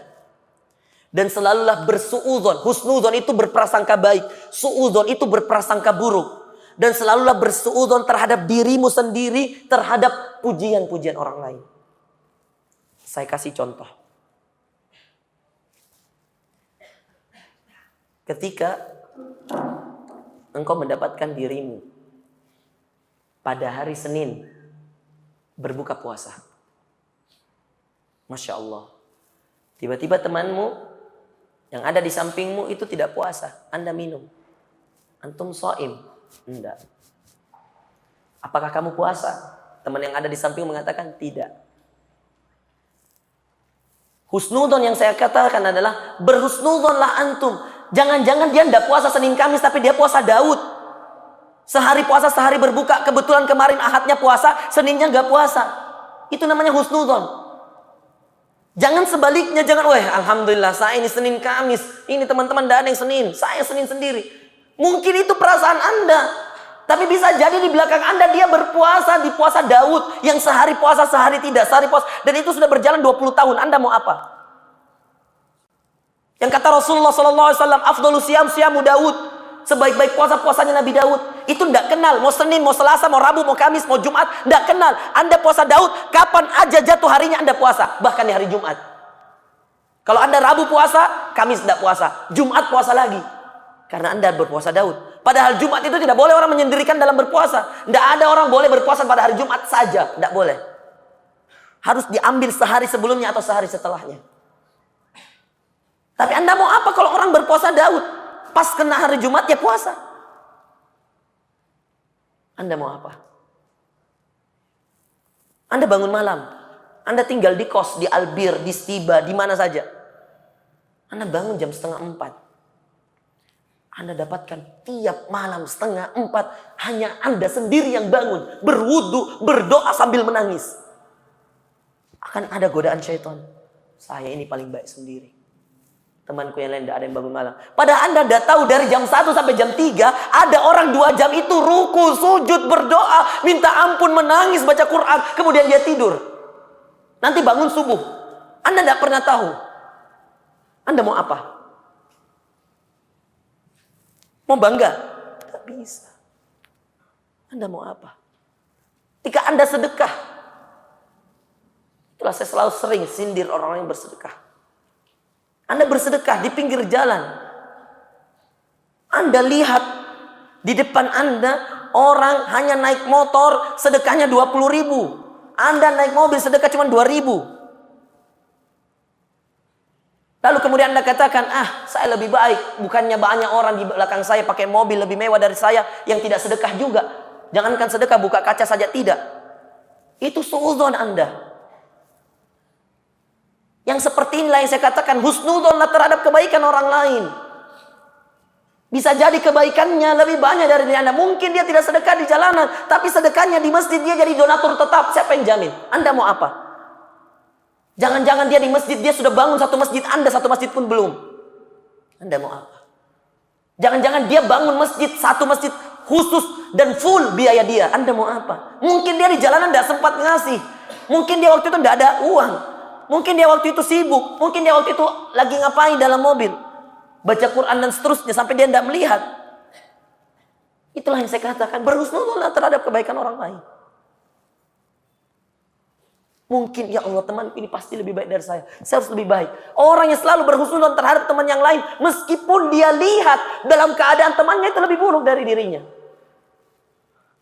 Dan selalulah bersuudzon. Husnudzon itu berprasangka baik, suudzon itu berprasangka buruk. Dan selalulah bersuudzon terhadap dirimu sendiri terhadap pujian-pujian orang lain. Saya kasih contoh. Ketika engkau mendapatkan dirimu pada hari Senin berbuka puasa, Masya Allah, tiba-tiba temanmu yang ada di sampingmu itu tidak puasa, Anda minum. Antum shaim? Enggak. Apakah kamu puasa? Teman yang ada di samping mengatakan tidak. Husnudzon yang saya katakan adalah berhusnudzonlah antum. Jangan-jangan dia tidak puasa Senin Kamis tapi dia puasa Daud. Sehari puasa, sehari berbuka. Kebetulan kemarin Ahadnya puasa, Seninnya nggak puasa. Itu namanya husnudzon. Jangan sebaliknya, jangan, wah alhamdulillah saya ini Senin Kamis. Ini teman-teman tidak ada yang Senin, saya Senin sendiri. Mungkin itu perasaan Anda. Tapi bisa jadi di belakang Anda dia berpuasa di puasa Daud. Yang sehari puasa, sehari tidak. Sehari puasa. Dan itu sudah berjalan 20 tahun. Anda mau apa? Yang kata Rasulullah SAW, afdhalu siyam siyamu Daud. Sebaik-baik puasa, puasanya Nabi Daud. Itu tidak kenal. Mau Senin, mau Selasa, mau Rabu, mau Kamis, mau Jumat. Tidak kenal. Anda puasa Daud, kapan aja jatuh harinya Anda puasa. Bahkan di hari Jumat. Kalau Anda Rabu puasa, Kamis tidak puasa. Jumat puasa lagi. Karena Anda berpuasa Daud. Padahal Jumat itu tidak boleh orang menyendirikan dalam berpuasa. Tidak ada orang boleh berpuasa pada hari Jumat saja. Tidak boleh. Harus diambil sehari sebelumnya atau sehari setelahnya. Tapi Anda mau apa kalau orang berpuasa Daud? Pas kena hari Jumat ya puasa. Anda mau apa? Anda bangun malam. Anda tinggal di kos, di Albir, di Stiba, di mana saja. Anda bangun jam 3:30. Anda dapatkan tiap malam 3:30 hanya Anda sendiri yang bangun, berwudu, berdoa sambil menangis. Akan ada godaan syaitan. Saya ini paling baik sendiri. Temanku yang lain tidak ada yang bangun malam. Padahal Anda sudah tahu dari jam 1 sampai jam 3 ada orang 2 jam itu ruku, sujud, berdoa, minta ampun, menangis, baca Quran, kemudian dia tidur. Nanti bangun subuh. Anda tidak pernah tahu. Anda mau apa? Mau bangga? Tidak bisa. Anda mau apa? Jika Anda sedekah. Itulah saya selalu sering sindir orang-orang yang bersedekah. Anda bersedekah di pinggir jalan. Anda lihat di depan Anda orang hanya naik motor sedekahnya 20.000. Anda naik mobil sedekah cuma 2.000. Lalu kemudian Anda katakan, saya lebih baik. Bukannya banyak orang di belakang saya pakai mobil lebih mewah dari saya yang tidak sedekah juga. Jangankan sedekah, buka kaca saja tidak. Itu suudzon Anda. Yang seperti inilah yang saya katakan, husnudzonlah terhadap kebaikan orang lain. Bisa jadi kebaikannya lebih banyak dari Anda. Mungkin dia tidak sedekah di jalanan, tapi sedekahnya di masjid dia jadi donatur tetap. Siapa yang jamin? Anda mau apa? Jangan-jangan dia di masjid, dia sudah bangun satu masjid, Anda satu masjid pun belum. Anda mau apa? Jangan-jangan dia bangun masjid, satu masjid khusus dan full biaya dia. Anda mau apa? Mungkin dia di jalanan tidak sempat ngasih. Mungkin dia waktu itu tidak ada uang. Mungkin dia waktu itu sibuk. Mungkin dia waktu itu lagi ngapain dalam mobil. Baca Quran dan seterusnya sampai dia tidak melihat. Itulah yang saya katakan, berhusnudzonlah terhadap kebaikan orang lain. Mungkin ya Allah teman ini pasti lebih baik dari saya. Saya harus lebih baik. Orang yang selalu berhusnudzon terhadap teman yang lain, meskipun dia lihat dalam keadaan temannya itu lebih buruk dari dirinya.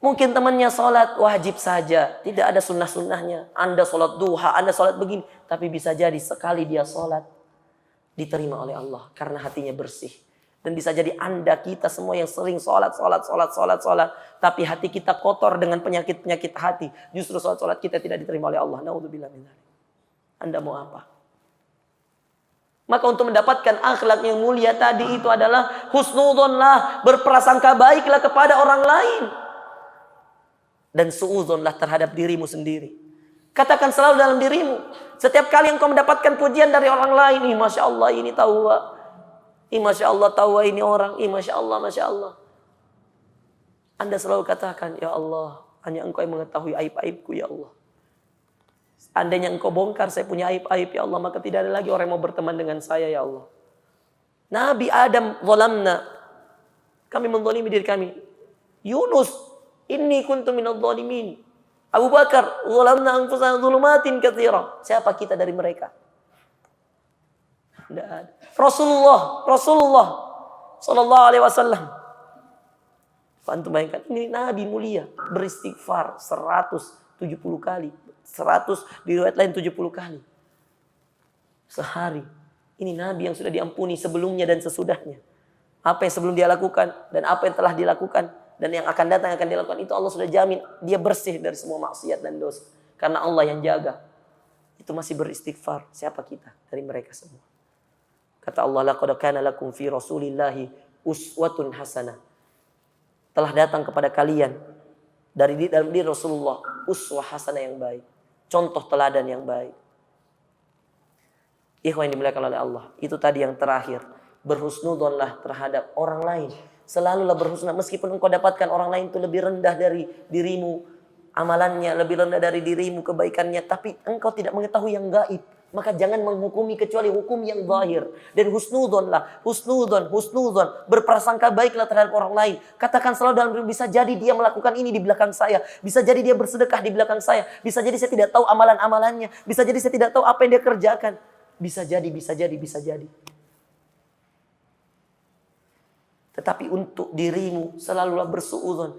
Mungkin temannya sholat wajib saja, tidak ada sunnah-sunnahnya. Anda sholat duha, Anda sholat begini, tapi bisa jadi sekali dia sholat diterima oleh Allah karena hatinya bersih. Dan bisa jadi Anda, kita semua yang sering sholat, tapi hati kita kotor dengan penyakit-penyakit hati. Justru sholat kita tidak diterima oleh Allah. Naudzubillah min dzalik. Anda mau apa? Maka untuk mendapatkan akhlak yang mulia tadi itu adalah husnudzonlah, berprasangka baiklah kepada orang lain. Dan suudzonlah terhadap dirimu sendiri. Katakan selalu dalam dirimu. Setiap kali engkau mendapatkan pujian dari orang lain, Masya Allah ini tahu. Masya Allah tahu ini orang. Masya Allah, Masya Allah. Anda selalu katakan, ya Allah, hanya engkau yang mengetahui aib-aibku, ya Allah. Andainya engkau bongkar saya punya aib-aib, ya Allah, maka tidak ada lagi orang yang mau berteman dengan saya, ya Allah. Nabi Adam zalamna. Kami menzalimi diri kami. Yunus, inni kuntu minadh dhalimin. Abu Bakar, zalamna anfusana dzulumatin katsira. Siapa kita dari mereka? Tidak ada. Rasulullah sallallahu alaihi wasallam. Antum bayangkan, ini Nabi mulia beristighfar 170 kali. 100 di riwayat lain 70 kali. Sehari. Ini Nabi yang sudah diampuni sebelumnya dan sesudahnya. Apa yang sebelum dia lakukan dan apa yang telah dilakukan dan yang akan datang yang akan dilakukan itu Allah sudah jamin dia bersih dari semua maksiat dan dosa. Karena Allah yang jaga. Itu masih beristighfar. Siapa kita dari mereka semua? Kata Allah, laqad kana lakum fi Rasulillahi uswatun hasanah. Telah datang kepada kalian dari dalam diri Rasulullah uswah hasanah yang baik, contoh teladan yang baik. Ikhwan yang dimuliakan oleh Allah, itu tadi yang terakhir, berhusnudzonlah terhadap orang lain. Selalulah berhusnudzon meskipun engkau dapatkan orang lain itu lebih rendah dari dirimu, amalannya lebih rendah dari dirimu, kebaikannya, tapi engkau tidak mengetahui yang gaib. Maka jangan menghukumi kecuali hukum yang zahir. Dan husnudzonlah, husnudzon, berprasangka baiklah terhadap orang lain. Katakan selalu dalam diri, bisa jadi dia melakukan ini di belakang saya. Bisa jadi dia bersedekah di belakang saya. Bisa jadi saya tidak tahu amalan-amalannya. Bisa jadi saya tidak tahu apa yang dia kerjakan. Bisa jadi. Tetapi untuk dirimu selalulah bersuudzon.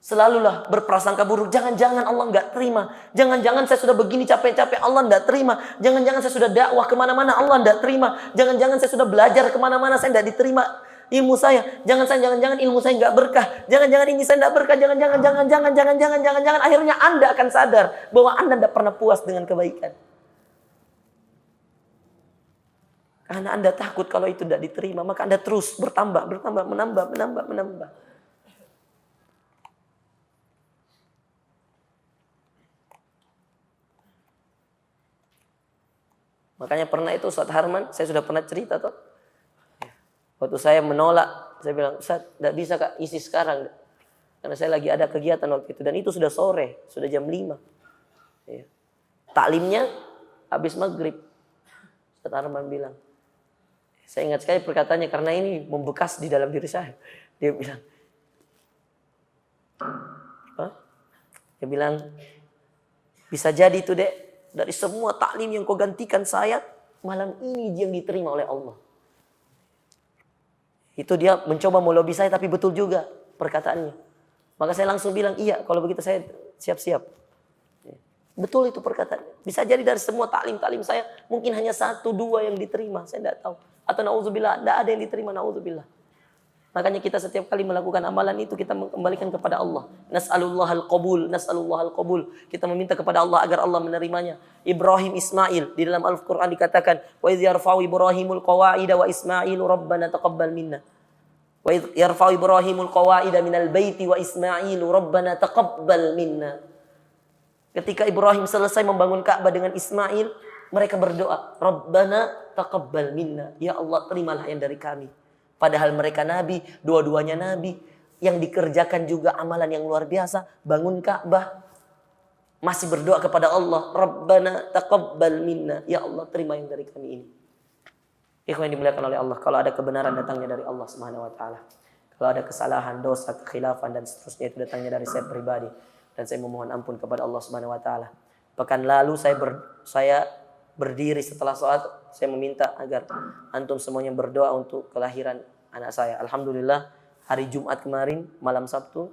Selalulah berprasangka buruk. Jangan-jangan Allah nggak terima. Jangan-jangan saya sudah begini capek-capek Allah nggak terima. Jangan-jangan saya sudah dakwah kemana-mana Allah nggak terima. Jangan-jangan saya sudah belajar kemana-mana saya nggak diterima ilmu saya. Jangan-jangan ilmu saya nggak berkah. Jangan-jangan ini saya nggak berkah. Jangan-jangan. Akhirnya Anda akan sadar bahwa Anda nggak pernah puas dengan kebaikan. Karena Anda takut kalau itu tidak diterima, maka Anda terus menambah. Makanya pernah itu Ustaz Harman, saya sudah pernah cerita toh. Waktu saya menolak, saya bilang, Ustaz, tidak bisa Kak, isi sekarang. Karena saya lagi ada kegiatan waktu itu. Dan itu sudah sore, sudah jam 5. Ya. Taklimnya habis maghrib. Ustaz Harman bilang, saya ingat sekali perkataannya karena ini membekas di dalam diri saya. Dia bilang, dia bilang, bisa jadi itu dek, dari semua taklim yang kau gantikan saya, malam ini yang diterima oleh Allah. Itu dia mencoba melobi saya, tapi betul juga perkataannya. Maka saya langsung bilang, iya, kalau begitu saya siap-siap. Betul itu perkataannya. Bisa jadi dari semua taklim-taklim saya, mungkin hanya 1-2 yang diterima, saya tidak tahu. Atau na'udzubillah, tidak ada yang diterima, na'udzubillah. Makanya kita setiap kali melakukan amalan itu kita mengembalikan kepada Allah. Nas'alullahal qabul. Kita meminta kepada Allah agar Allah menerimanya. Ibrahim Ismail di dalam Al-Qur'an dikatakan, wa idz yarfa'u Ibrahimul qawa'ida wa Ismailu rabbana taqabbal minna. Wa idz yarfa'u Ibrahimul qawa'ida minal baiti wa Ismailu rabbana taqabbal minna. Ketika Ibrahim selesai membangun Ka'bah dengan Ismail, mereka berdoa, Rabbana taqabbal minna. Ya Allah, terimalah yang dari kami. Padahal mereka nabi, dua-duanya nabi. Yang dikerjakan juga amalan yang luar biasa. Bangun Ka'bah. Masih berdoa kepada Allah. Rabbana taqabbal minna. Ya Allah, terima yang dari kami ini. Ikhwan yang dimuliakan oleh Allah. Kalau ada kebenaran datangnya dari Allah Subhanahu wa ta'ala. Kalau ada kesalahan, dosa, kekhilafan dan seterusnya itu datangnya dari saya pribadi. Dan saya memohon ampun kepada Allah Subhanahu wa ta'ala. Pekan lalu saya berdiri setelah sholat, saya meminta agar antum semuanya berdoa untuk kelahiran anak saya. Alhamdulillah hari Jumat kemarin malam Sabtu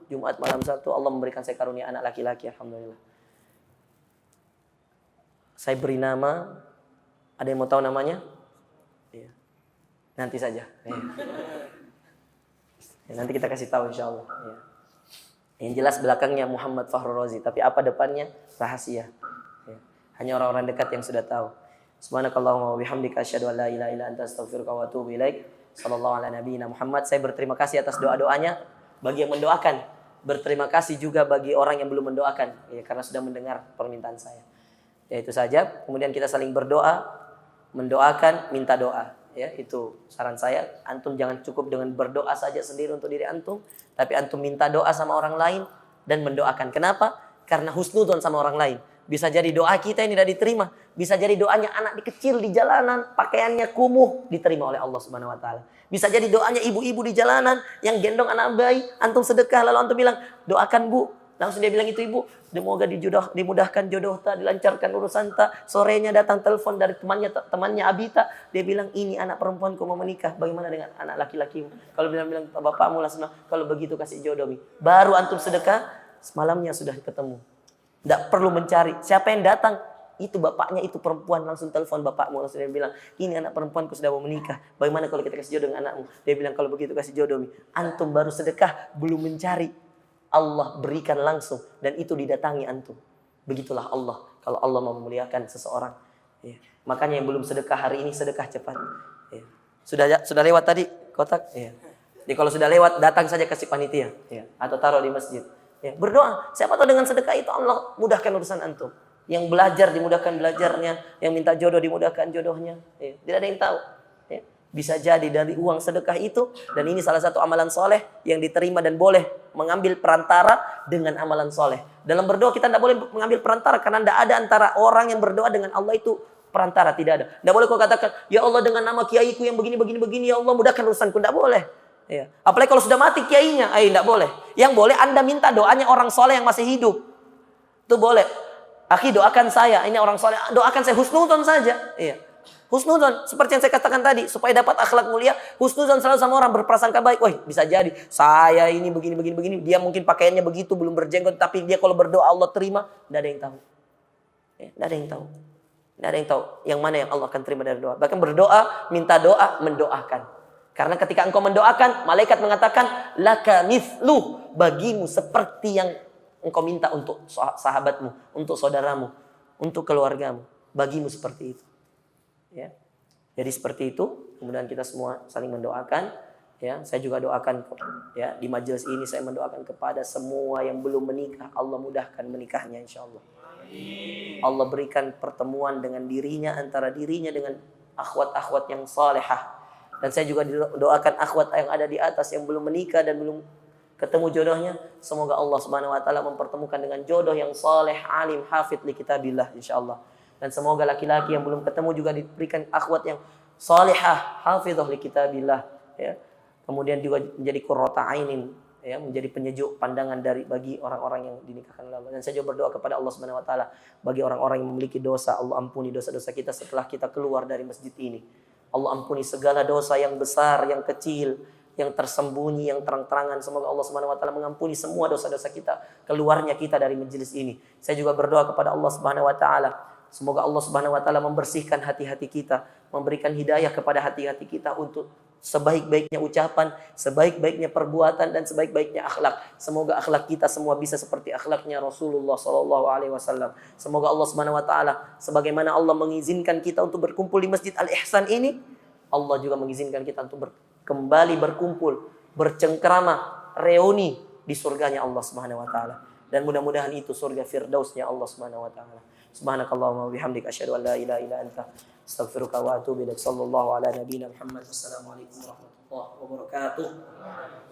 Allah memberikan saya karunia anak laki-laki. Alhamdulillah. Saya beri nama, ada yang mau tahu namanya? Ya. Nanti saja. Ya. Ya, nanti kita kasih tahu insya Allah. Ya. Yang jelas belakangnya Muhammad Fakhrul Razi, tapi apa depannya rahasia. Ya. Hanya orang-orang dekat yang sudah tahu. Subhanakallahumma wa bihamdika asyhadu an la ilaha illa anta astaghfiruka wa atubu ilaik. Sallallahu ala nabiyyina Muhammad. Saya berterima kasih atas doa-doanya bagi yang mendoakan. Berterima kasih juga bagi orang yang belum mendoakan, ya, karena sudah mendengar permintaan saya. Ya itu saja. Kemudian kita saling berdoa, mendoakan, minta doa. Ya itu saran saya. Antum jangan cukup dengan berdoa saja sendiri untuk diri antum, tapi antum minta doa sama orang lain dan mendoakan. Kenapa? Karena husnudzon sama orang lain. Bisa jadi doa kita ini tidak diterima. Bisa jadi doanya anak kecil di jalanan, pakaiannya kumuh, diterima oleh Allah Subhanahu wa taala. Bisa jadi doanya ibu-ibu di jalanan yang gendong anak bayi, antum sedekah lalu antum bilang, "Doakan Bu." Langsung dia bilang itu ibu, "Semoga dimudahkan jodoh ta, dilancarkan urusan ta." Sorenya datang telepon dari temannya Abita, dia bilang, "Ini anak perempuanku mau menikah. Bagaimana dengan anak laki-lakimu?" Kalau bilang bapakmu langsung, "Kalau begitu kasih jodoh Mi." Baru antum sedekah, semalamnya sudah ketemu. Tidak perlu mencari. Siapa yang datang? Itu bapaknya, itu perempuan. Langsung telepon bapakmu. Langsung dia bilang, "Ini anak perempuanku sudah mau menikah. Bagaimana kalau kita kasih jodoh dengan anakmu?" Dia bilang, "Kalau begitu kasih jodoh Mi." Antum baru sedekah, belum mencari. Allah berikan langsung. Dan itu didatangi antum. Begitulah Allah. Kalau Allah mau memuliakan seseorang. Ya. Makanya yang belum sedekah hari ini, sedekah cepat. Ya. Sudah lewat tadi kotak? Ya. Jadi kalau sudah lewat, datang saja kasih panitia. Ya. Atau taruh di masjid. Ya, berdoa. Siapa tahu dengan sedekah itu Allah mudahkan urusan antum. Yang belajar dimudahkan belajarnya, yang minta jodoh dimudahkan jodohnya. Ya, tidak ada yang tahu. Ya, bisa jadi dari uang sedekah itu, dan ini salah satu amalan soleh yang diterima dan boleh mengambil perantara dengan amalan soleh. Dalam berdoa kita tidak boleh mengambil perantara karena tidak ada antara orang yang berdoa dengan Allah itu perantara, tidak ada. Tidak boleh kau katakan, "Ya Allah dengan nama kiaiku yang begini, ya Allah mudahkan urusanku." Tidak boleh. Ya. Apalagi kalau sudah mati kiainya, tidak boleh. Yang boleh Anda minta doanya orang soleh yang masih hidup. Itu boleh. Akhi doakan saya, ini orang soleh, doakan saya, husnudzon saja. Iya. Husnuzon, seperti yang saya katakan tadi, supaya dapat akhlak mulia, husnuzon selalu sama orang, berprasangka baik. Wah, bisa jadi saya ini begini. Dia mungkin pakaiannya begitu, belum berjenggot, tapi dia kalau berdoa Allah terima. Tidak ada yang tahu. Tidak ada yang tahu. Tidak ada yang tahu yang mana yang Allah akan terima dari doa. Bahkan berdoa, minta doa, mendoakan. Karena ketika engkau mendoakan, malaikat mengatakan, laka mithlu, bagimu seperti yang engkau minta untuk sahabatmu, untuk saudaramu, untuk keluargamu. Bagimu seperti itu. Ya. Jadi seperti itu. Kemudian kita semua saling mendoakan. Ya, saya juga doakan ya, di majelis ini saya mendoakan kepada semua yang belum menikah, Allah mudahkan menikahnya insyaallah. Allah berikan pertemuan dengan dirinya, antara dirinya dengan akhwat-akhwat yang salehah. Dan saya juga doakan akhwat yang ada di atas yang belum menikah dan belum ketemu jodohnya, semoga Allah Subhanahu wa taala mempertemukan dengan jodoh yang saleh, alim, hafidh li kitabillah insyaallah. Dan semoga laki-laki yang belum ketemu juga diberikan akhwat yang salihah, hafidhah li kitabillah, ya. Kemudian juga menjadi qurrata ainin, ya, menjadi penyejuk pandangan bagi orang-orang yang dinikahkan oleh Allah. Dan saya juga berdoa kepada Allah Subhanahu wa taala bagi orang-orang yang memiliki dosa, Allah ampuni dosa-dosa kita setelah kita keluar dari masjid ini. Allah ampuni segala dosa yang besar, yang kecil, yang tersembunyi, yang terang-terangan. Semoga Allah Subhanahu wa taala mengampuni semua dosa-dosa kita, keluarnya kita dari majelis ini. Saya juga berdoa kepada Allah Subhanahu wa taala, semoga Allah Subhanahu wa taala membersihkan hati-hati kita, memberikan hidayah kepada hati-hati kita untuk sebaik-baiknya ucapan, sebaik-baiknya perbuatan, dan sebaik-baiknya akhlak. Semoga akhlak kita semua bisa seperti akhlaknya Rasulullah SAW. Semoga Allah Subhanahu Wa Taala, sebagaimana Allah mengizinkan kita untuk berkumpul di Masjid Al Ihsan ini, Allah juga mengizinkan kita untuk kembali berkumpul, bercengkrama, reuni di surganya Allah Subhanahu Wa Taala. Dan mudah-mudahan itu surga firdausnya Allah Subhanahu Wa Taala. Subhanakallahumma wa bihamdika asyhadu an la ilaha illa anta astaghfiruka wa atubu ilaik. Sallallahu ala nabiyyina Muhammad. Wassalamualaikum warahmatullahi wabarakatuh.